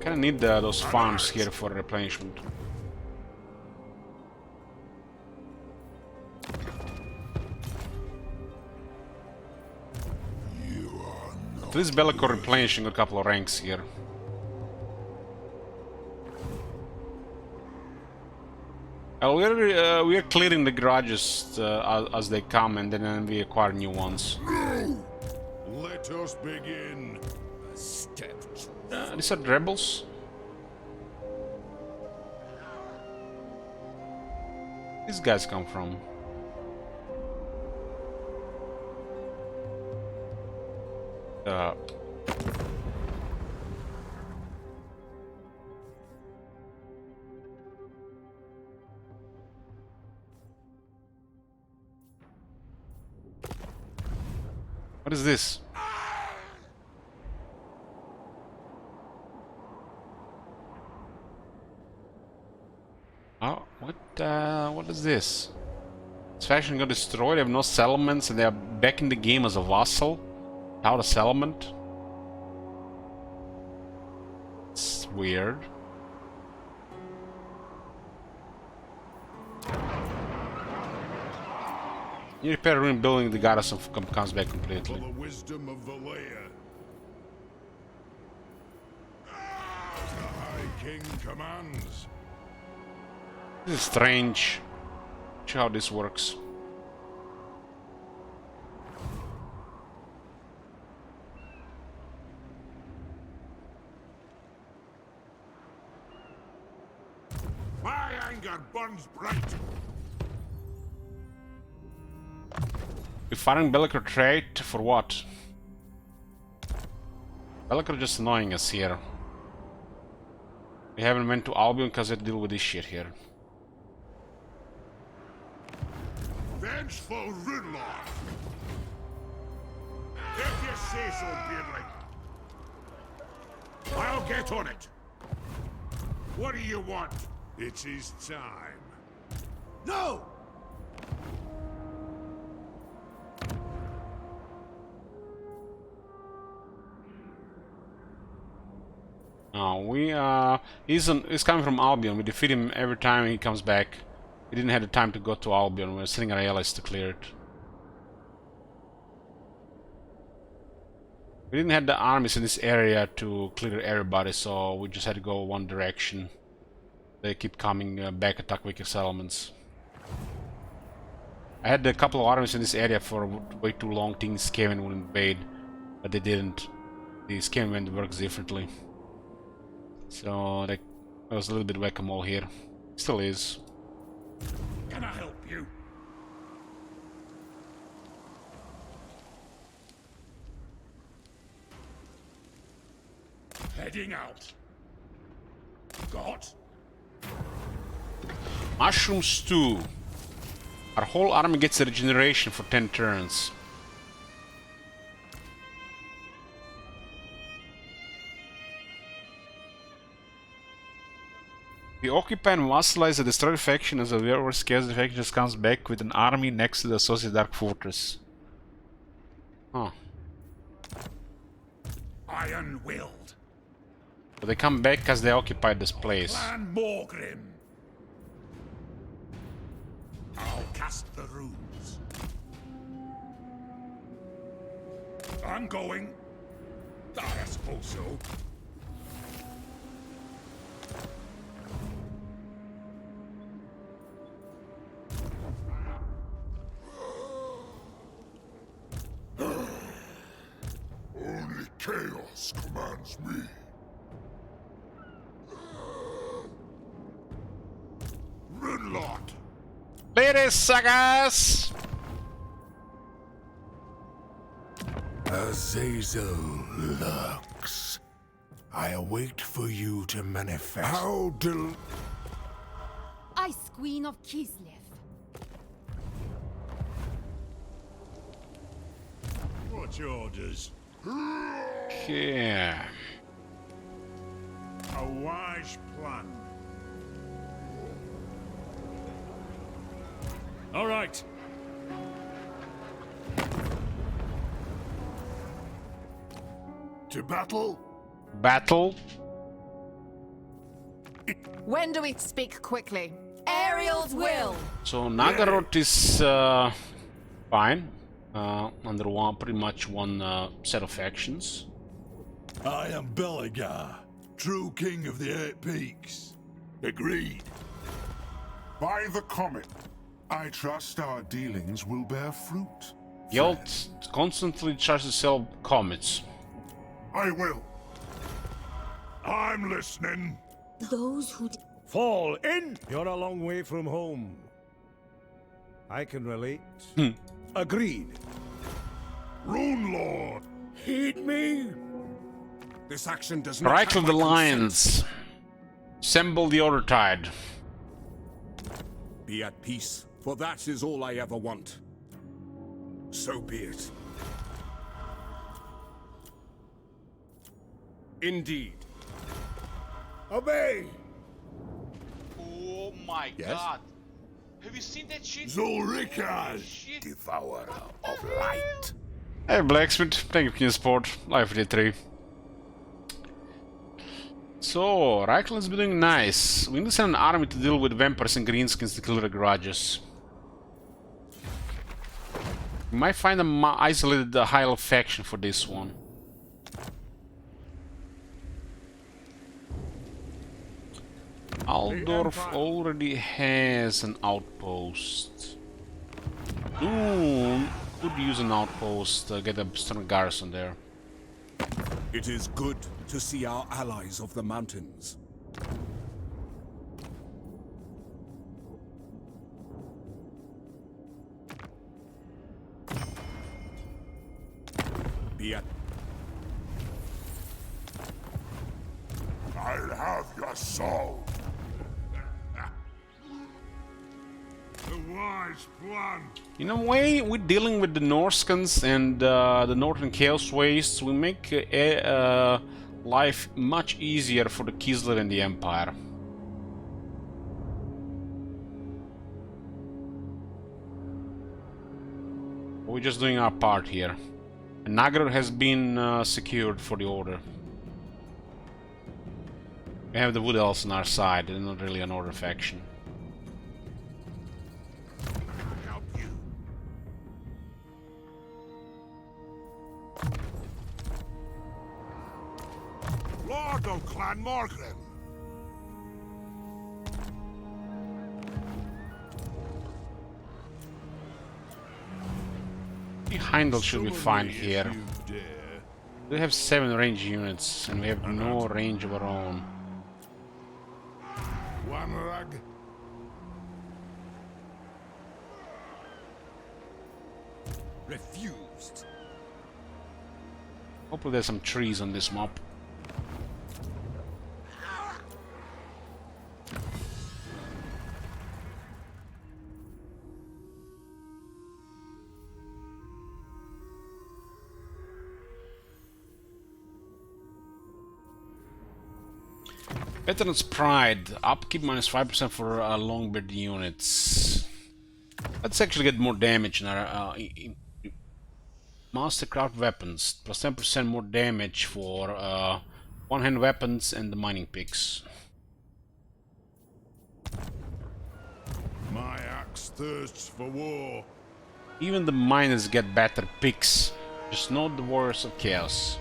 Kinda need those farms here for replenishment. At least Bellicor replenishing a couple of ranks here. We are clearing the garages as they come, and then we acquire new ones. No! Let us begin. Step. These are rebels. Where these guys come from? is this? Oh, what is this? This faction got destroyed, they have no settlements, and they are back in the game as a vassal. Without a settlement. It's weird. You repair a ruined building, the garrison comes back completely. For the wisdom of the layer. As the High King commands. This is strange. See how this works. My anger burns bright. We're firing Bellicer trait for what? Bellicer just annoying us here. We haven't went to Albion because they deal with this shit here. Vengeful Runelord. If you say so, Beardling. I'll get on it. What do you want? It is time. No! No, he's coming from Albion. We defeat him every time he comes back. We didn't have the time to go to Albion. We're sending our allies to clear it. We didn't have the armies in this area to clear everybody, so we just had to go one direction. They keep coming back, attack weaker settlements. I had a couple of armies in this area for way too long, thinking Skaven would invade, but they didn't. The Skaven works differently. So that was a little bit whack-a-mole here. Still is. Can I help you? Heading out. Got? Mushroom stew. Our whole army gets a regeneration for 10 turns. The occupy and vassalize the destroyed faction as a worst case the faction just comes back with an army next to the associated Dark Fortress. Huh. Iron-willed. So they come back because they occupied this place. Clan Morgrim. I'll cast the runes. I'm going. I suppose so. Only chaos commands me. Runelord. Ladies, suckers! Azazel lurks. I await for you to manifest. How Ice Queen of Kislev. What's your orders? Yeah. A wise plan. All right. To battle? Battle. When do we speak quickly? Ariel's will. So Nagaroth is fine. Under pretty much one set of factions. I am Beligar, true king of the Eight Peaks. Agreed. By the comet, I trust our dealings will bear fruit. Guild constantly tries to sell comets. I will. I'm listening. Those who Fall in! You're a long way from home. I can relate. Agreed. Runelord. Heed me! This action does not Rifle have the my consent. lions. Assemble the order tide. Be at peace, for that is all I ever want. So be it. Indeed. Obey! Oh my Yes? god. Have you seen that shit? Zulrikas, Shit. devourer of light. Hey Blacksmith, thank you for your support. Life day 3. So, Reichland's been doing nice. We need to send an army to deal with vampires and greenskins to kill their grudges. We might find an isolated high-level faction for this one. Aldorf already has an outpost. Ooh, could use an outpost, get a strong garrison there. It is good to see our allies of the mountains. Be at I'll have your soul. The wise plan. In a way, we're dealing with the Norskans and the Northern Chaos Wastes. We make life much easier for the Kislev and the Empire. We're just doing our part here. And Nagrod has been secured for the Order. We have the Wood Elves on our side, they're not really an Order faction. Help you. Lord of Clan Morgrim. Heindel should be fine here. We have 7 range units and we have no range of our own. One rug. Refused. Hopefully there's some trees on this map. Veteran's Pride, upkeep minus 5% for longbeard units. Let's actually get more damage in our Mastercraft weapons, plus 10% more damage for one-hand weapons and the mining picks. My axe thirsts for war. Even the miners get better picks, just not the Warriors of Chaos.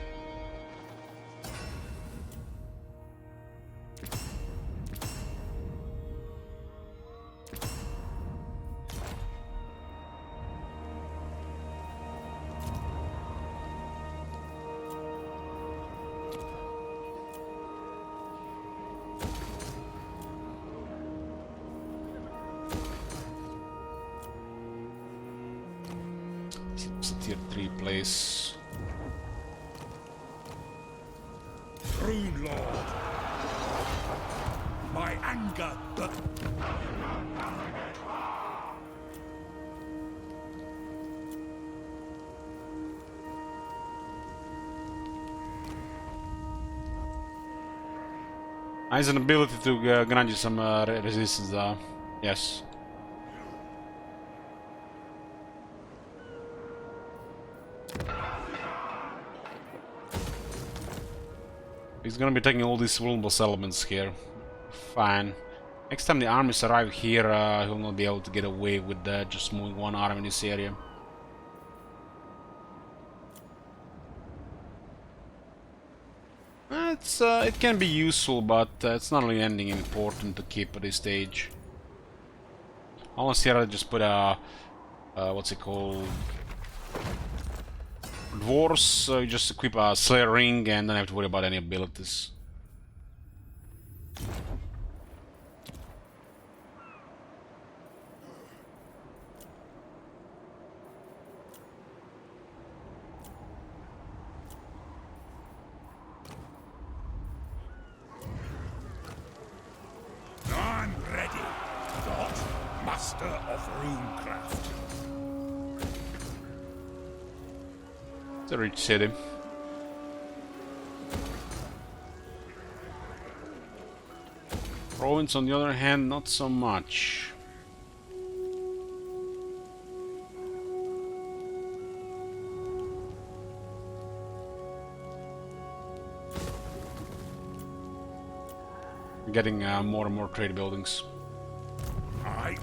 It's a tier 3 place. Rune Lord. My anger. Has an ability to grant you some resistance, yes. He's gonna be taking all these vulnerable settlements here. Fine. Next time the armies arrive here, he'll not be able to get away with just moving one army in this area. It can be useful, but it's not really anything important to keep at this stage. Unless here I just put a what's it called? Dwarves, you just equip a Slayer ring and don't have to worry about any abilities. I'm ready. God, master of runecraft. It's a rich city. Province, on the other hand, not so much. Getting more and more trade buildings. Aye.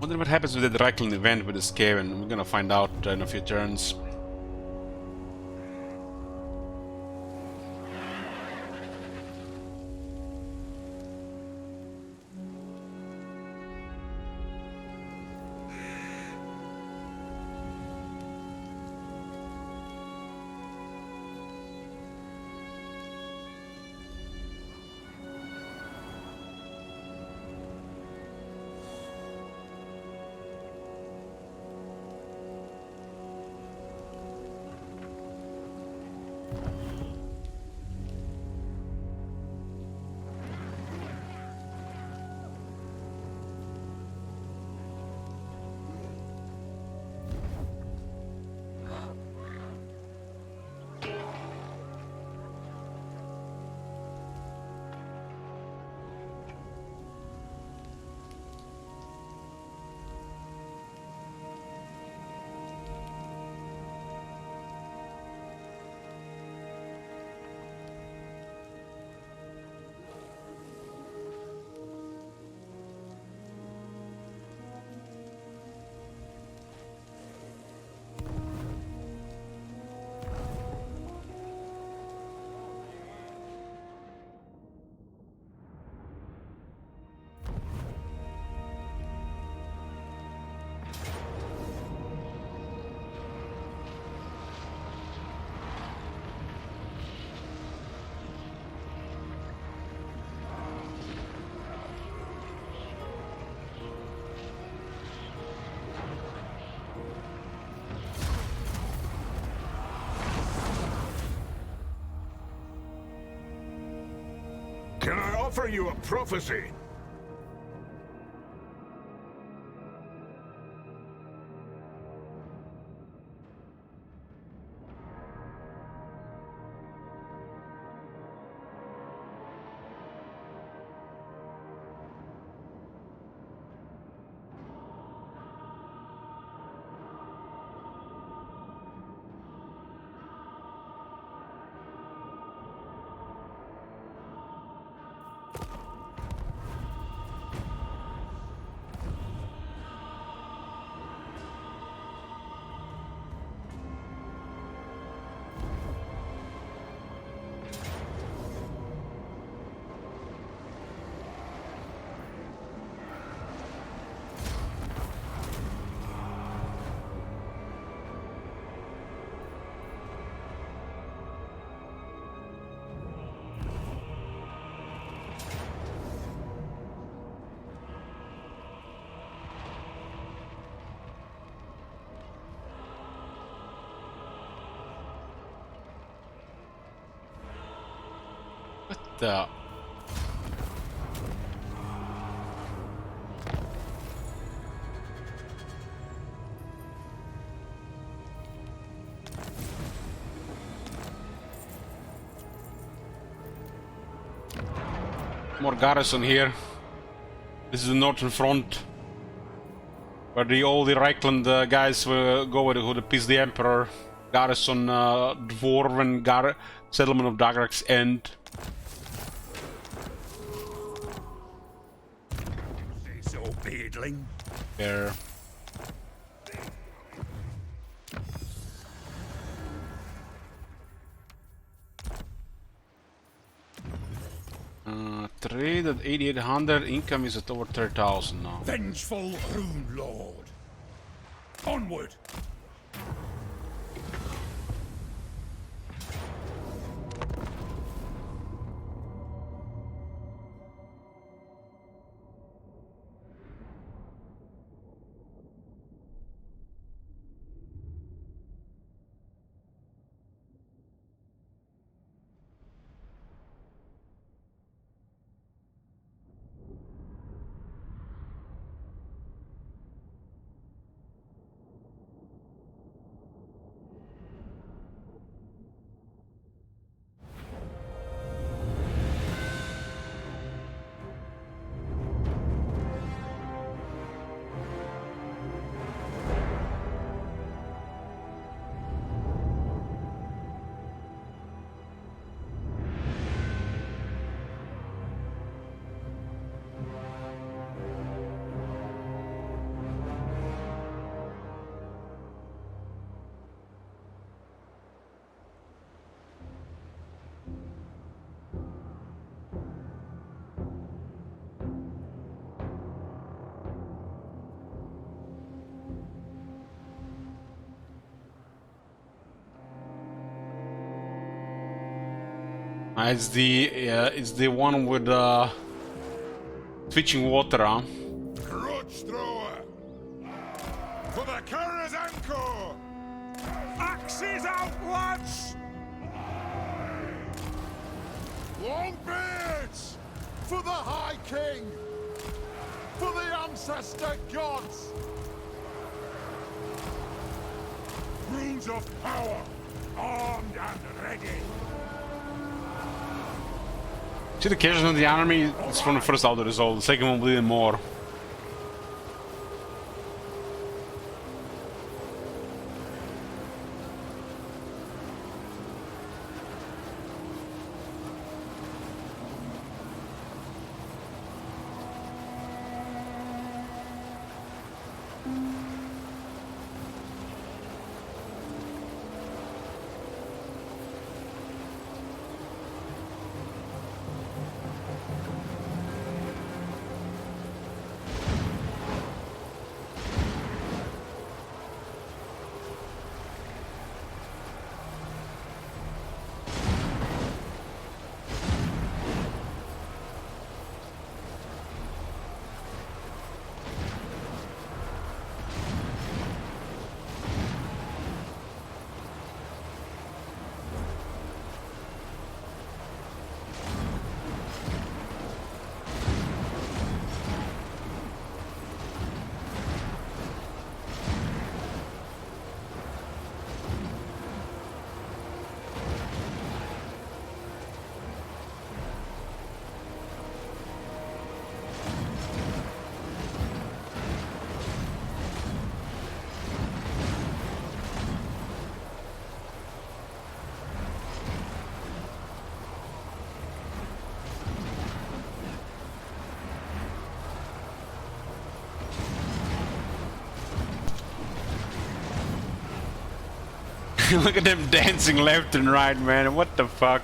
Wonder what happens with the Reichland event with the Skaven. We're gonna find out in a few turns. Can I offer you a prophecy? What the? More garrison here. This is the northern front, where all the Reichland guys will go with who to piss the Emperor. Garrison Dwarven settlement of Dagrak's End. Say so, beardling. There. Trade at 8,800, income is at over 30,000 now. Vengeful Rune Lord. Onward! It's the one with twitching water, huh? Crutch thrower! For the Kara's anchor! Axes out, lads! Longbeards! For the High King! For the ancestor gods! Runes of power! Armed and ready! See the casualties of the army? It's from the first auto result. The second one will be even more. Look at them dancing left and right, man. What the fuck?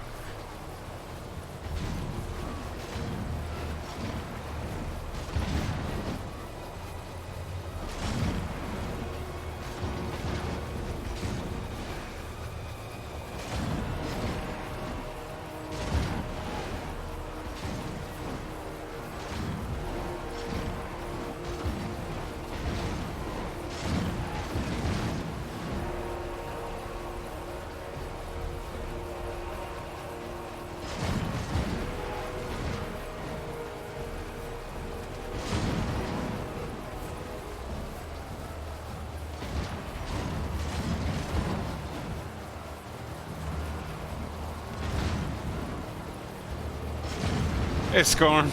It's gone.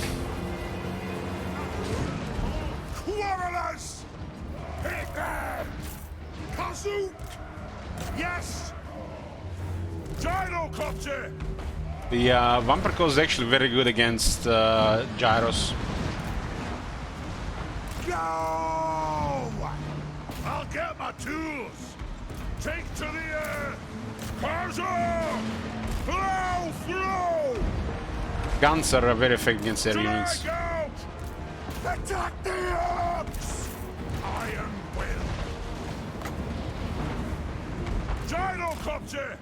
Quarrelers! Hit them! Kazoot! Yes! Gyrocopter! The Vampirco is actually very good against gyros. Go! I'll get my tools! Take to the air! Karzo! Flow! Flow! Guns are very effective against air units. Out! Attack the orcs! Iron will! Gyrocopter!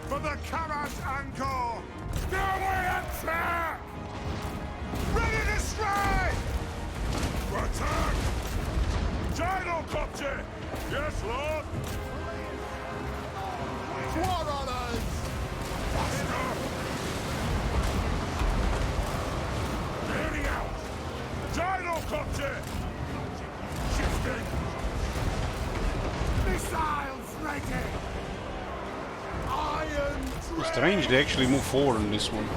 For the Kara's anchor! Stairway attack! Ready to strike! Attack! Gyrocopter! Yes, Lord! Quarrelers! Faster! Clearing out! Gyrocopter! Shifting! Missiles ready! Iron It's strange they actually move forward on this one.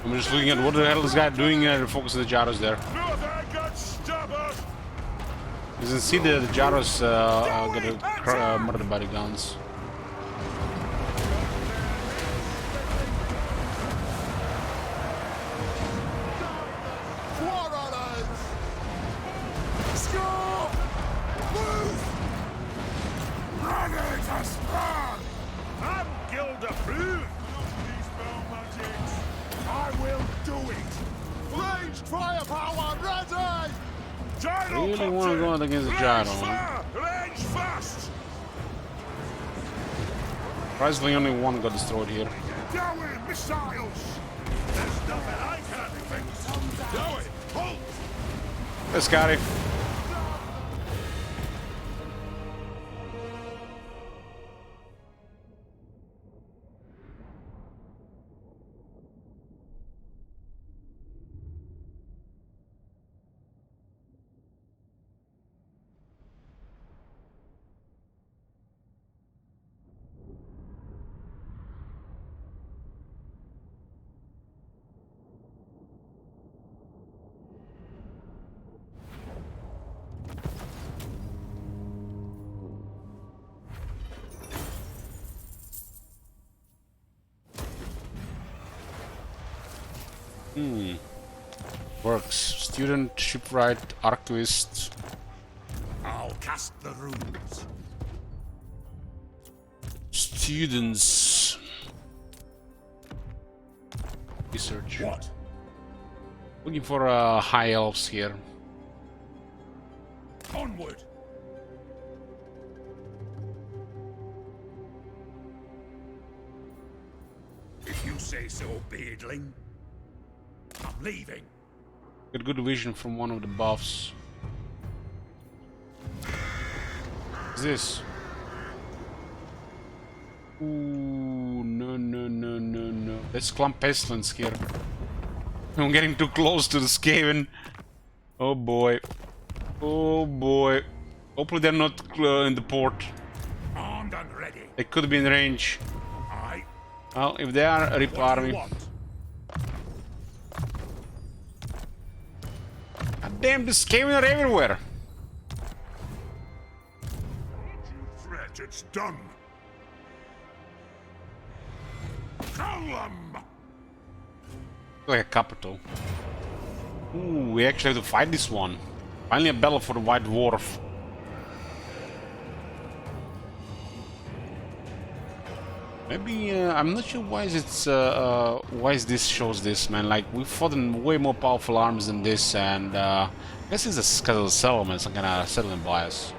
I'm just looking at what the hell is this guy doing focus on the gyros there. You can see the gyros get murdered by the guns. Really want to go out against the gyro, huh? Surprisingly, only one got destroyed here. Going missiles! There's nothing I can't fix! Do it! Halt! Hey, Scotty. Works. Student, shipwright, archivist. I'll cast the runes. Students. Research. What? Looking for high elves here. Onward! If you say so, beardling. I'm leaving. Get good vision from one of the buffs. What's this? Ooh, no. Let's clump pestilence here. I'm getting too close to the Skaven. Oh boy. Oh boy. Hopefully they're not in the port. Armed and ready. They could be in range. Aye. Well, if they are, rip What do you army. want? God damn, the Skaven are everywhere. Threat, it's done. Kill them! Like a capital. Ooh, we actually have to fight this one. Finally a battle for the White Dwarf. Maybe I'm not sure why this shows this, man. Like we fought in way more powerful armies than this, and I guess it's because of the settlements, some kind of settlement bias.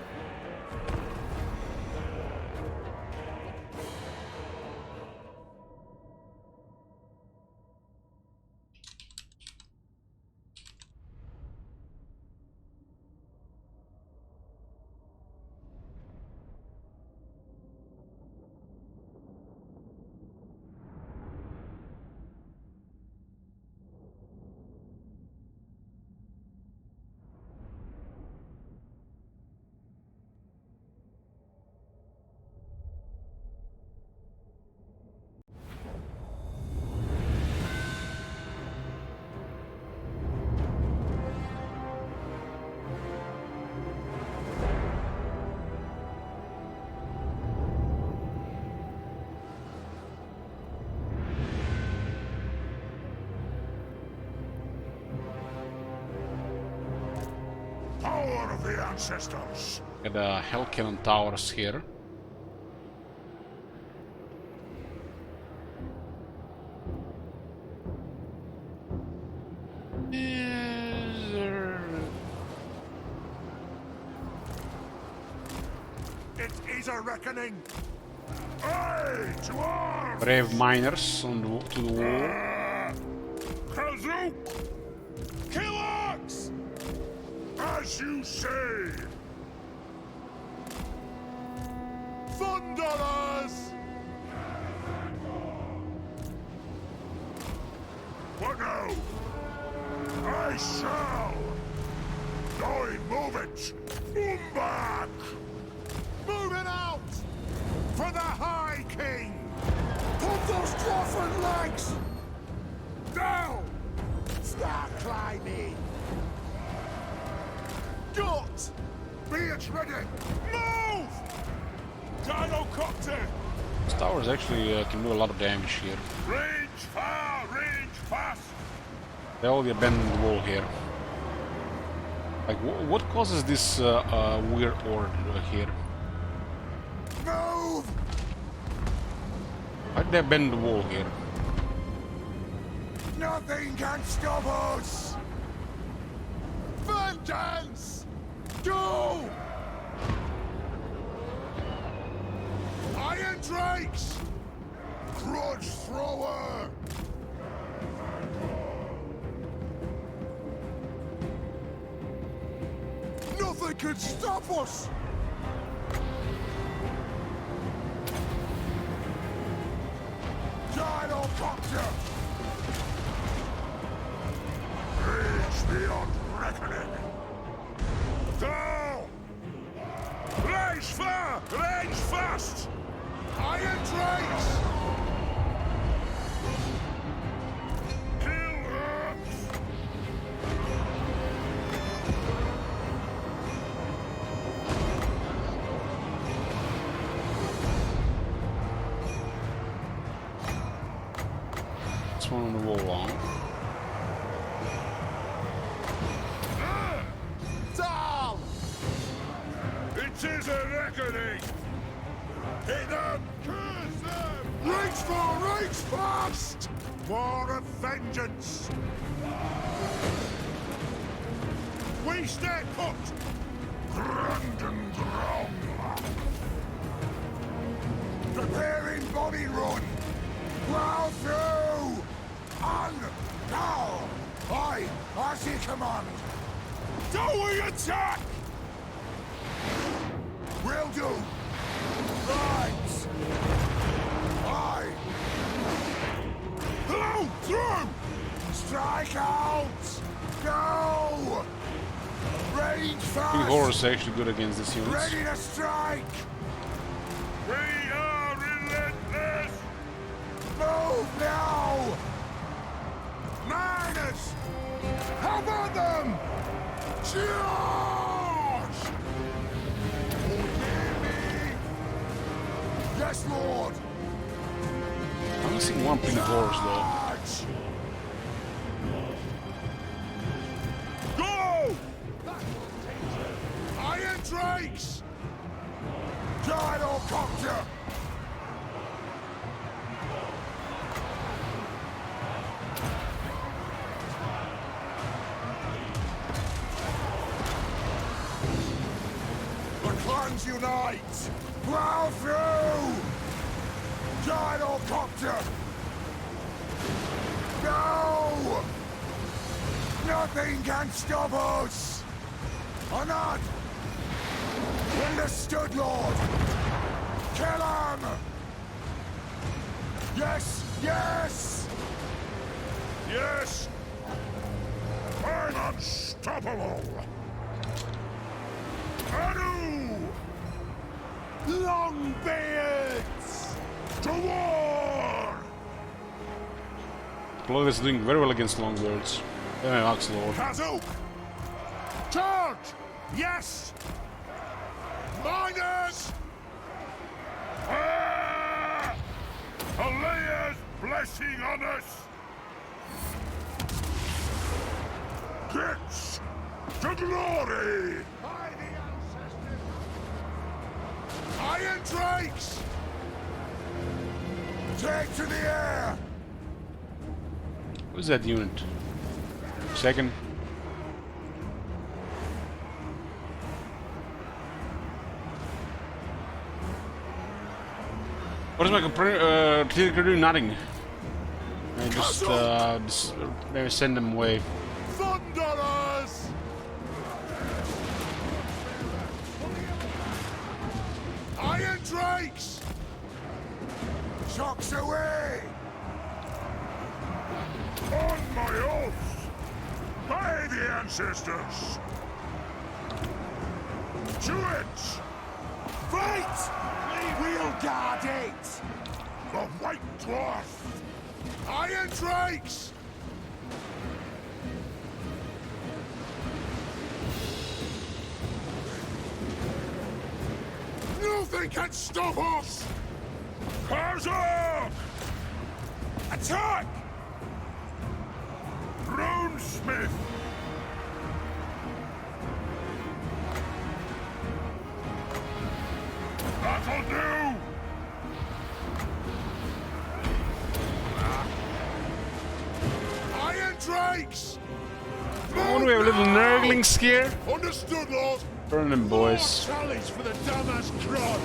Power of the ancestors. Got the Hell Cannon towers here. It is a reckoning. Aye, to arms! Brave miners on to the wall. Kazook! Killax! As you say! Thunderers! What now? I shall! Going, move it! Boom back! Moving out! For the High King! Put those dwarfen legs! Down! Start climbing! Gut! Be it ready! Move! Gyrocopter! These towers actually can do a lot of damage here. Range far, range fast! They all abandoned the wall here. Like, what causes this weird order here? Move! Why did they abandon the wall here? Nothing can stop us! Vengeance! Go! Iron Drakes! could stop us! Gyrocopter! Reach beyond reckoning! Down! Range far! Range fast! Iron Drakes! Kill Rocks! This one on the wall long. Down! It is a reckoning! Hit them! Curse them! Reach for, reach fast! War of vengeance! We stay put! Grandin Throng! Preparing body run! Plow through! On! Now! I see command! Do we attack? Will do! Right! Aye! Hello! Through! Strike out! Go! Range I fast! think horror is actually good against this unit. Ready to strike! We are relentless! Move now! Miners! How about them? Charge! Yes, Lord! I'm missing one pink horse though. Charge! Go! Iron Drakes! Gyrocopter! The clans unite! Plow through! Gyrocopter! No! Nothing can stop us! Or not! Understood, Lord! Kill him! Yes! Yes! Yes! I'm unstoppable! Anu! Longbeards! To war! Blood is doing very well against longbirds. Ox Lord. Kazoo! Charge! Yes! Miners! Ah! Alea's blessing on us! Kicks! To glory! By the ancestors! Iron Drakes! Take to the air! Who's that unit? Second. What is my artillery do? Nothing. I just maybe send them away. Thunderers! Iron Drakes! Shocks away! On my oath! By the ancestors! To it! Fight! We'll guard it! The White Dwarf! Iron Drakes! Nothing can stop us! Karzok! Attack! Runesmith! That'll do! Iron Drakes! Oh, we have a little nurgling scare. Understood, Lord! Burn them, boys. Challenge for the dumbass crowd!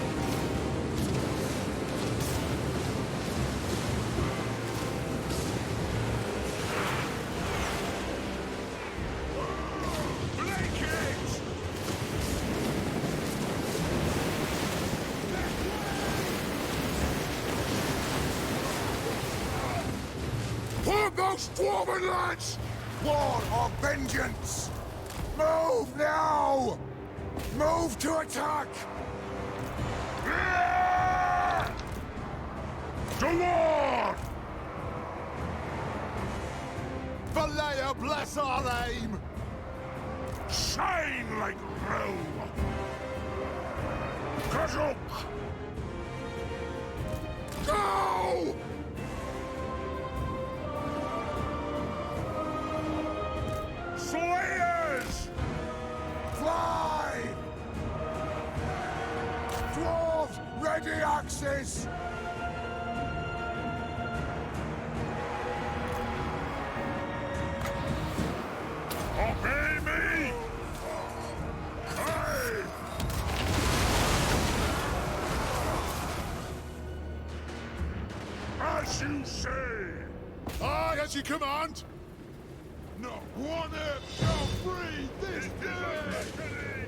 those dwarven lads! War or vengeance! Move now! Move to attack! To war! Valea bless our aim! Shine like Rome! Kazuk! Go! Slayers! Fly! Dwarves, ready axes! Obey me! Aye! As you say! Aye, as you command! Not one earth shall breathe this day!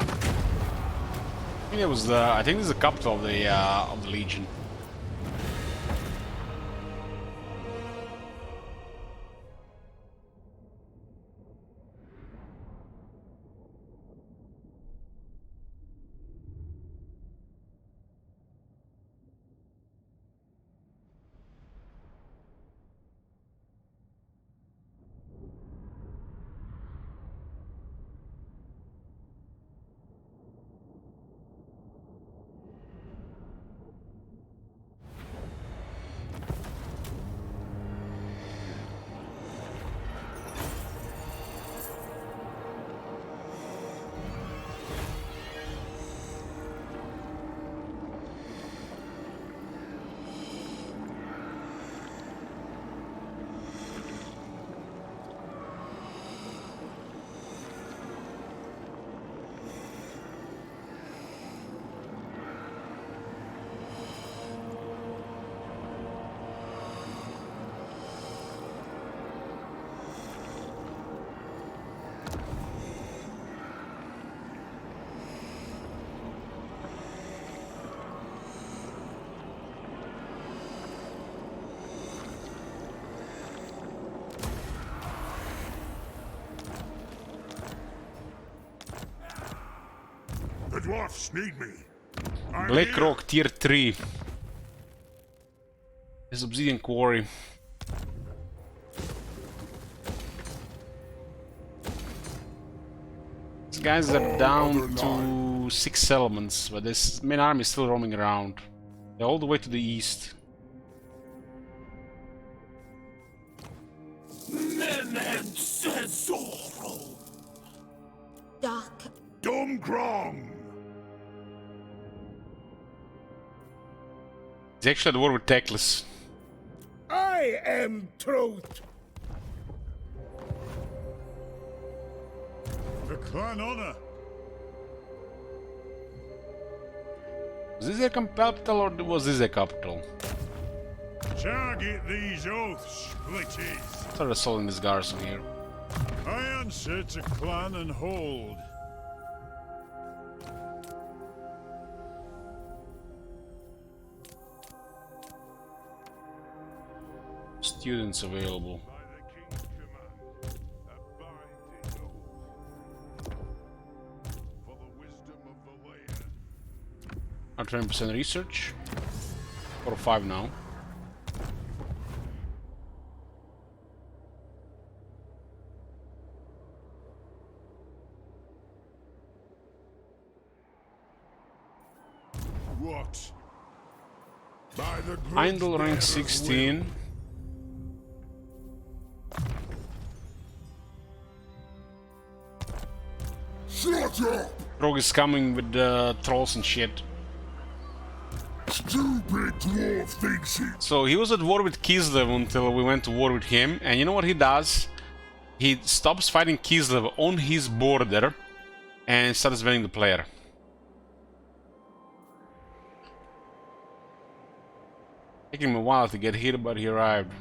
I think it was the. I think this is the capital of the Legion. The dwarfs need me. Black Rock Tier 3. This obsidian quarry. These guys are down to 6 settlements, but this main army is still roaming around. They're all the way to the east. Dark. Dumgrong! He's actually at war with Teclis. I am truth. The clan honor. Was this their capital or was this their capital? Target these oaths, splitties. Started assaulting this garrison here. I answer to clan and hold. Students available. By the king's command, abide in oath. For the wisdom of the layer. 20% research. 4 or 5 now. What? By the Eindel rank 16. Shut up! Rogue is coming with trolls and shit. Stupid dwarf thinks he... So he was at war with Kislev until we went to war with him, and you know what he does? He stops fighting Kislev on his border and starts banning the player. Taking him a while to get here, but he arrived.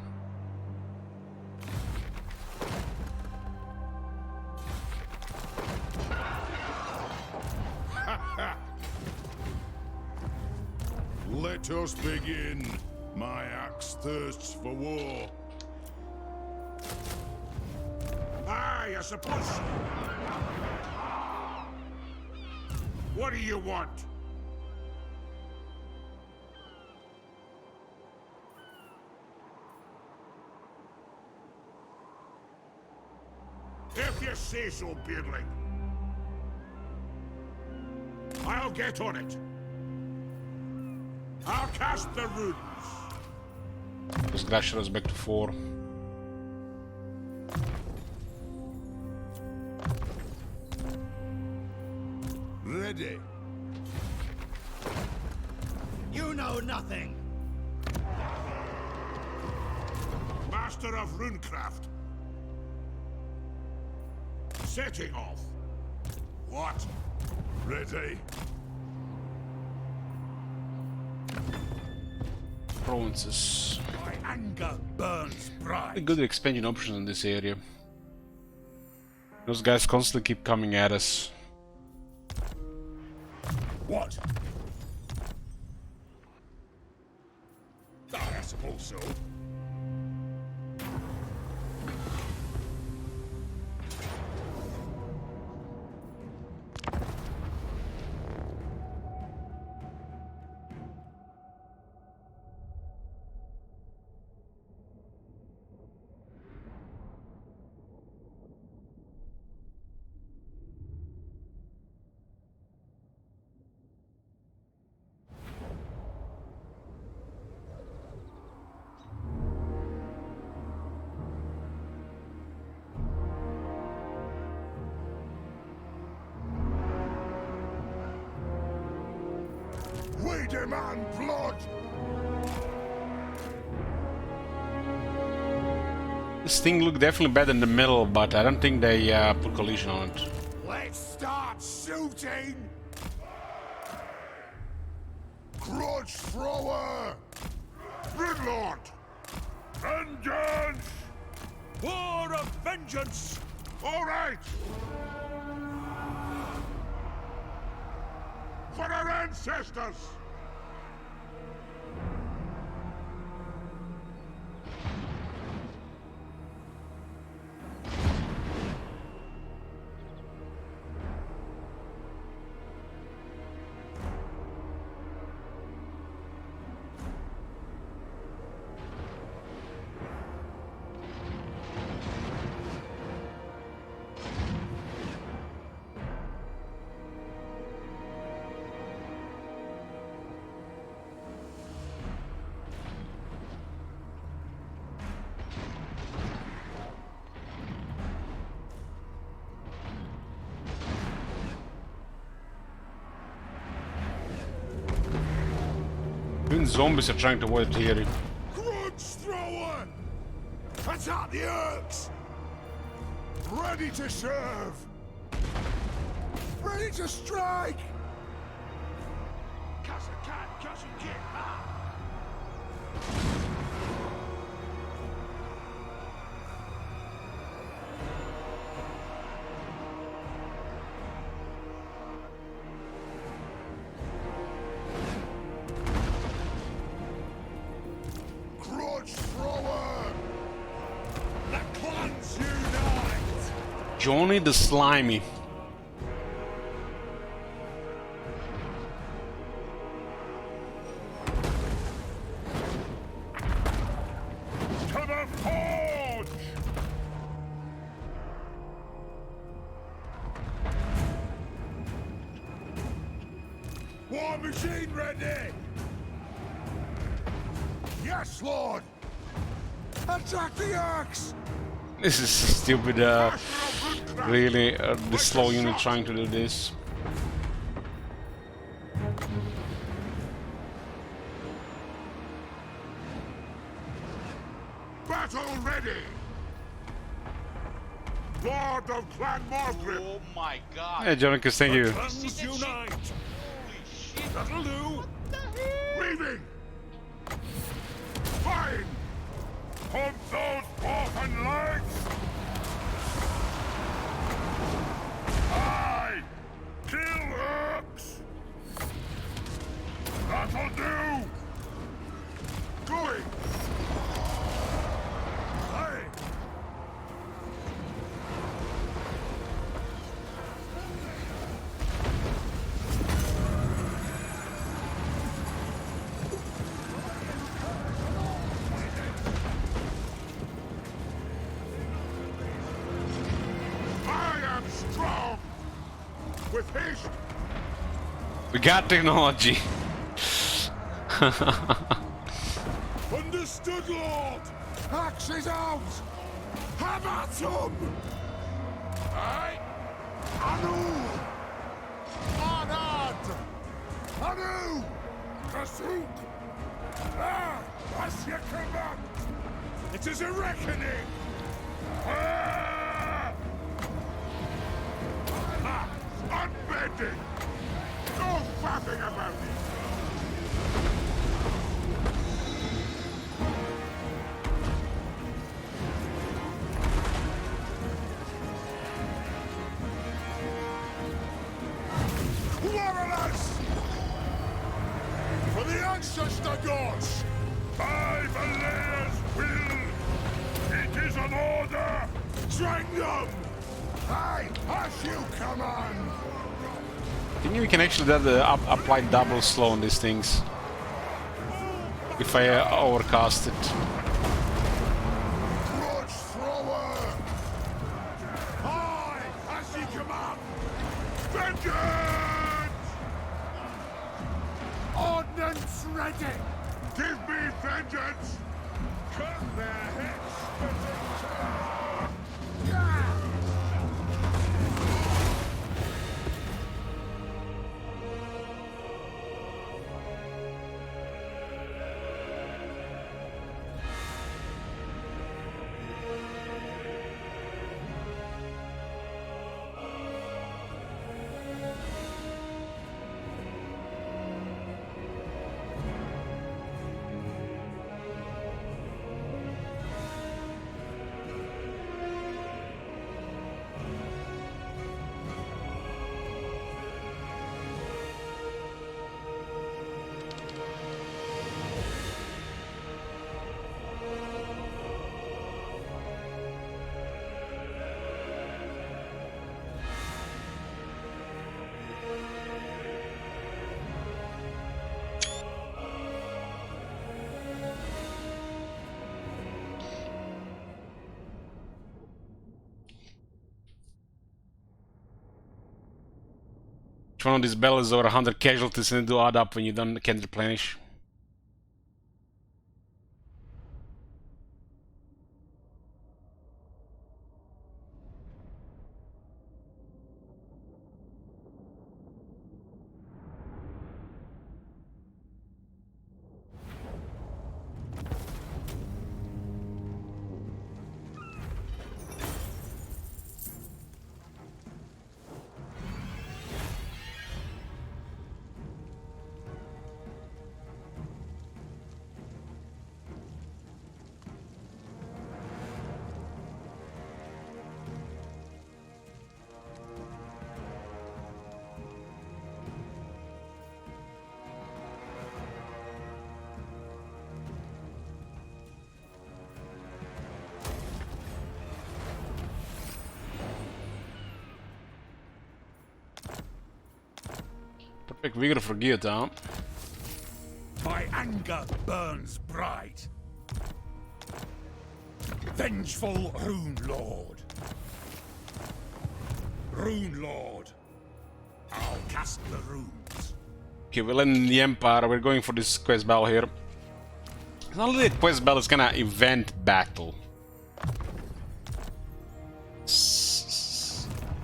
Let us begin, my axe thirsts for war. Aye, I suppose. What do you want? If you say so, beardling. I'll get on it. I'll cast the runes. This Grasher is back to 4. Ready. You know nothing. Master of runecraft. Setting off. What? Ready. Provinces. My anger burns bright. Good expansion options in this area. Those guys constantly keep coming at us. What? I suppose so. We demand blood! This thing looked definitely better in the middle, but I don't think they put collision on it. Let's start shooting! Grudge thrower! Gridlord! Vengeance! War of vengeance! All right! For our ancestors! Even zombies are trying to avoid it here. Grudge thrower! Attack the Urks! Ready to serve! Ready to strike! Cuss a cat, cuss a kid, Grudge thrower! The clans unite! Johnny the Slimy. To the forge! War machine ready! Yes, Lord! Attack the axe! This is stupid, really, the slow unit trying to do this. Battle ready! Lord of Clan Morgrip! Oh my god. Hey, Johnny, thank you. Clans unite! Holy shit. That'll do! What the hell? Leaving! Fine! Pump those orphan legs! Aye! Kill Urks! That'll do! Going! With haste! We got technology. Understood, Lord! Axes out! Have at him! Aye! Anu! Anad! Anu! Kasuk! Ah! As you command! It is a reckoning! Ah! Ah! Unbending! No faffing about it! Warriors! For the ancestor gods! By Valera's will! It is an order! Drag them! Aye, as you command! I think we can actually do the apply double slow on these things. If I overcast it. Grudge thrower! Aye, as you command! Vengeance! Ordnance ready! Give me vengeance! Cut their heads! Each one of these battles is over 100 casualties and they do add up when you can't replenish. Perfect vigor for Guillotine. My anger burns bright. Vengeful Rune Lord. Rune Lord. I'll cast the runes. Okay, we're letting the Empire. We're going for this quest battle here. It's not really a quest battle, it's kind of event battle.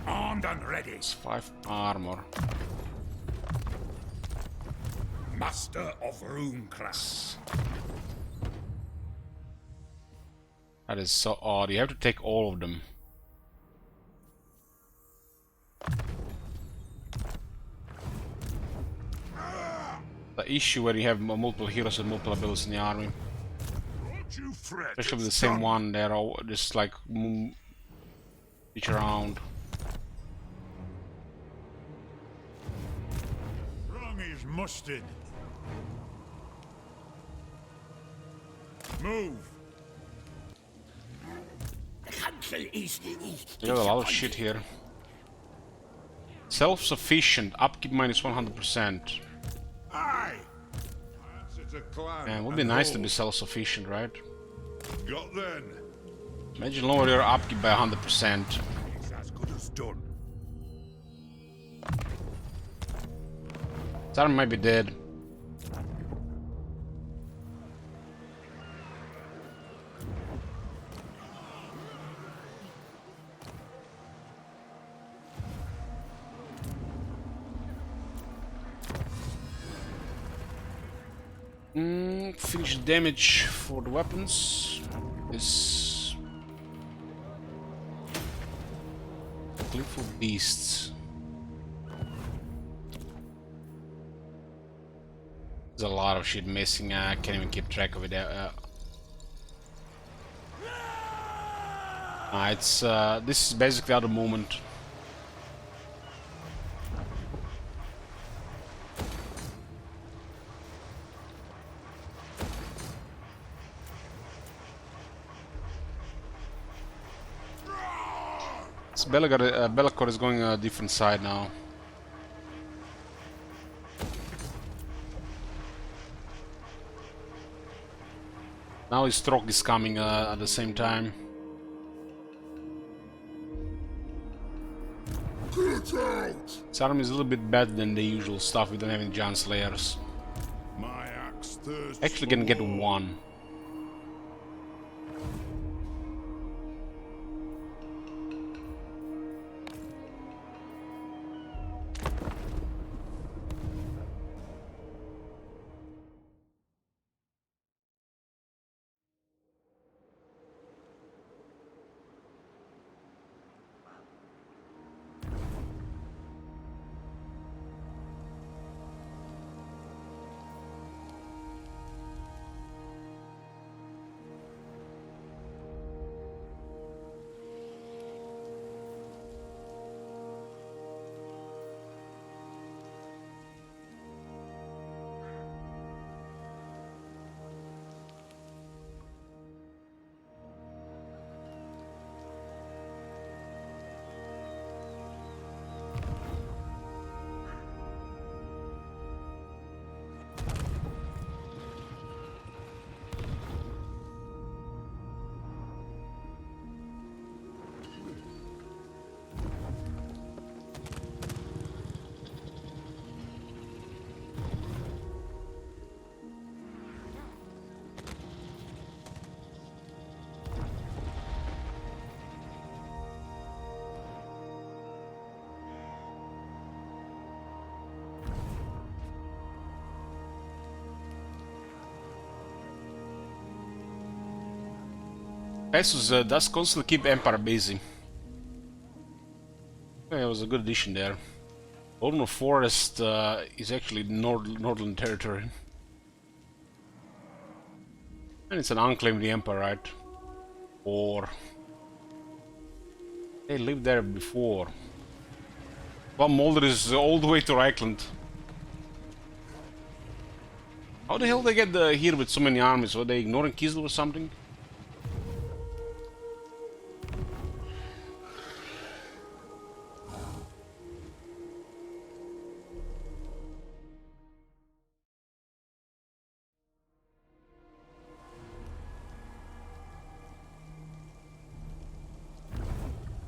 Armed and ready. It's 5 armor. Master of Runecraft. That is so odd. You have to take all of them. The issue where you have multiple heroes with multiple abilities in the army. Especially with the same one, they're all just like each around. Throng is mustered. Move. The council is There's a lot of shit here. Self-sufficient, upkeep minus 100%. Aye. It's a clan. Man, it would be nice to be self-sufficient, right? Got then. Imagine lower your upkeep by 100%. It's as good as done. That might be dead. Finish damage for the weapons. This clip for beasts. There's a lot of shit missing. I can't even keep track of it. It's this is basically at the moment. Be'lakor is going a different side now. Now his Throng is coming at the same time. His army is a little bit better than the usual stuff. We don't have any giant slayers. My axe thirsts Actually gonna get one. Pesos does constantly keep Empire busy. Yeah, it was a good addition there. Golden Forest is actually northern territory. And it's an unclaimed Empire, right? Or they lived there before. Well, Mulder is all the way to Reichland. How the hell they get here with so many armies? Were they ignoring Kislev or something?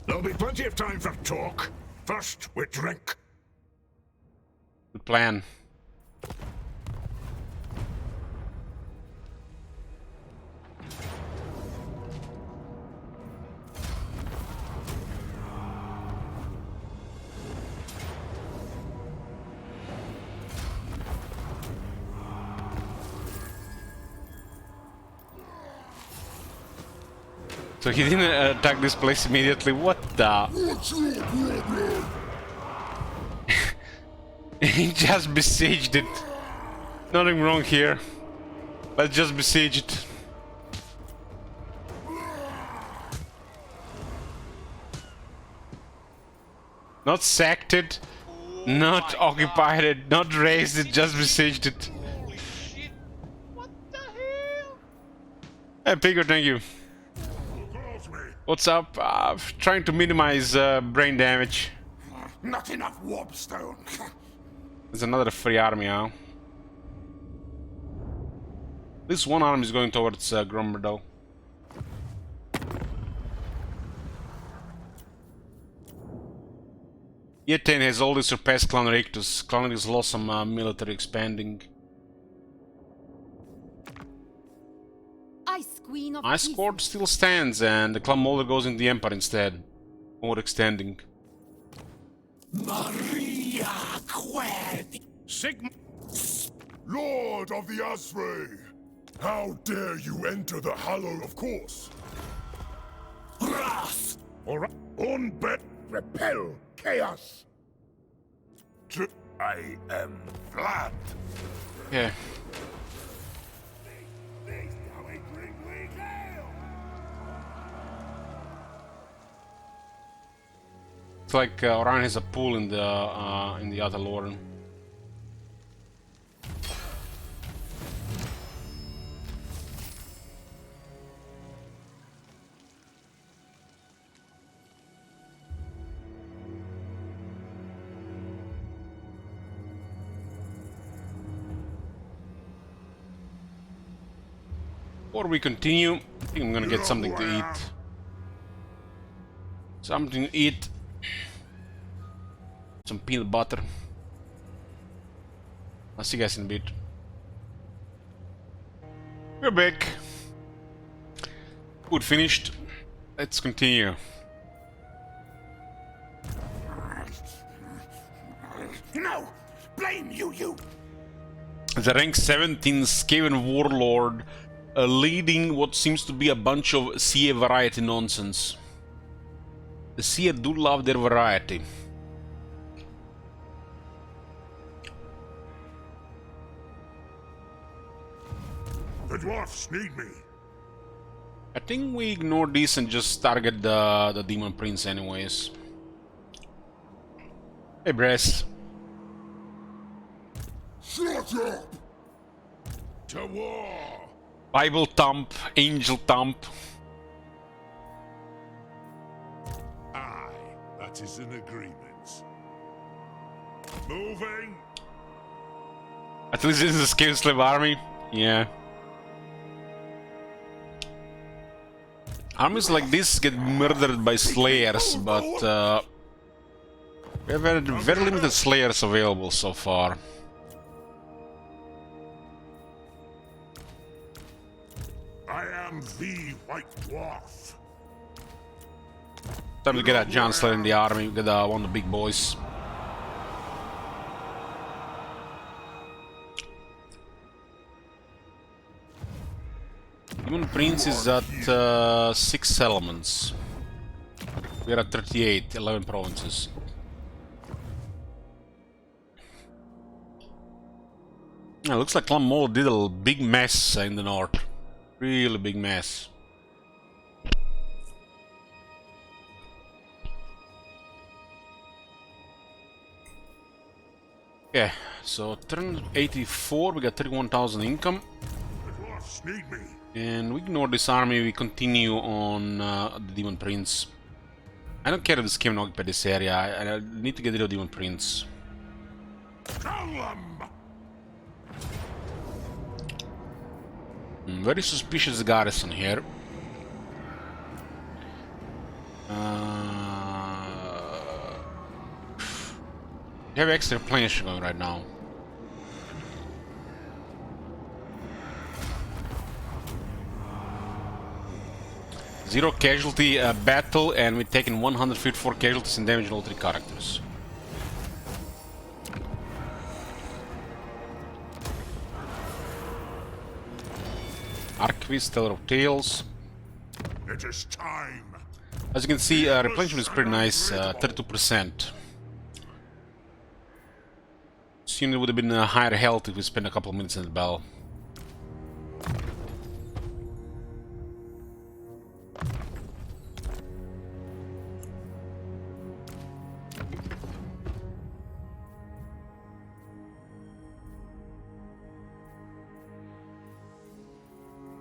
There'll be plenty of time for talk. First, we drink. Good plan. So he didn't attack this place immediately. What the? What's your problem? He just besieged it. Nothing wrong here. Let's just besiege it. Not sacked it, not occupied it, not raised it, just besieged it. Holy shit! What the hell? Hey, Pigger, thank you. What's up? Trying to minimize brain damage. Not enough warpstone. There's another free army now. This one army is going towards Grumber though. Yeten has already surpassed Clan Rictus. Clan Rictus lost some military expanding. Ice Queen of Ice Court still stands, and the Clan Molder goes in the Empire instead. More extending. Maria Qued! Sigma, Lord of the Asray, how dare you enter the Hallow, of course? Wrath! Alright, unbet, repel chaos. I am Vlad. Yeah. It's like Orion has a pool in the other Lorden. Before we continue, I think I'm gonna get something to eat. Something to eat. Some peanut butter. I'll see you guys in a bit. We're back. Food finished. Let's continue. No! Blame you! The rank 17 Skaven warlord leading what seems to be a bunch of CA variety nonsense. The CA do love their variety. The dwarfs need me. I think we ignore this and just target the Demon Prince anyways. Hey, Bress. Shut up! To war! Bible thump, angel thump. Aye, that is an agreement. Moving! At least this is a Skaven slave army. Yeah. Armies like this get murdered by slayers, but we have had very limited slayers available so far. I am the White Dwarf. Time to get a giant slayer in the army, get one of the big boys. Demon Prince is at 6 settlements. We're at 38, 11 provinces. Yeah, looks like Clan Mole did a big mess in the north. Really big mess. Okay, so turn 84, we got 31,000 income. The dwarfs need me. And we ignore this army, we continue on the Demon Prince. I don't care if this Skaven occupy this area, I need to get rid of Demon Prince. Very suspicious garrison here. We have extra replenishment going right now. Zero casualty battle, and we've taken 154 casualties and damage on all 3 characters. Arquist, Teller of Tales. It is time. As you can see, replenishment is pretty nice, 32%. Assume it would have been higher health if we spent a couple of minutes in the battle.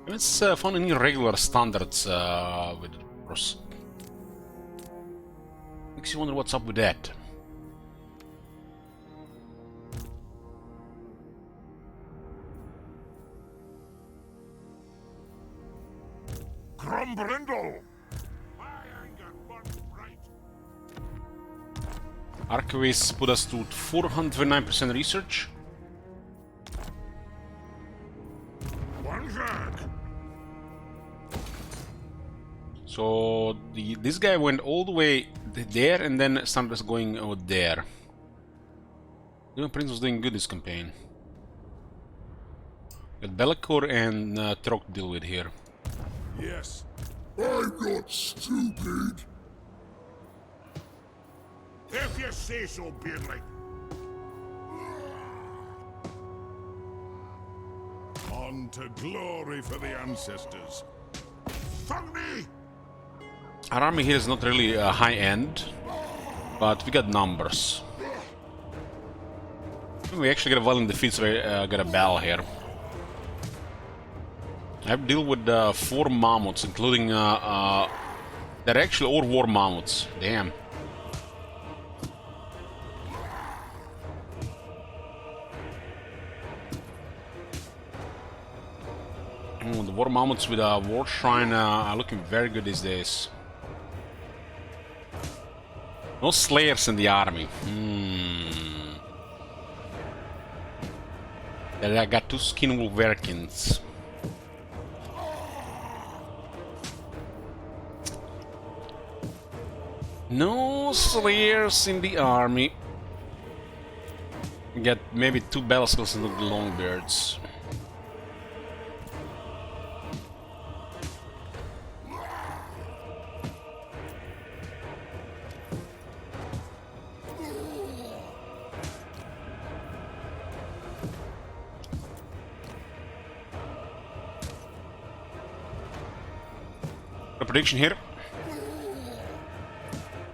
Let's find any regular standards with Ross. Makes you wonder what's up with that. Grumbrindle! My anger burns bright. Archivists put us to 409% research. One back. So this guy went all the way there and then started going over there. The Prince was doing good this campaign. Got Bellicor and Throng to deal with here. Yes. I'm not stupid. If you say so, Beardling. On to glory for the ancestors. From me! Our army here is not really high end, but we got numbers. We actually get a violent defeat, so we got a battle here. I have to deal with 4 mammoths, including they're actually all war mammoths. Damn. Oh, the war mammoths with a war shrine are looking very good these days. No slayers in the army. Then I got 2 skin wolverkins. No slayers in the army. We got maybe 2 battle skills and the longbeards. A prediction here.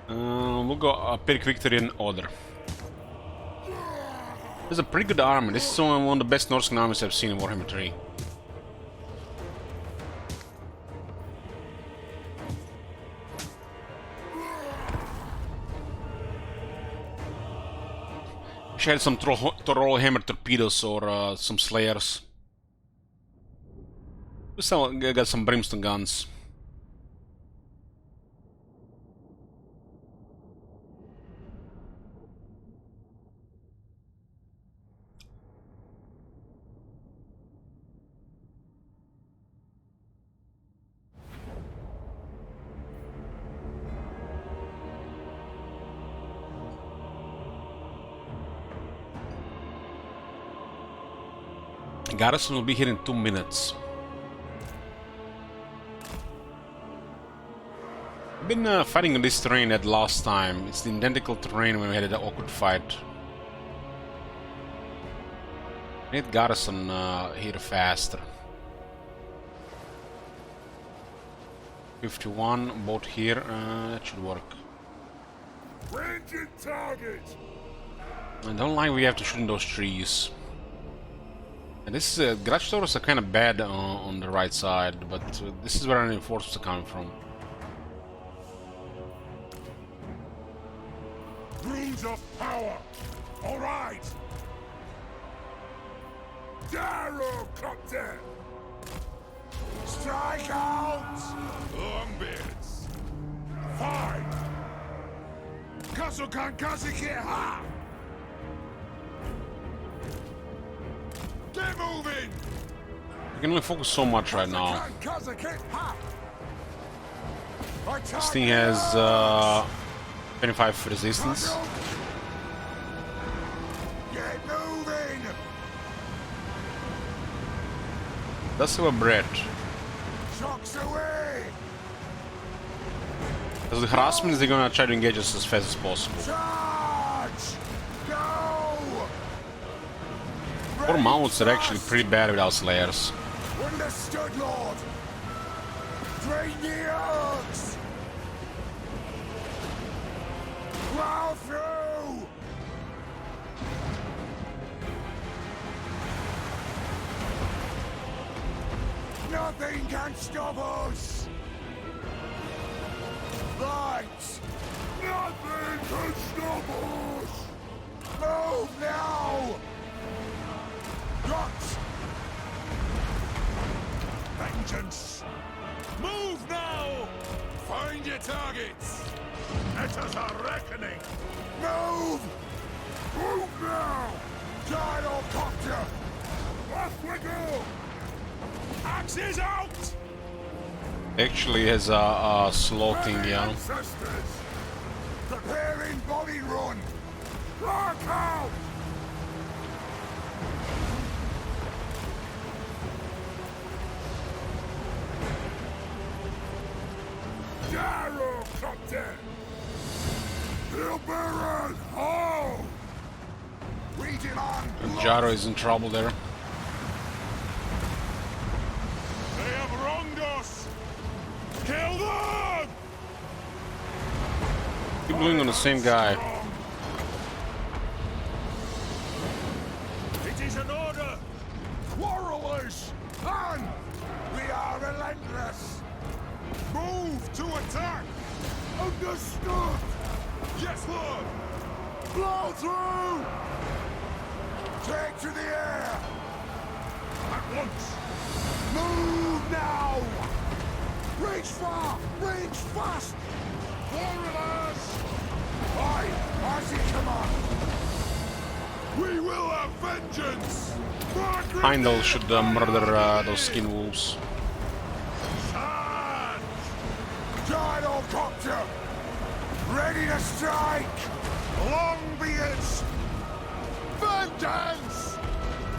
We'll go a Pyrrhic victory in order. This is a pretty good army. This is one of the best Norseman armies I've seen in Warhammer 3. She had some Trollhammer torpedoes or some Slayers. We got some Brimstone guns. Garrison will be here in 2 minutes. I've been fighting on this terrain at last time. It's the identical terrain when we had that awkward fight. I need Garrison here faster. 51, both here. That should work. Ranging target. I don't like we have to shoot in those trees. And this garage doors are kind of bad on the right side, but this is where our reinforcements are coming from. Runes of power. All right. Gyrocopter. Strike out. Longbeards. Fine. Kasukan Kasikeha. Get moving! I can only focus so much right now. This thing has 25 resistance. Get moving! That's our bread. Shocks away! As the harassment is they're gonna try to engage us as fast as possible. Charge! Go! Our mounts are actually pretty bad without slayers. Understood, Lord! Drain the orcs! Plow through! Nothing can stop us! Right! Nothing can stop us! Move now! Rot! Vengeance! Move now! Find your targets! Let us a reckoning! Move! Move now! Gyrocopter! Off we go! Axes out! Actually has a slow thing, yeah. Ancestors! Preparing body run! Rock out! Gyrocopter! Hill bearers, ho! We demand Jaro is in trouble there. They have wronged us! Kill them! Keep doing on the same guy. It is an order! Quarrelers! On! We are relentless! Move to attack! Understood! Yes, Lord! Blow through! Take to the air! At once! Move now! Reach far! Reach fast! Foreigners! Aye, as you command! We will have vengeance! Heimdall should murder those skin wolves. Gyrocopter! Ready to strike! Long be it! Vengeance!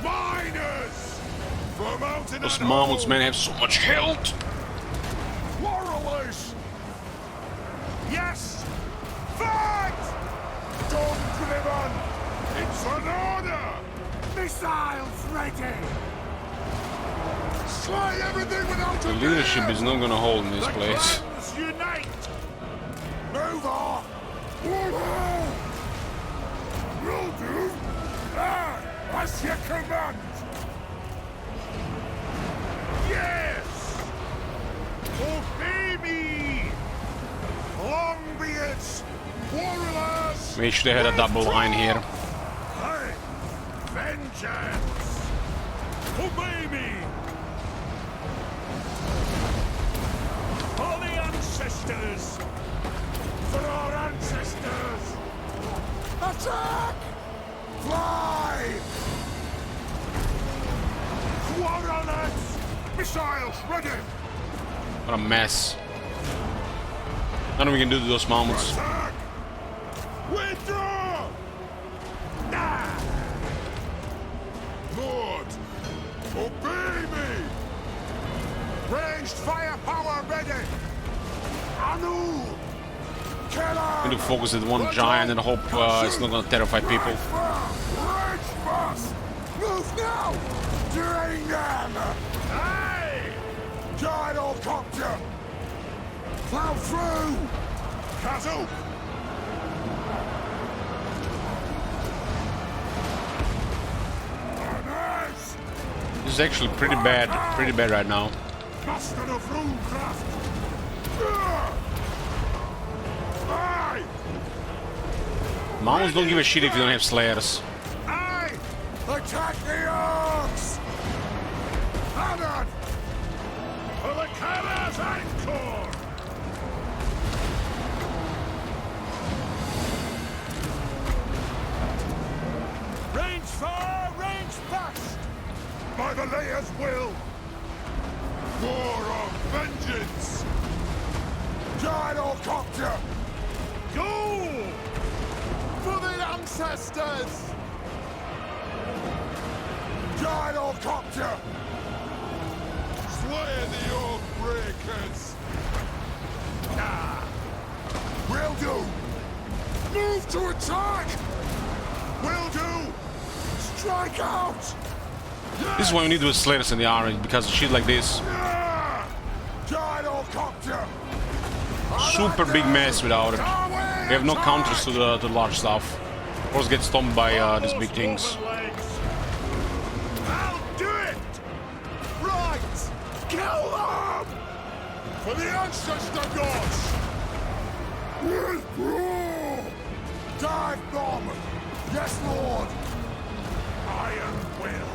Miners! For mountain Those and mammoths, home. man, have so much health. Quarrelers! Yes! Fight! Don't driven! It's an order! Missiles ready! Slay everything without The a leadership is not gonna hold in this The place. clans unite! Move off! Woohoo! Will do! Ah! As you command! Yes! Obey me! Long be it! Warriors! We should have had a double line here. Hey! Vengeance! Obey me! For the ancestors! For our ancestors! Attack! Fly! Quarrelers! Missiles ready! What a mess. Nothing we can do to those mammoths. Attack! Withdraw! Nah! Lord! Obey me! Ranged firepower ready! Anu! Killer! We need to focus at one giant and hope it's not gonna terrify people. Rage fast! Move now! Drain them! Hey! Gyrocopter! Plow through! Kazoo! This is actually pretty bad right now. Master of runecraft! Aye! Mammoths don't give a shit if you don't have slayers. Aye! Attack the orcs! Honored! For the Kara's Encore! Range far, range fast! By the Layer's will! War of vengeance! Gyrocopter! Go! For the ancestors! Gyrocopter! Slay the old breakers! Ah! Will do! Move to attack! Will do! Strike out! This is why we need to do slayers in the army, because of shit like this. Gyrocopter! Super big mess without it. We have no counters to the large stuff. Of course, get stomped by these big things. I'll do it! Right! Kill them! For the ancestor gods! Withdraw! Dive bomb! Yes, Lord! Iron will!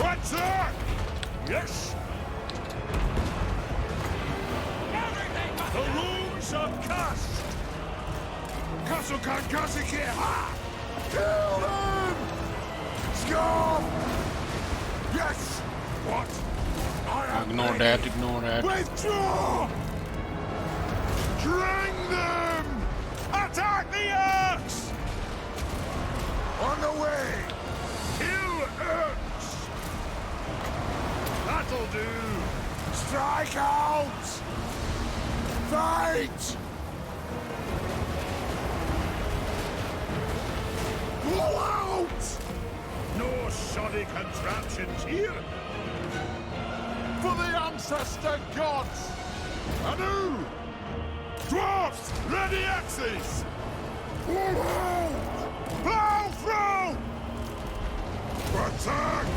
Attack! Yes! The runes are cast! Castle Kankasiki! Ha! Kill them! Scarf! Yes! What? I am Ignore ready. that, ignore that. Withdraw! Drang them! Attack the Urks! On the way! Kill Urks! That'll do! Strike out! Fight! Blow out! No shoddy contraptions here! For the ancestor gods! Anu! Dwarfs, ready axes! Blow out! Plow through! Attack!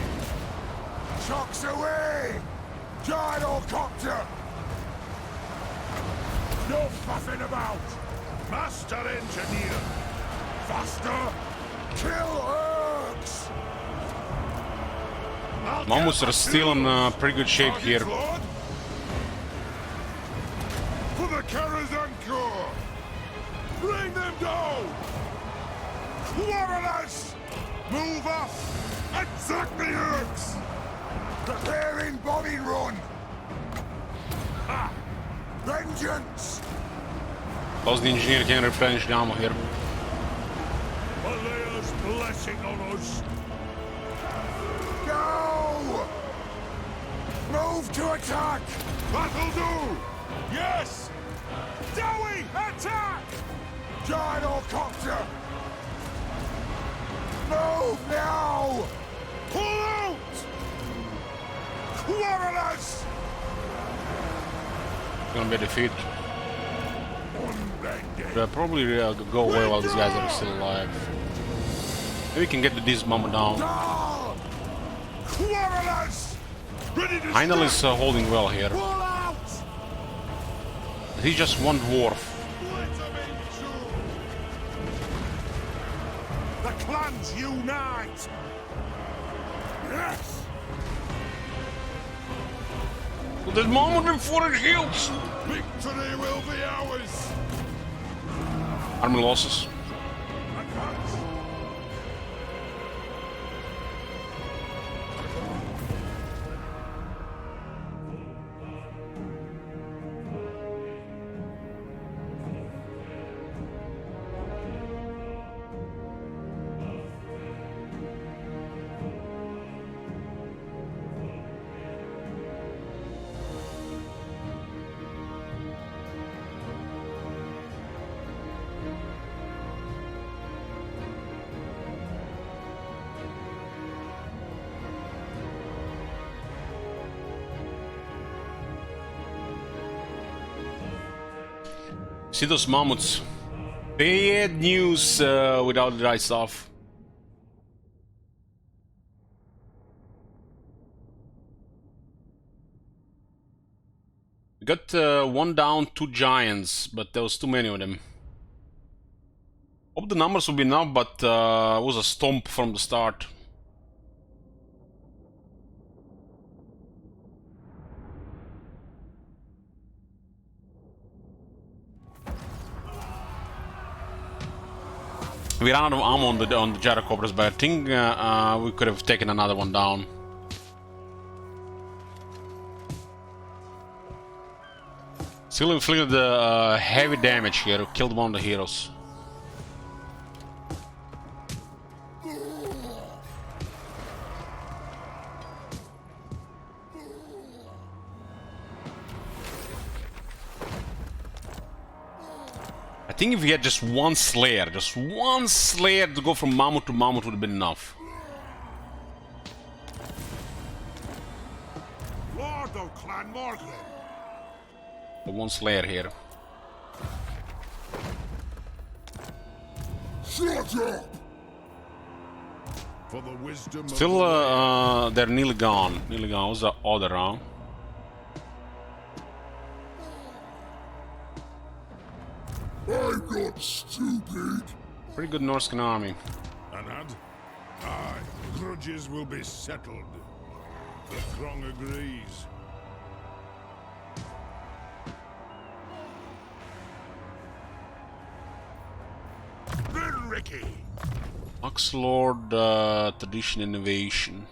Shocks away! Gyrocopter! No fuffing about! Master engineer! Faster! Kill Urks! Mammoths are still in pretty good shape here. For the Karazhan Corps! Bring them down! Warriors! Move up! Attack the Urks! Preparing bombing run! Ha! Vengeance! How's the engineer can replenish the ammo here? Malaya's blessing on us! Go! Move to attack! That'll do! Yes! Dowie, attack! Gyrocopter! Move now! Pull out! Quarrelers! Gonna be defeat. They'll probably go away while these guys are still alive. Maybe we can get the Disc Bomber down. Heindel is holding well here. He's just one dwarf. The clans unite! Yes! There's moment before it heals! Victory will be ours! Army losses. See those mammoths? Bad news without the right stuff. We got one down, 2 giants, but there was too many of them. Hope the numbers will be enough, but it was a stomp from the start. We ran out of ammo on the gyrocopters, but I think we could have taken another one down. Still inflicted heavy damage here, killed one of the heroes. I think if we had just one Slayer to go from mammoth to mammoth would have been enough. Lord of Clan Morgan! The one Slayer here. Shut up! For the wisdom Still, of they're nearly gone. Nearly gone. What was the other round? I'm not stupid! Pretty good Norscan army. Anad? Aye, grudges will be settled. The Throng agrees. lackey. Ox Lord, tradition innovation.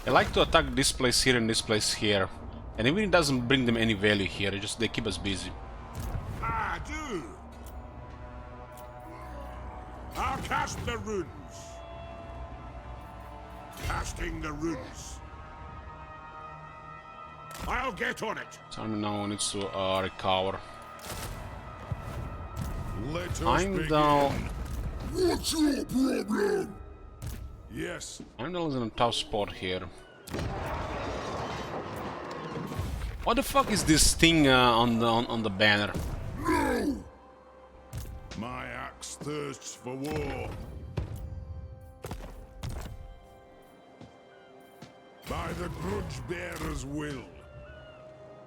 I like to attack this place here and this place here. And even it doesn't bring them any value here, it just they keep us busy. I do. I'll cast the runes. Casting the runes. I'll get on it. Simon now needs to recover. Let us Heimdall. What's your problem? Yes. Heimdall is in a tough spot here. What the fuck is this thing on the banner? No! My axe thirsts for war. By the grudge bearer's will.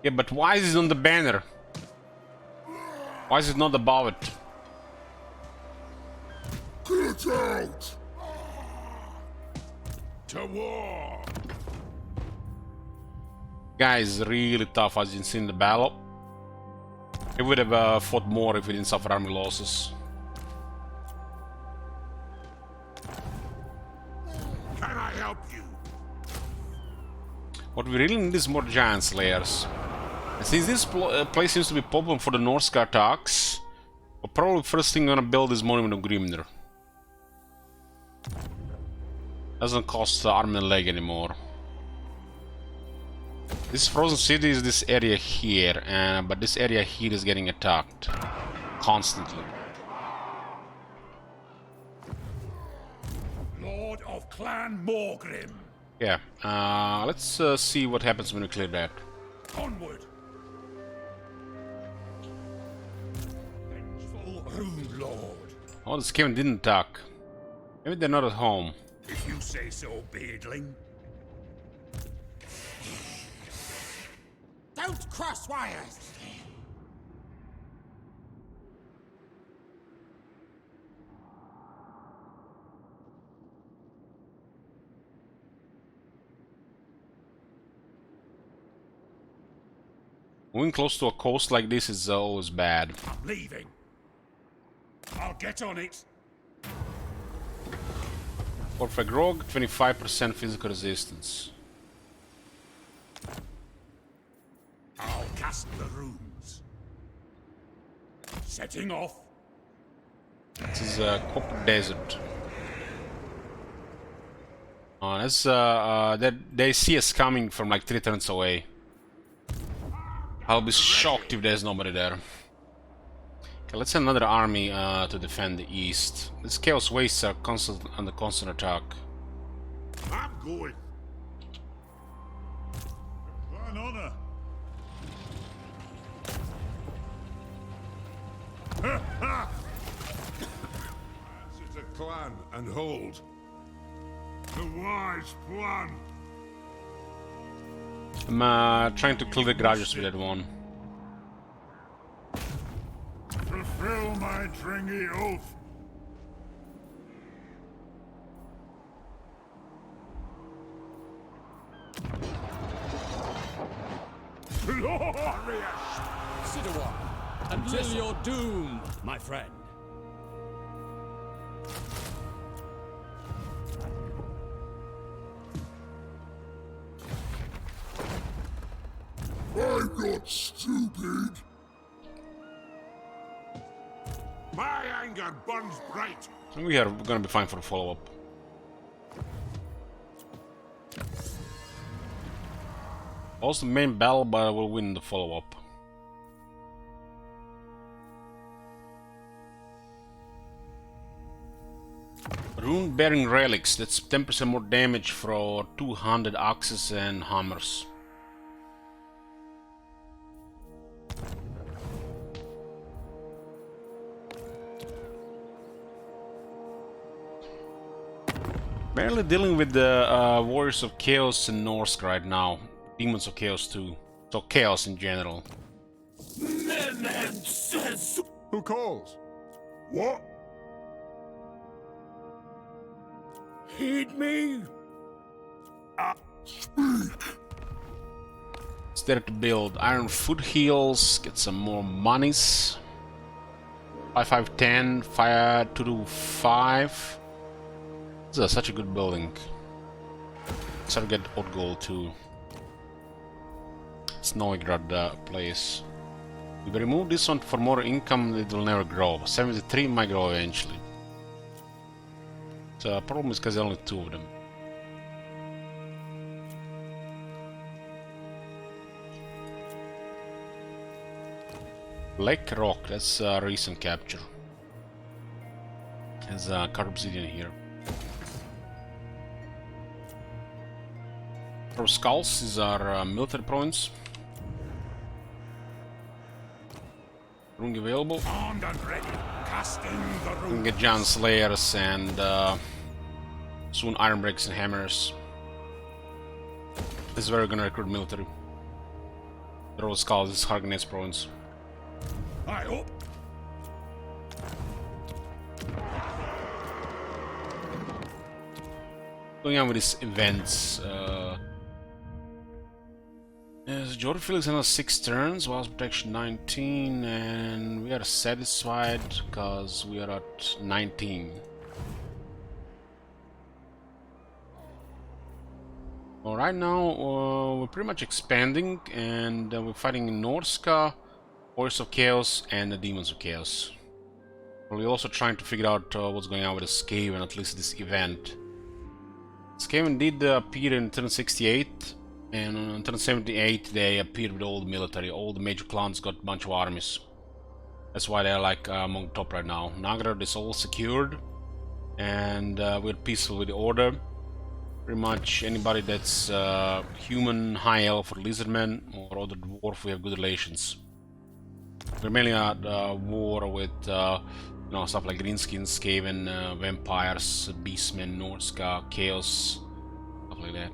Yeah, but why is it on the banner? Why is it not above it? Get out! To war! Guys, really tough as you can see in the battle. It would have fought more if we didn't suffer army losses. Can I help you? What we really need is more giant slayers. And since this place seems to be popular for the Norska attacks, we're probably first thing gonna build is Monument of Grimnir. Doesn't cost arm and leg anymore. This frozen city is this area here, but this area here is getting attacked constantly. Lord of Clan Morgrim. Yeah, let's see what happens when we clear that. Onward. Vengeful Rune Lord. Oh, this Kevin didn't attack. Maybe they're not at home. If you say so, beardling. Don't cross wires! Moving close to a coast like this is always bad. I'm leaving. I'll get on it. For Grog, 25% physical resistance. I'll cast the runes. Setting off. This is a Copper Desert. They see us coming from like 3 turns away. I'll be shocked if there's nobody there. Okay, let's send another army to defend the east. These Chaos Wastes are under constant attack. I'm going. An honor. Ancestral clan and hold. The wise plan. I'm trying to kill the garages with that one. Fulfill my Dringy oath. Glorious! Sit a while. Until your doom, my friend. I'm not stupid. My anger burns bright. We are gonna be fine for the follow-up. Also the main battle, but I will win the follow-up. Rune-bearing relics, that's 10% more damage for 200 axes and hammers. Barely dealing with the Warriors of Chaos in Norsk right now. Demons of Chaos too. So Chaos in general. Who calls? What? Heed me. It's there to build iron foothills, get some more monies. 5510, fire 225. This is such a good building. Start to get odd gold too. Snowygrad place. If we remove this one for more income, it will never grow. 73 might grow eventually. The problem is because there are only 2 of them. Lake Rock, that's a recent capture. There's a card obsidian here. For skulls, these are military province. Rung available. Armed and ready, casting the We can rune. get giant slayers and soon iron breaks and hammers. This is where we're gonna recruit military. The Road Skulls, this is Harganese province. I hope. Going on with these events. Jordan Felix has 6 turns, Walls Protection 19, and we are satisfied because we are at 19. Well, right now we're pretty much expanding, and we're fighting in Norska, Horse of Chaos, and the Demons of Chaos. We're also trying to figure out what's going on with the Skaven, at least this event. Skaven did appear in turn 68, and on turn 78 they appeared with all the military. All the major clans got a bunch of armies. That's why they're like among the top right now. Nagrad is all secured, and we're peaceful with the order. Pretty much anybody that's human, high elf, or lizardman, or other dwarf, we have good relations. We're mainly at war with you know, stuff like greenskins, Skaven, vampires, beastmen, Norska, chaos, stuff like that.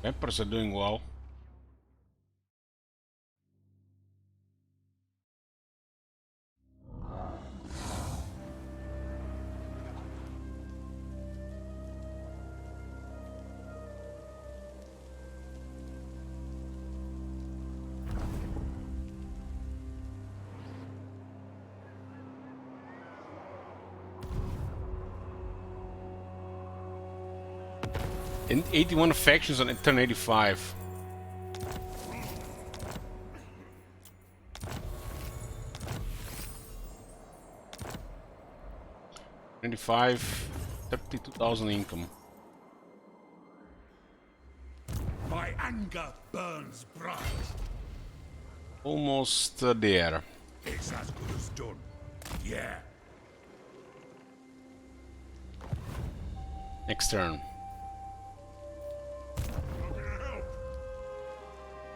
Vampires are doing well. In 81 factions on turn 85. 25, 32,000 income. My anger burns bright. Almost there. It's as good as done. Yeah. Next turn.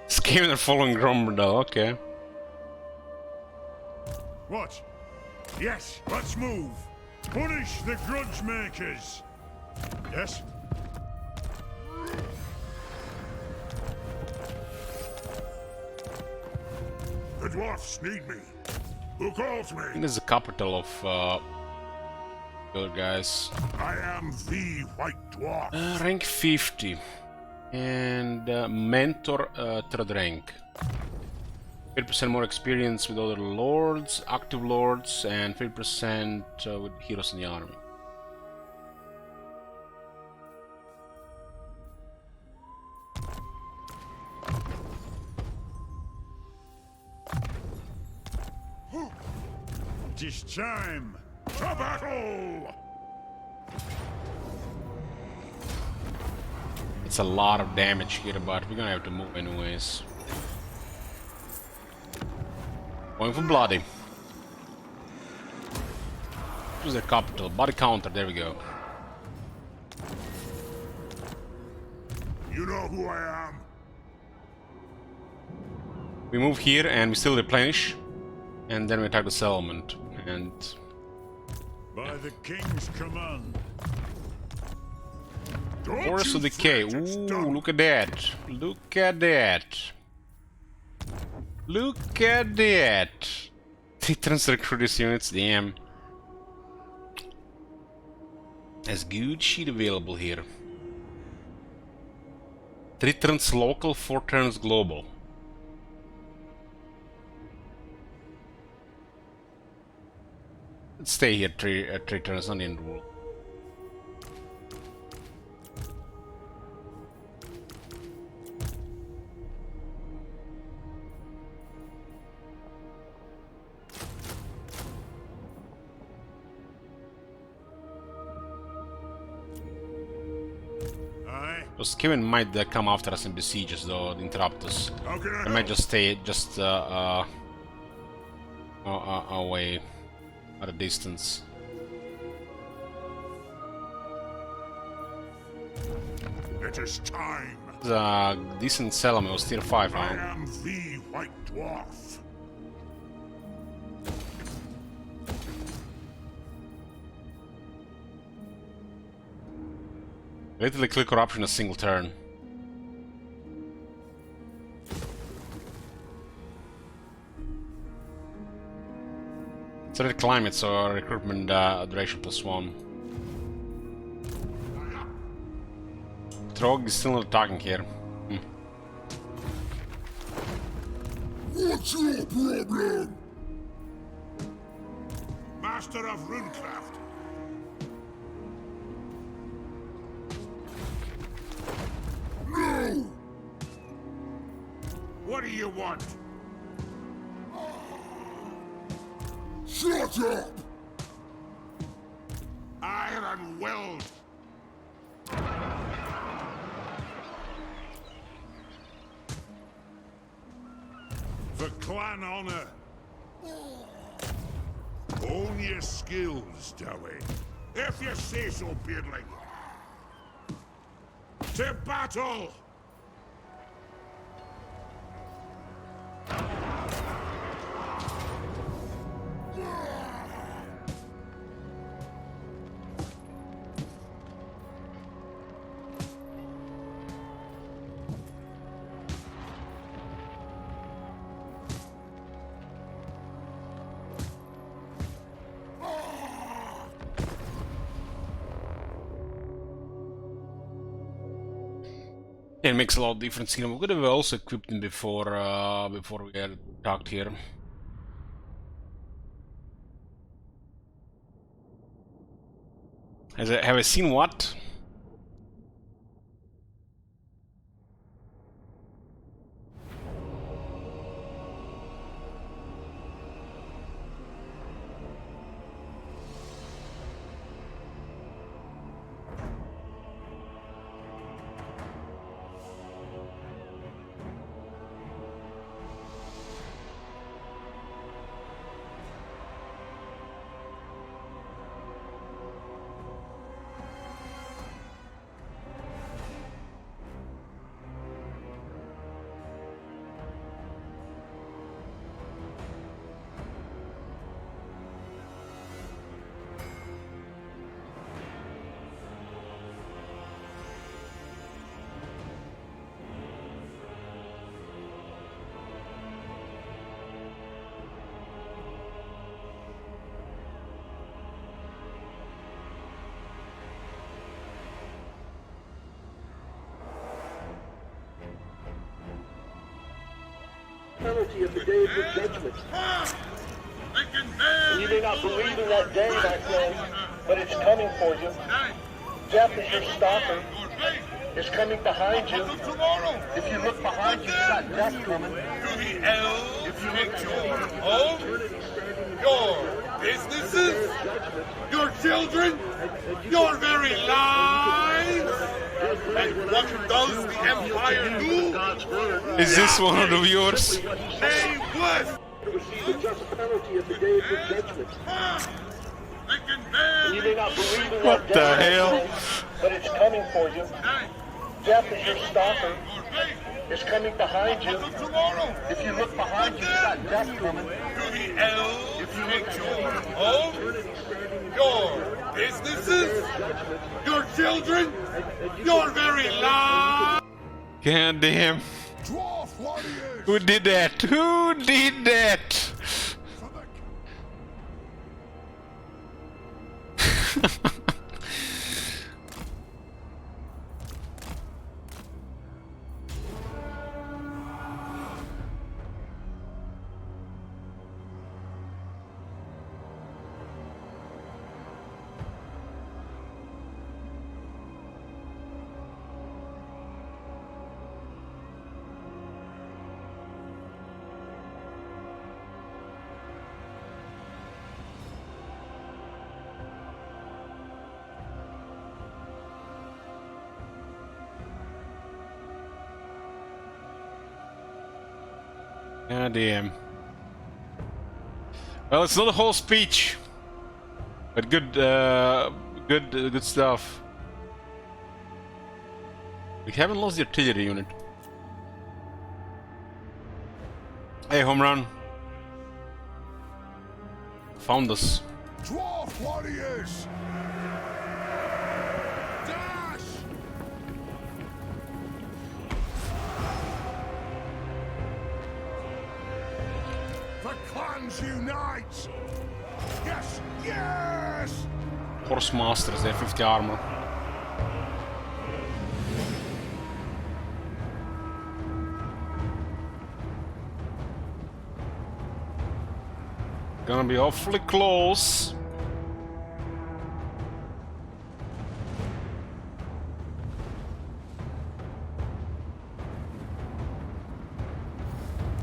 Scaven and following Gromberdal, okay. What? Yes, let's move. Punish the grudge makers. Yes? The dwarfs need me. Who calls me? I think this is the capital of the other guys. I am the White Dwarf. Rank 50. And mentor third rank. 50% more experience with other lords, active lords, and 50% with heroes in the army. Tis time to battle! It's a lot of damage here, but we're gonna have to move anyways. Going for bloody. Choose the capital. Body counter, there we go. You know who I am? We move here and we still replenish. And then we attack the settlement. And By the king's command. Forest of Decay. Ooh, look at that. Look at that. Look at that. 3 turns recruit these units, damn. There's good shit available here. 3 turns local, 4 turns global. Let's stay here 3 turns, not the end of the world. Because Kevin might come after us and besiege us, though, interrupt us. I might just stay away at a distance. It is time. It's a decent settlement, it was tier 5 I now. am the White Dwarf. Literally kill corruption in a single turn. It's a red climate, so recruitment duration +1. Throng is still not attacking here. What's your problem? Master of Runecraft. No! What do you want? Shut up! Iron Weld! For clan honor. Own your skills, Dowie. If you say so, Beardling. To battle! It makes a lot of difference here. We could have also equipped him before we had talked here. Have I seen what? penalty of the day of your judgment. You may not believe in that day, my friend, but it's coming for you. Death is your stalker. It's coming behind you. If you look behind you, you got death coming. If you look to your home, your businesses, your children, your very lives, and what does the Empire do? Is this one of the viewers? They would! Receive the just penalty of the day of your judgment. You may not believe in What that the day, hell? but it's coming for you. Death is your stalker. It's coming behind you. If you look behind you, you got death coming. If you look to your home, your businesses, your children, your very lives. God damn. Who did that? Who did that? God damn. Well, it's not a whole speech, but good, good stuff. We haven't lost the artillery unit. Hey, home run. Found us. Dwarf warriors! Dash! The clans unite! Yes! Yes! Horse masters, they have 50 armor. Gonna be awfully close.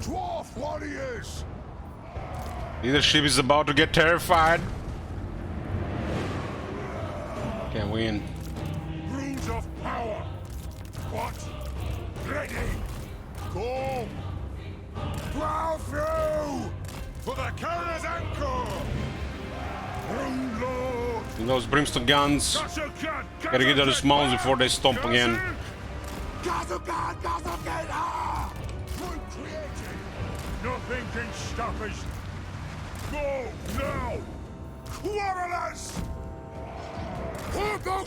Dwarf warriors! Leadership is about to get terrified. Can't win. Runes of power! What? Ready! Go! Plow through! For the Kara's anchor! Rune Lord! Those brimstone guns. Gotta get those mounts before they stomp again. Kazukan! Kazukan! Ah! Through creating! Nothing can stop us! Go now! Quarrelers!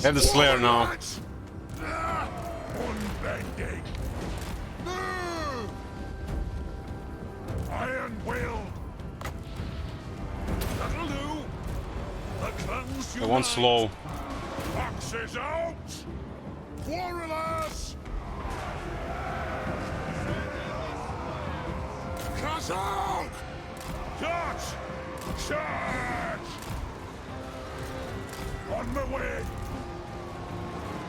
Have the Slayer now. Unbending! Move! Iron will! That'll do! The clans The one slow. Axes out! Quarrelers! Kazak! Dutch! Charge! On the way!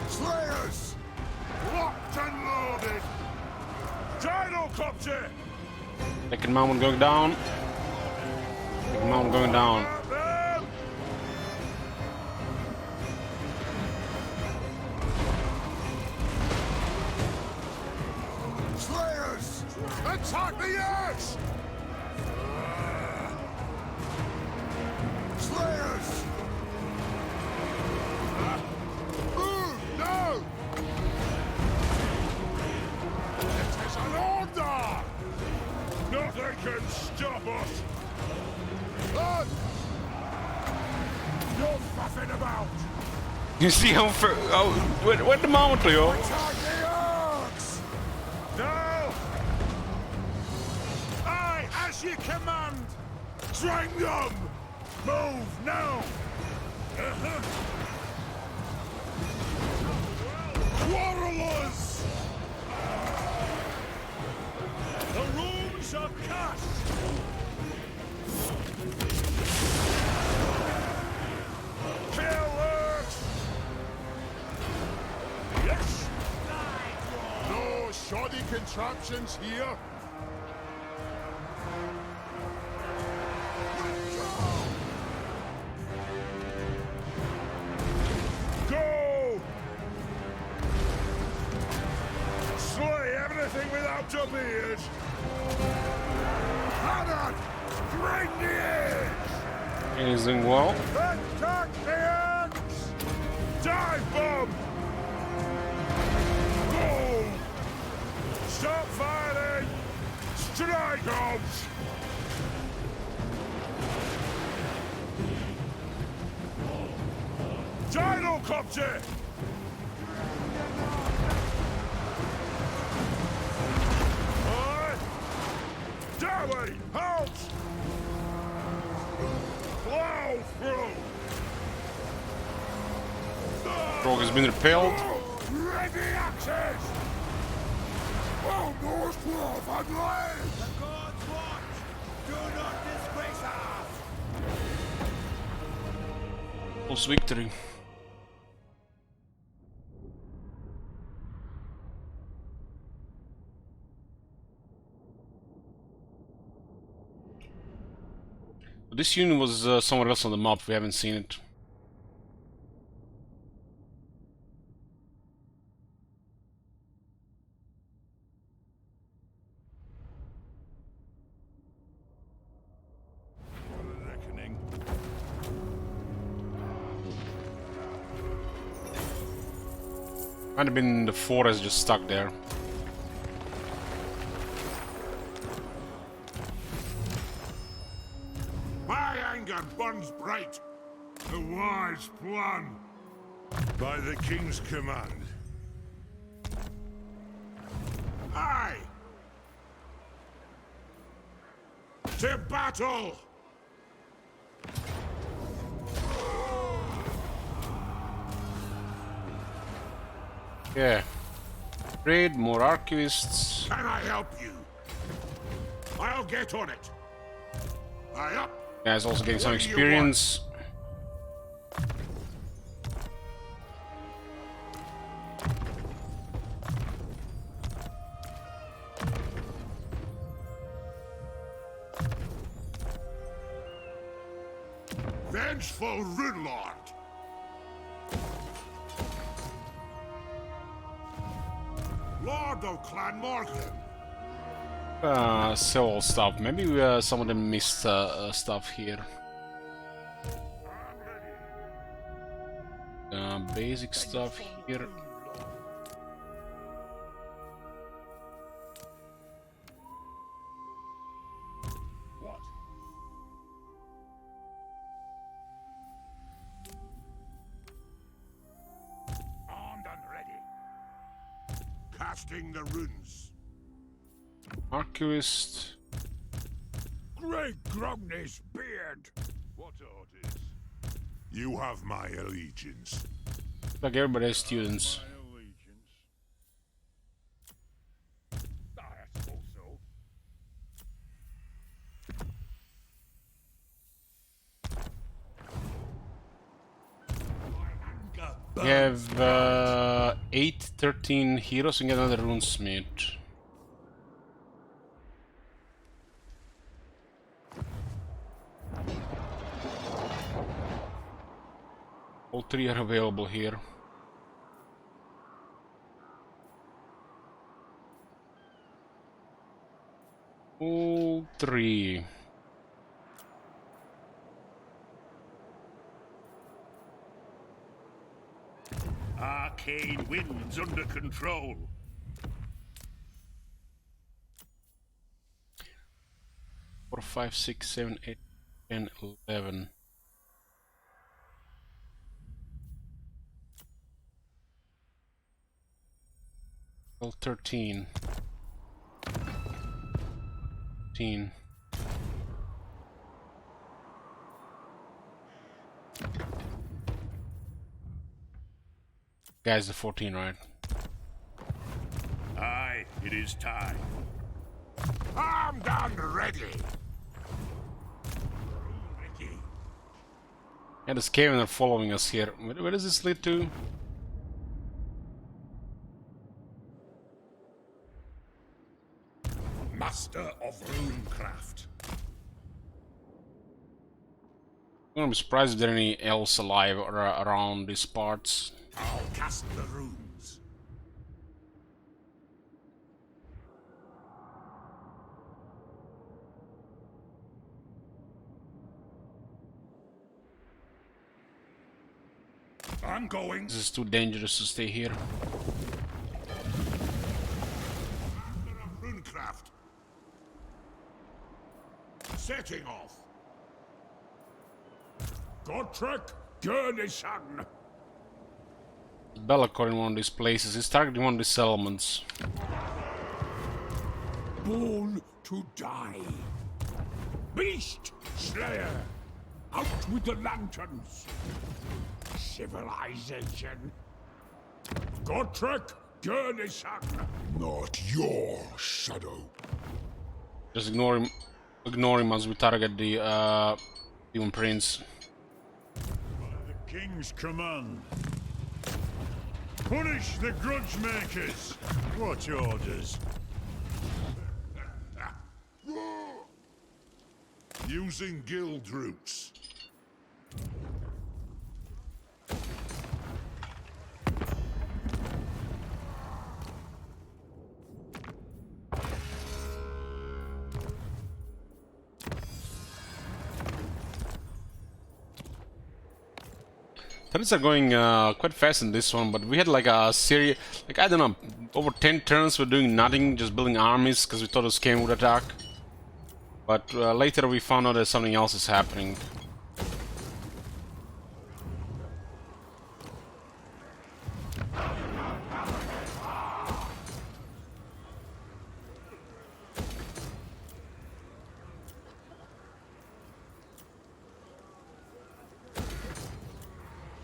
Slayers! Locked and loaded! Gyrocopter! Second mountain going down. Second mountain going down. Slayers! Attack the axe! Slayers! No! It is an order! Nothing can stop us! No fuffing about! You see how what the mountain, yo? Attack the axe! Now! Aye, as you command! Drang them! Move now! Quarrelers! The runes of shoddy contraptions here? Go! Slay everything without your beard! Hannah! Bring the eggs! He's doing well. Attack the eggs! Dive bomb! Go! Stop firing! Strike out! Gyrocopter! Dowie! Halt! Plow through! Throng has been repelled. Ready access! Oh, North Wolf and land! The gods watch! Do not disgrace us! Close victory. This unit was somewhere else on the map. We haven't seen it. Reckoning. Might have been the forest just stuck there. My anger burns bright. A wise plan. By the king's command. Aye! To battle! Yeah. Raid, more archivists. Can I help you? I'll get on it. Aye up. Guys also getting some What do you experience. Vengeful Rune Lord. Lord of Clan Morgan. Sell all stuff. Maybe some of them missed stuff here. Basic stuff here. What? Armed and ready. Casting the runes. Archivist. Great Grogney's beard. What orders? You have my allegiance. Like everybody has students. I suppose so. We have 8, 13 heroes and get another runesmith. All 3 are available here. All 3. Arcane winds under control. 4, 5, 6, 7, 8, 10, 11. Well, 13. 14. Guys, the 14, right? Aye, it is time. Armed and ready. Yeah, the Skaven are following us here. Where does this lead to? master of runecraft. I'm gonna be surprised if there are any else alive or around these parts. I'll cast the runes. I'm going. This is too dangerous to stay here. Runecraft. Setting off. Godtrek, Gurneyson. Bellicor in one of these places. He's targeting one of these settlements. Born to die. Beast Slayer. Out with the lanterns. Civilization. Godtrek, Gurneyson. Not your shadow. Just ignore him. Ignore him as we target the Demon Prince. The King's command. Punish the grudge makers. What orders? Using guild routes. Turns are going quite fast in this one, but we had like a series, like I don't know, over 10 turns we're doing nothing, just building armies because we thought this game would attack. But later we found out that something else is happening.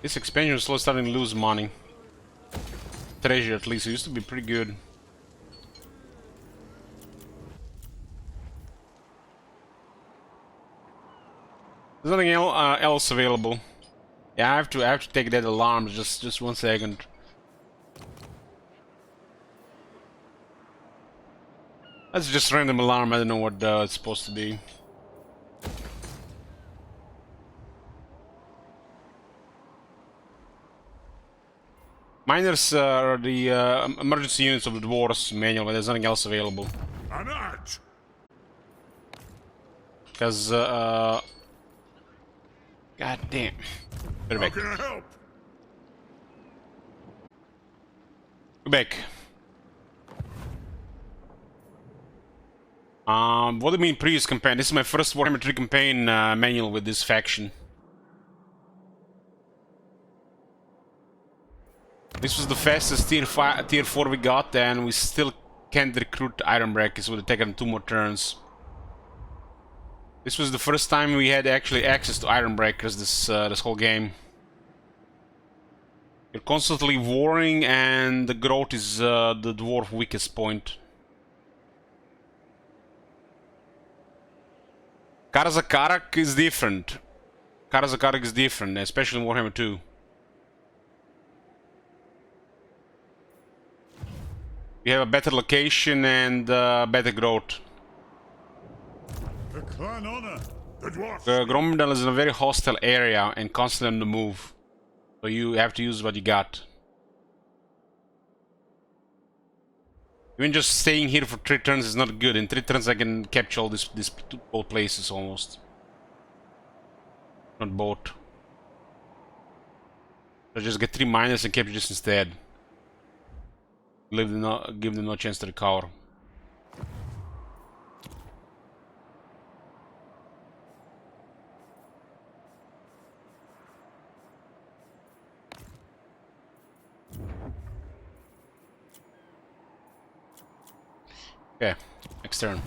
This expansion is slowly starting to lose money. Treasure, at least. It used to be pretty good. There's nothing else available. Yeah, I have to take that alarm. Just 1 second. That's just random alarm. I don't know what it's supposed to be. Miners are the emergency units of the dwarves manual, but there's nothing else available. I'm out. Because, God damn. Better How back. can I help? Go back. What do you mean previous campaign? This is my first Warhammer 3 campaign manual with this faction. This was the fastest tier 4 we got, and we still can't recruit Ironbreakers. It would have taken 2 more turns. This was the first time we had actually access to Ironbreakers this whole game. You're constantly warring, and the growth is the dwarf weakest point. Karazakarak is different. Karazakarak is different, especially in Warhammer 2. We have a better location and better growth. For clan honor. The dwarf. Gromdal is in a very hostile area and constantly on the move. So you have to use what you got. Even just staying here for 3 turns is not good. In 3 turns I can capture all these both places almost. Not both. So just get 3 miners and capture this instead. Give them no chance to recover. Okay, next turn.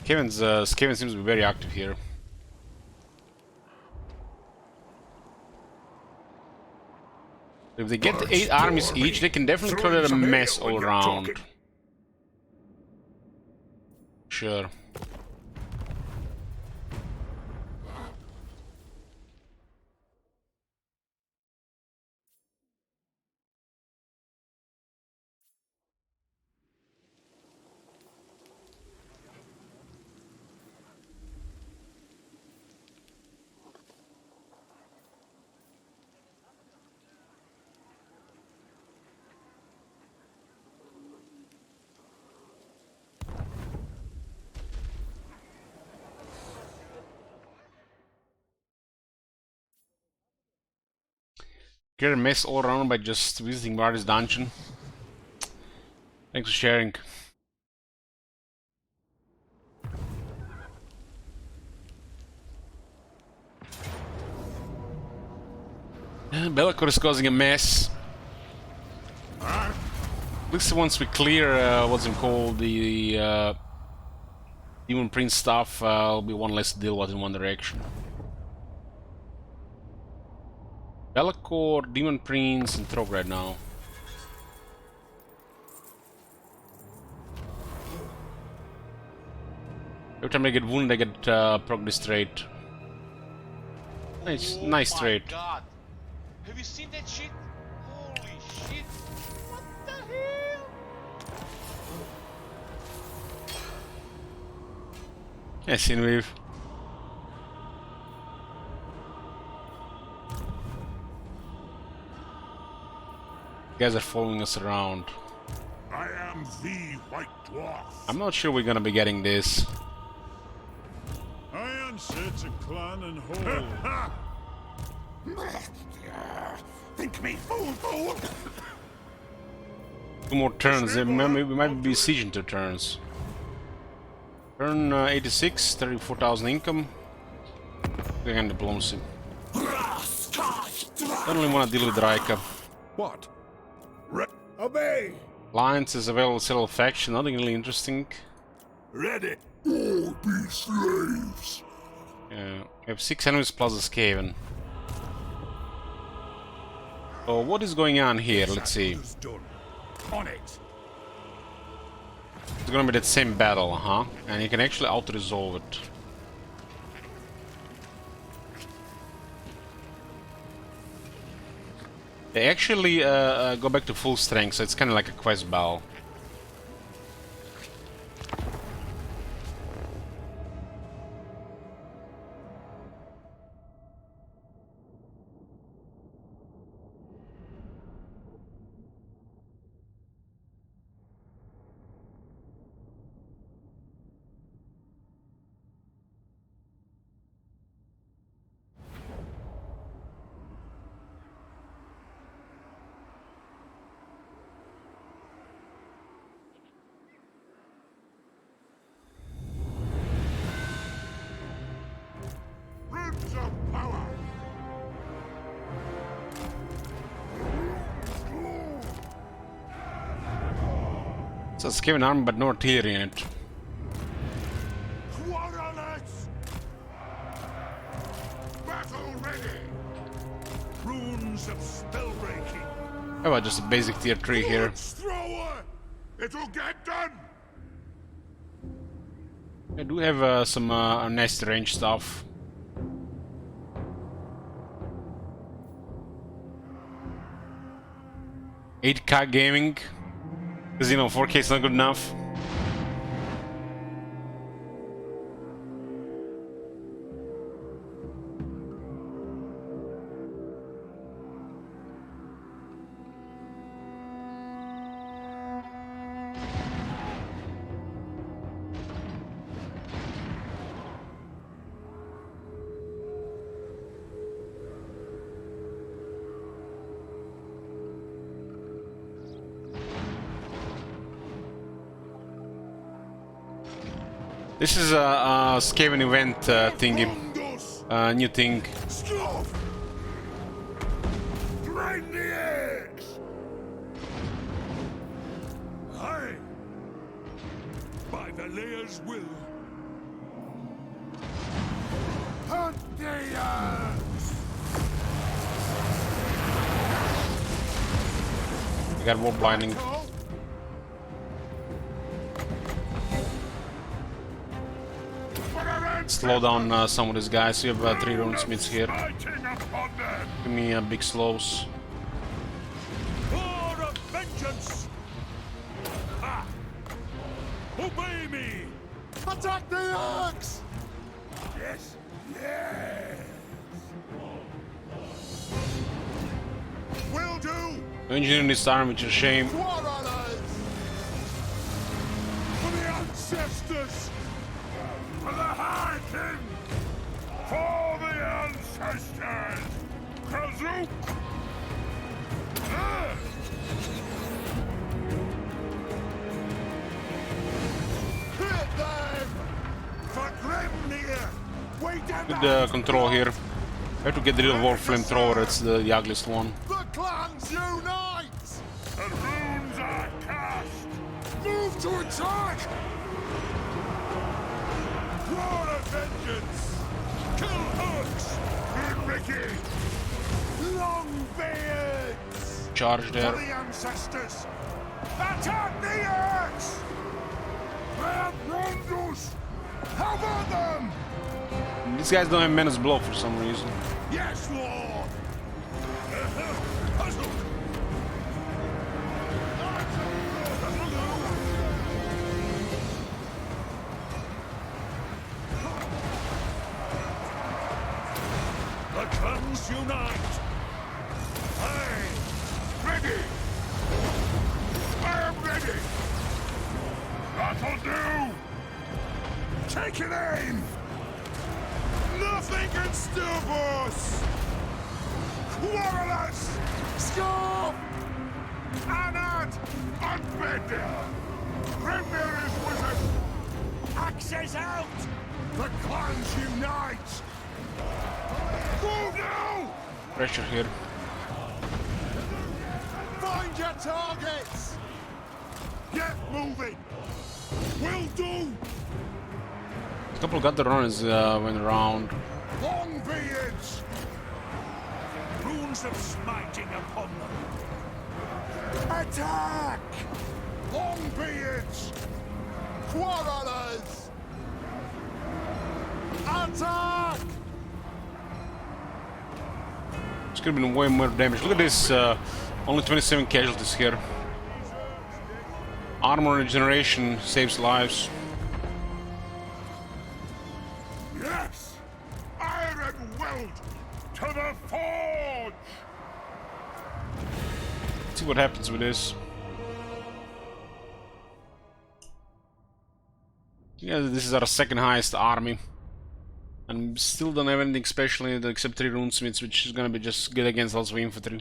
Skaven seems to be very active here. If they get 8 armies each, they can definitely clear a mess all around. Sure. Get a mess all around by just visiting Marty's dungeon. Thanks for sharing. Bellicor is causing a mess. At least once we clear what's it called, the Demon Prince stuff, will be one less to deal with in one direction. Bellicor, Demon Prince, and Throng right now. Every time I get wounded, I get progress trait. Nice trait. Oh my god! Have you seen that shit? Holy shit! What the hell? Yeah, Sinwave. You guys are following us around. I am the White Dwarf. I'm not sure we're gonna be getting this. I answer to clan and hall. Think me fool! 2 more turns. We might be sieging 2 turns. Turn 86, 34,000 income. Again, diplomacy. Don't really want to deal with Raika. What? Obey! Alliance is available settle faction, nothing really interesting. Ready. All be slaves. Yeah, we have 6 enemies plus a Skaven. So what is going on here? Let's see. On it. It's gonna be that same battle, huh? And you can actually auto-resolve it. They actually go back to full strength, so it's kind of like a quest battle. Roots of power. It's a Skaven army, but no artillery in it. Quarrelers. Battle ready. Runes of spell breaking. How about just a basic tier 3 here? Thrower. It'll get done. I do have some nice range stuff. $8K gaming, because you know 4K is not good enough. This is a Skaven event thingy. New thing. Stop. Grind the eggs. Aye. By the Layer's will, Got more blinding. Slow down some of these guys. You have 3 runesmiths here. Give me big slows. For of vengeance! Ha! Obey me! Attack the axe! Yes, yes! Will do! Engineering this arm, which is a shame. What are those? For the ancestors! For the High King! For the ancestors! Kazook! Hit them! For Grimnir! Wait down Good control here. I have to get rid of Wolf Flamethrower, it's the ugliest one. The clans unite! The runes are cast! Move to attack! War of vengeance! Kill hooks! Mickey! Longbeards! Charge For there. the ancestors! Attack the axe! Rondus! How about them? These guys don't have Menace Blow for some reason. Yes, Lord! The clans unite! Aye! Ready! I am ready! That'll do! Take it aim! Nothing can stop us! Quarrelers! Scarf! Anad! Unbender! Grimnir is with us! Axes out! The clans unite! Move now! Pressure here. Find your targets! Get moving! Will do! A couple got the runners went around. Longbeards! Runes of smiting upon them! Attack! Longbeards! Quarrelers! Attack! It's gonna be way more damage. Look at this, only 27 casualties here. Armor regeneration saves lives. Yes! Iron weld! To the forge! Let's see what happens with this. Yeah, this is our second highest army. And still don't have anything special in it except 3 runesmiths, which is gonna be just good against lots of infantry.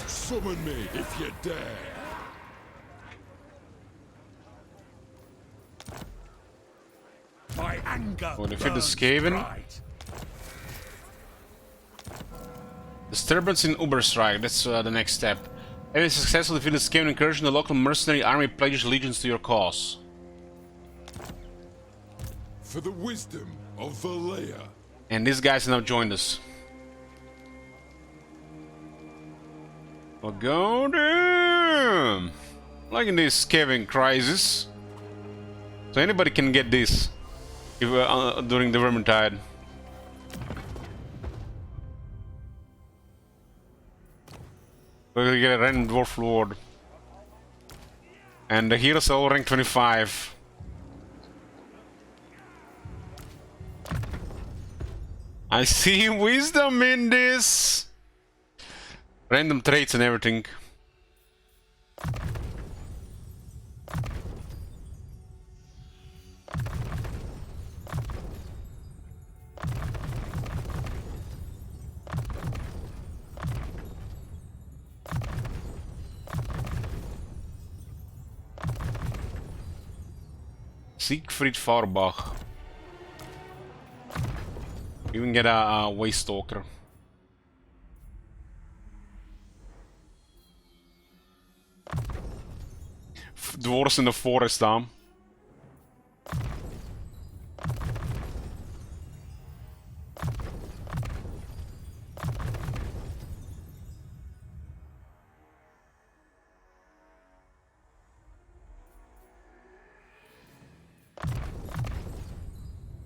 Summon me if you dare. My anger Oh, defeat the burns Skaven. bright. Disturbance in Uberstrike, that's the next step. Having successfully defeated the Skaven incursion, the local mercenary army pledges allegiance to your cause. For the wisdom of Valea. And these guys have now joined us. Well, go damn! Liking this Skaven crisis. So anybody can get this if, during the Vermintide. We're gonna get a random Dwarf Lord. And the heroes are all rank 25. I see wisdom in this! Random traits and everything. Siegfried Farbach. You can get a Waste Stalker. Dwarves in the forest, huh?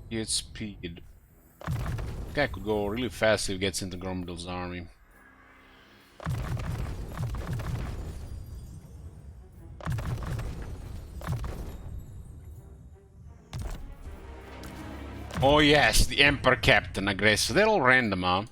Get speed. Guy could go really fast if he gets into Grumbil's army. Oh yes, the Emperor Captain Aggressor. They're all random, huh?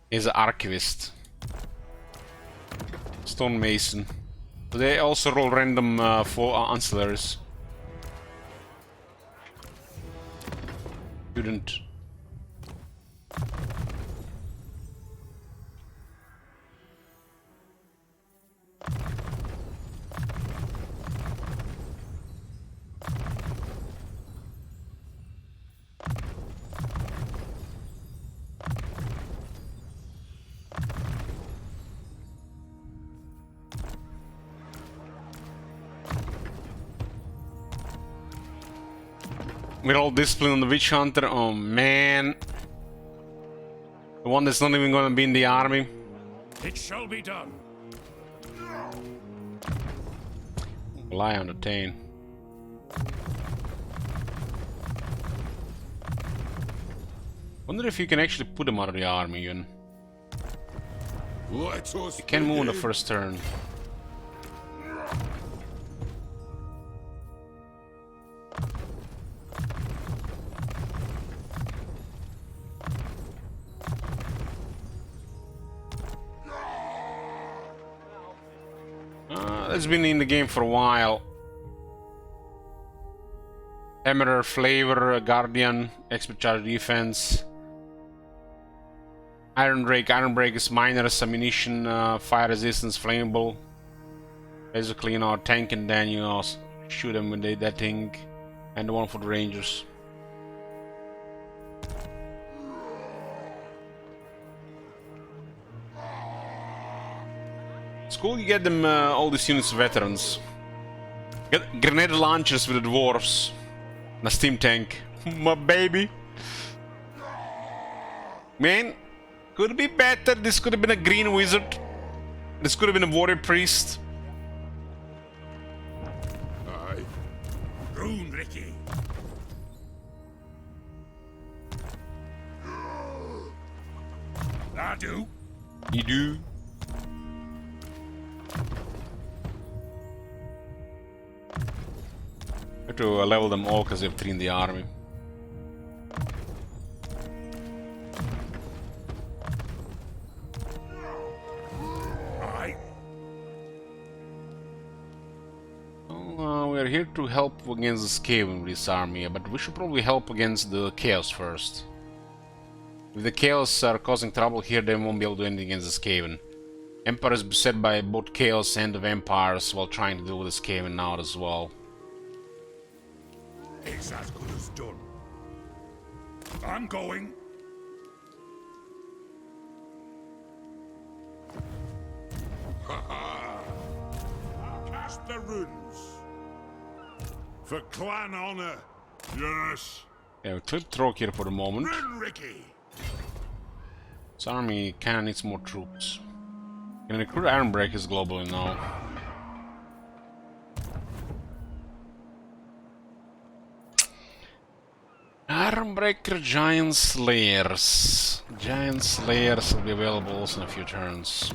He's an archivist. Stonemason. So they also roll random for ancillaries. Student. We're all disciplined on the Witch Hunter. Oh man. The one that's not even gonna be in the army. It shall be done. Rely on the Tane. Wonder if you can actually put him out of the army, Yun. Let us You can move on the begin. first turn. It's been in the game for a while. Emerald, Flavor, Guardian, Expert Charge Defense. Iron Break is miners, ammunition, fire resistance, flammable. Basically, you know, tank and then you know, shoot them when they that thing. And the one for the Rangers. It's cool you get them all these units veterans. Get grenade launchers with the dwarves. And a steam tank. My baby. Man, could be better. This could have been a green wizard. This could have been a warrior priest. Aye. Rune, Ricky. I do. You do. Have to level them all because they have 3 in the army. Aye. Well, we are here to help against the Skaven with this army, but we should probably help against the Chaos first. If the Chaos are causing trouble here, they won't be able to do anything against the Skaven. Empire is beset by both Chaos and the Vampires while trying to deal with the Skaven now as well. It's as good as done. I'm going. Ha ha! Cast the runes. For clan honor. Yes. Yeah, we clip Throng here for the moment. Run, Ricky. This army kinda needs more troops. Can recruit Ironbreakers globally now. Ironbreaker Giant Slayers. Giant Slayers will be available also in a few turns.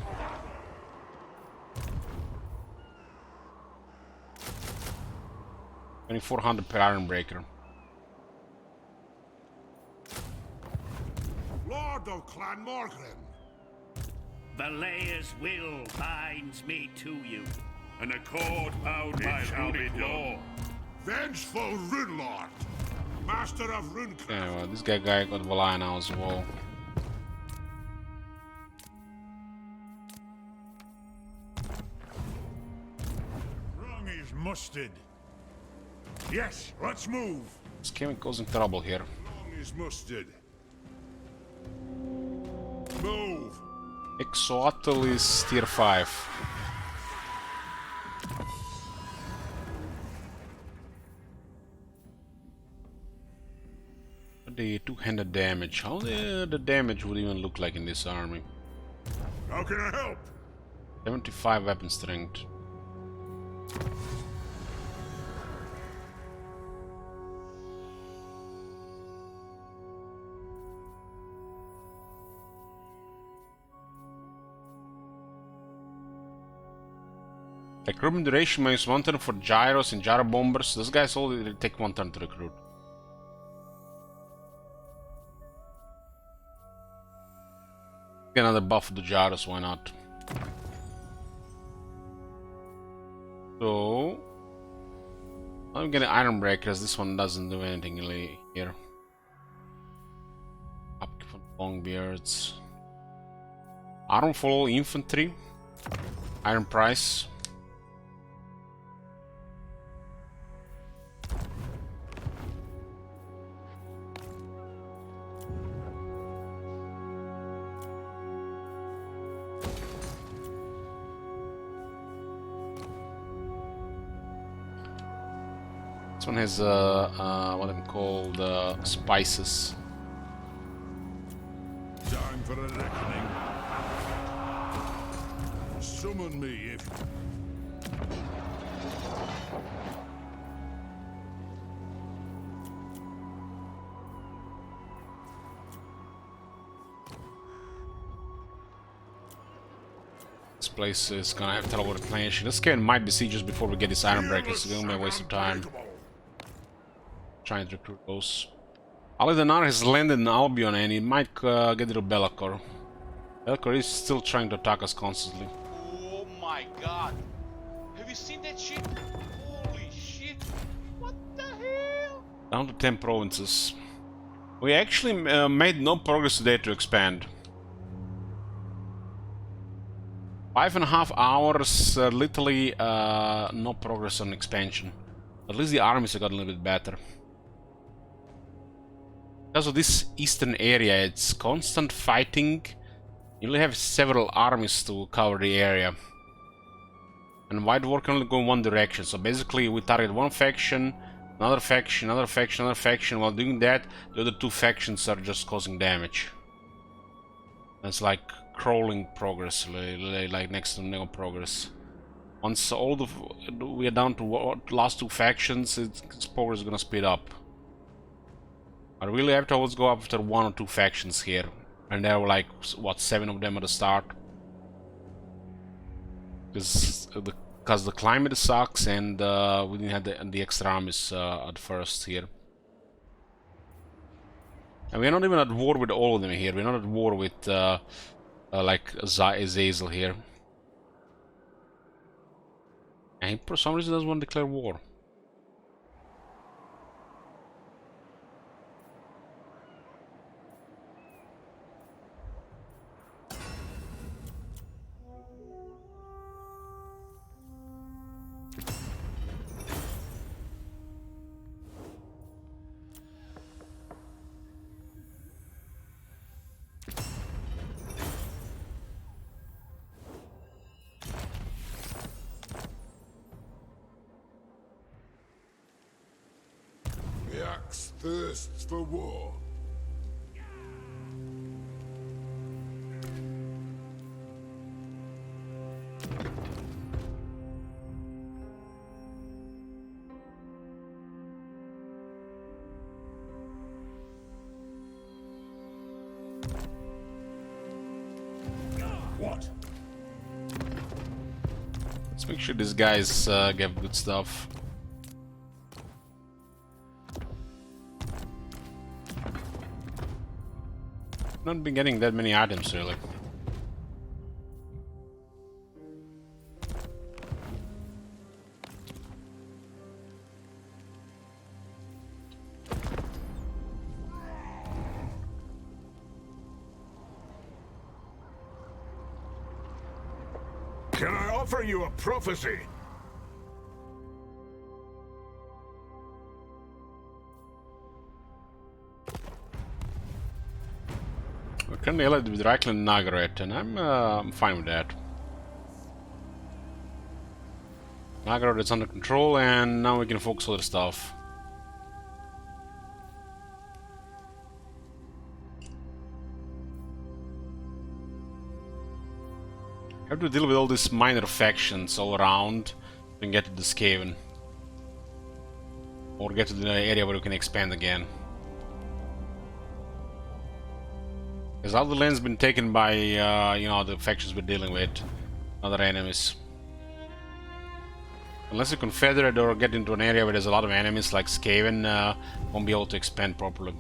$2,400 per Ironbreaker. Lord of Clan Morgrim. Valer's will binds me to you. An accord bound by runic law. Vengeful Rune Lord. Master of Runecraft. Yeah, well, this guy got Valaya now as well. Throng is mustered. Yes, let's move. This game causing trouble here. Throng is mustered. Move. Exoatl is tier 5. The two-handed damage. How the damage would even look like in this army? How can I help? 75 weapon strength. Recruitment duration minus 1 turn for gyros and gyro bombers. Those guys only take 1 turn to recruit. Get another buff of the gyros, why not? So I'm getting iron breakers. This one doesn't do anything really here. Upkeep from longbeards. Iron follow infantry. Iron price. This one has what I'm called spices. Time for a reckoning. Summon me if... This place is gonna have trouble replenishing. This game might be sieges before we get these iron breakers. It's gonna be a waste of time. Trying to recruit those. Alidanar has landed in Albion and he might get rid of Belacor. Belacor is still trying to attack us constantly. Oh my god. Have you seen that shit? Holy shit. What the hell? Down to 10 provinces. We actually made no progress today to expand. 5.5 hours, literally no progress on expansion. At least the armies have got a little bit better. Because of this eastern area, it's constant fighting. You only have several armies to cover the area. And White War can only go in one direction. So basically we target one faction, another faction, another faction, another faction. While doing that, the other two factions are just causing damage. It's like crawling progress, like next to no progress. Once all we are down to last two factions, its progress is gonna speed up. I really have to always go after one or two factions here, and there were like what 7 of them at the start. Because the climate sucks, and we didn't have the extra armies at first here. And we're not even at war with all of them here. We're not at war with like Azazel here. And he for some reason doesn't want to declare war. The axe thirsts for war. What? Let's make sure these guys get good stuff. Not been getting that many items really. offer you a prophecy. We're currently allied with Reichland and Nagaret, and I'm fine with that. Nagaret is under control, and now we can focus on other stuff. Have to deal with all these minor factions all around and get to the Skaven. Or get to the area where we can expand again. Because all the land's been taken by, you know, the factions we're dealing with. Other enemies. Unless you confederate or get into an area where there's a lot of enemies like Skaven, won't be able to expand properly.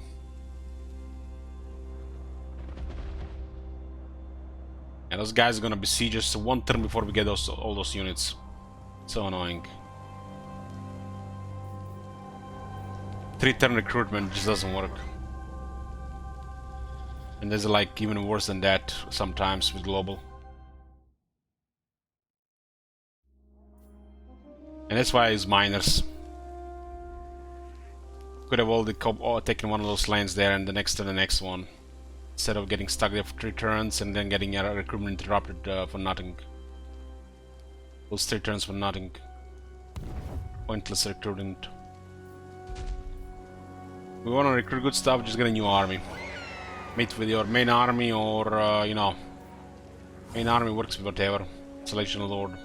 And those guys are gonna besiege us one turn before we get all those units. So annoying. 3-turn recruitment just doesn't work. And there's like even worse than that sometimes with global. And that's why it's miners. Could have already taken one of those lands there and the next to the next one. Instead of getting stuck there for 3 turns and then getting our recruitment interrupted for nothing. Those 3 turns for nothing. Pointless recruitment. We want to recruit good stuff, just get a new army. Meet with your main army or, you know, main army works with whatever. Selection Lord.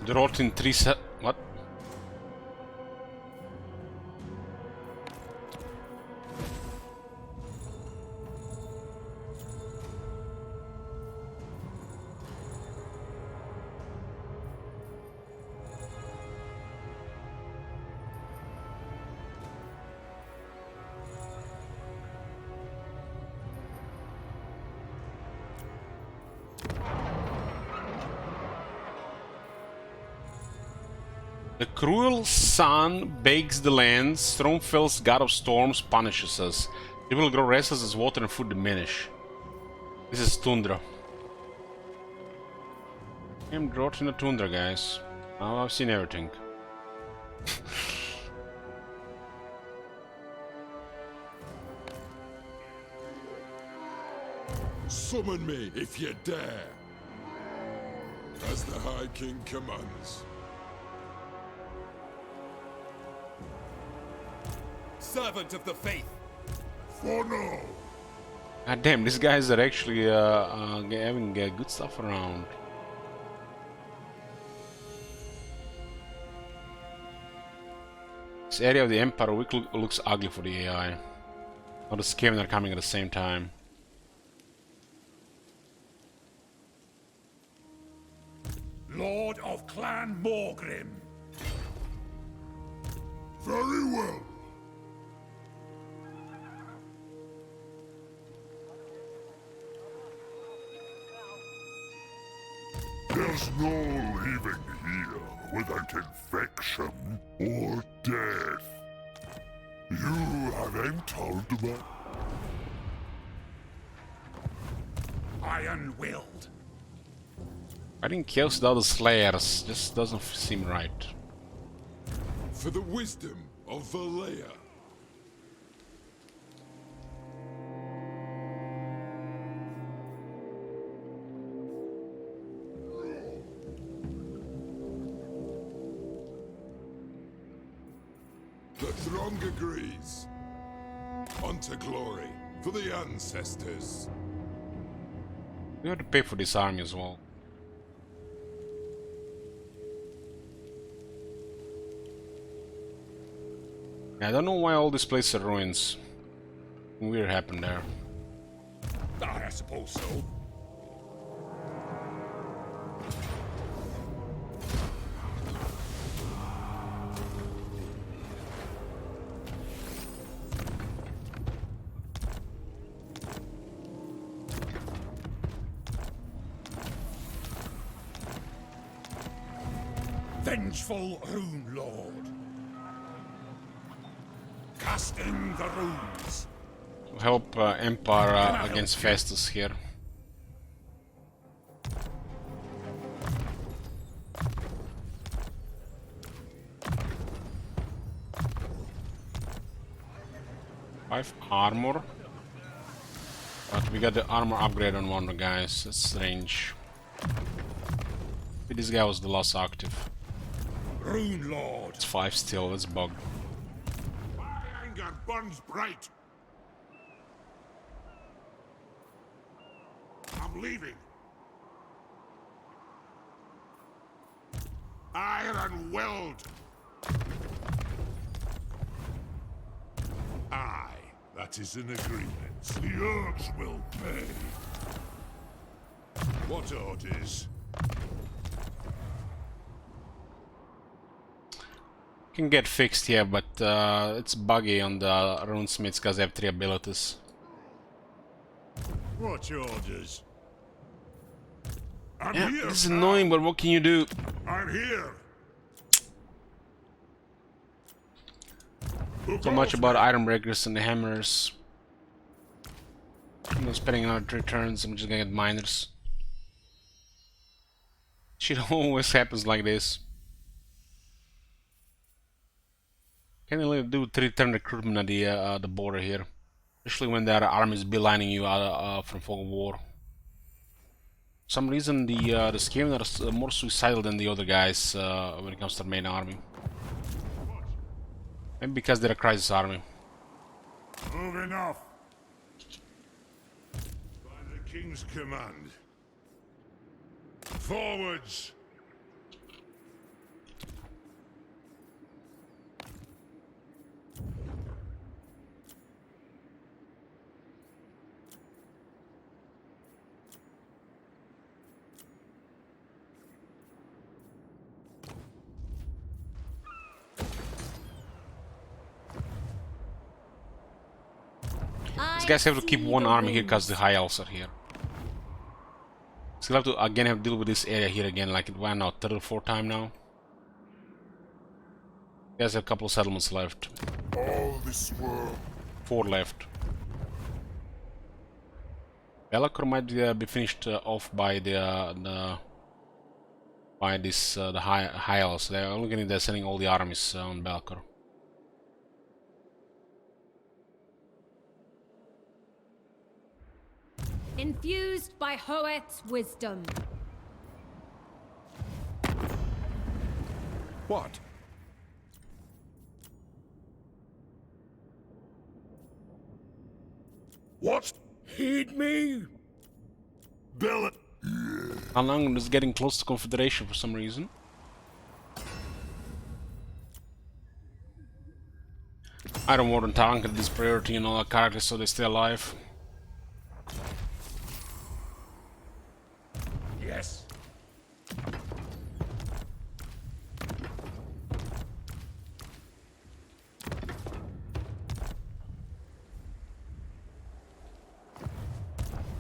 The rot in 3 set. What? The cruel sun bakes the lands, Throngfell's god of storms punishes us. People will grow restless as water and food diminish. This is tundra. I'm drought in the tundra, guys. Now I've seen everything. Summon me if you dare. As the High King commands. Servant of the faith. For now. God damn, these guys are actually having good stuff around. This area of the Empire looks ugly for the AI. All the Skaven are coming at the same time. Lord of Clan Morgrim. Very well. There's no living here without infection or death. You have entered my... Iron-willed. Fighting chaos without the Slayers just doesn't seem right. For the wisdom of Valea. The Throng agrees. Unto glory for the ancestors. We have to pay for this army as well. I don't know why all these places are ruins. Weird happened there. I suppose so. Vengeful Rune Lord. Casting the runes. Help Empire against Festus here. Five armor. But we got the armor upgrade on one of the guys. That's strange. This guy was the last active. Rune Lord. It's 5 still, that's bugged. My anger burns bright. I'm leaving. Iron Weld. Aye, that is an agreement. The herbs will pay. What orders? Can get fixed here, but it's buggy on the runesmiths because they have 3 abilities. What orders? I'm Yeah, here. this is annoying, but what can you do? I'm here. So much about iron breakers and the hammers. I'm not spending another 3 turns, I'm just gonna get miners. Shit always happens like this. Can't really do 3-turn recruitment at the border here. Especially when there are armies beelining you out from Fog of War. For some reason the Skaven are more suicidal than the other guys when it comes to the main army. Maybe because they're a crisis army. Moving off. By the King's command. Forwards. These guys have to keep one army here because the High Elves are here. Still have to again have to deal with this area here again, like it went out 3rd or 4th time now. There's a couple of settlements left. All this world. 4 left. Belacor might be finished off by the High Elves. They're only they're sending all the armies on Belacor. Infused by Hoet's wisdom. What? What? Heed me? Bill. Anang is getting close to Confederation for some reason. Iron Warden tanked this priority and all our characters so they stay alive. Yes.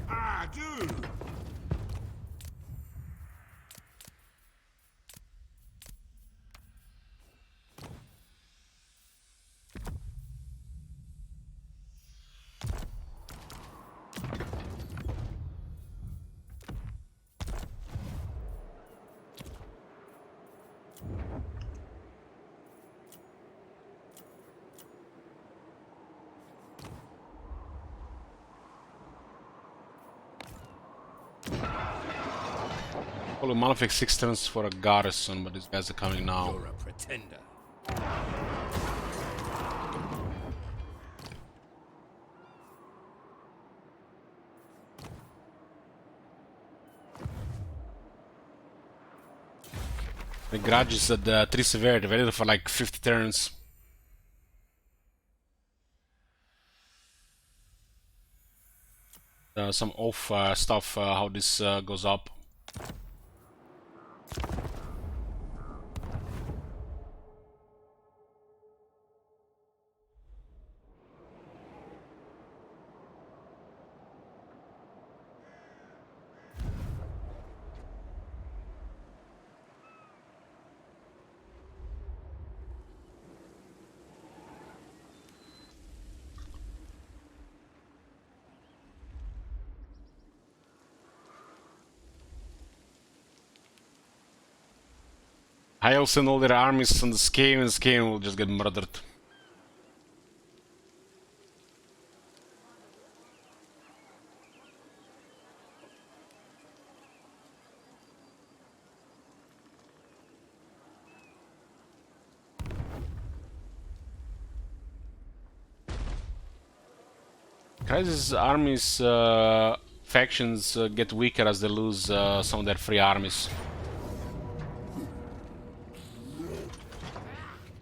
I do. Probably Malefic 6 turns for a garrison, but these guys are coming now. You're a pretender. The grudge is at 3 severity, ready for like 50 turns. some off stuff, how this goes up. I'll send all their armies on the Skaven, and Skaven will just get murdered. Crisis armies, factions get weaker as they lose some of their free armies.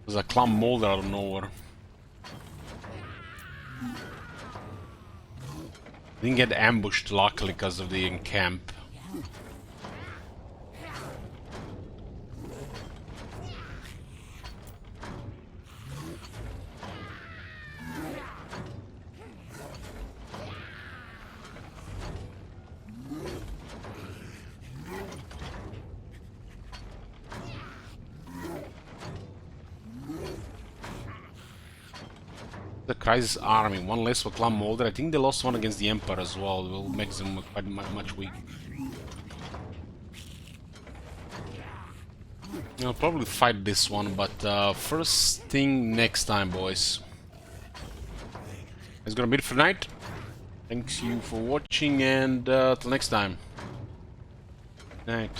There's a Clam Molder out of nowhere. Didn't get ambushed, luckily, because of the encamp. The Crisis army, one less for Clam Molder. I think they lost one against the Emperor as well. It will make them quite much weak. I'll probably fight this one, but first thing next time, boys. It's gonna be it for tonight. Thanks you for watching, and till next time. Night.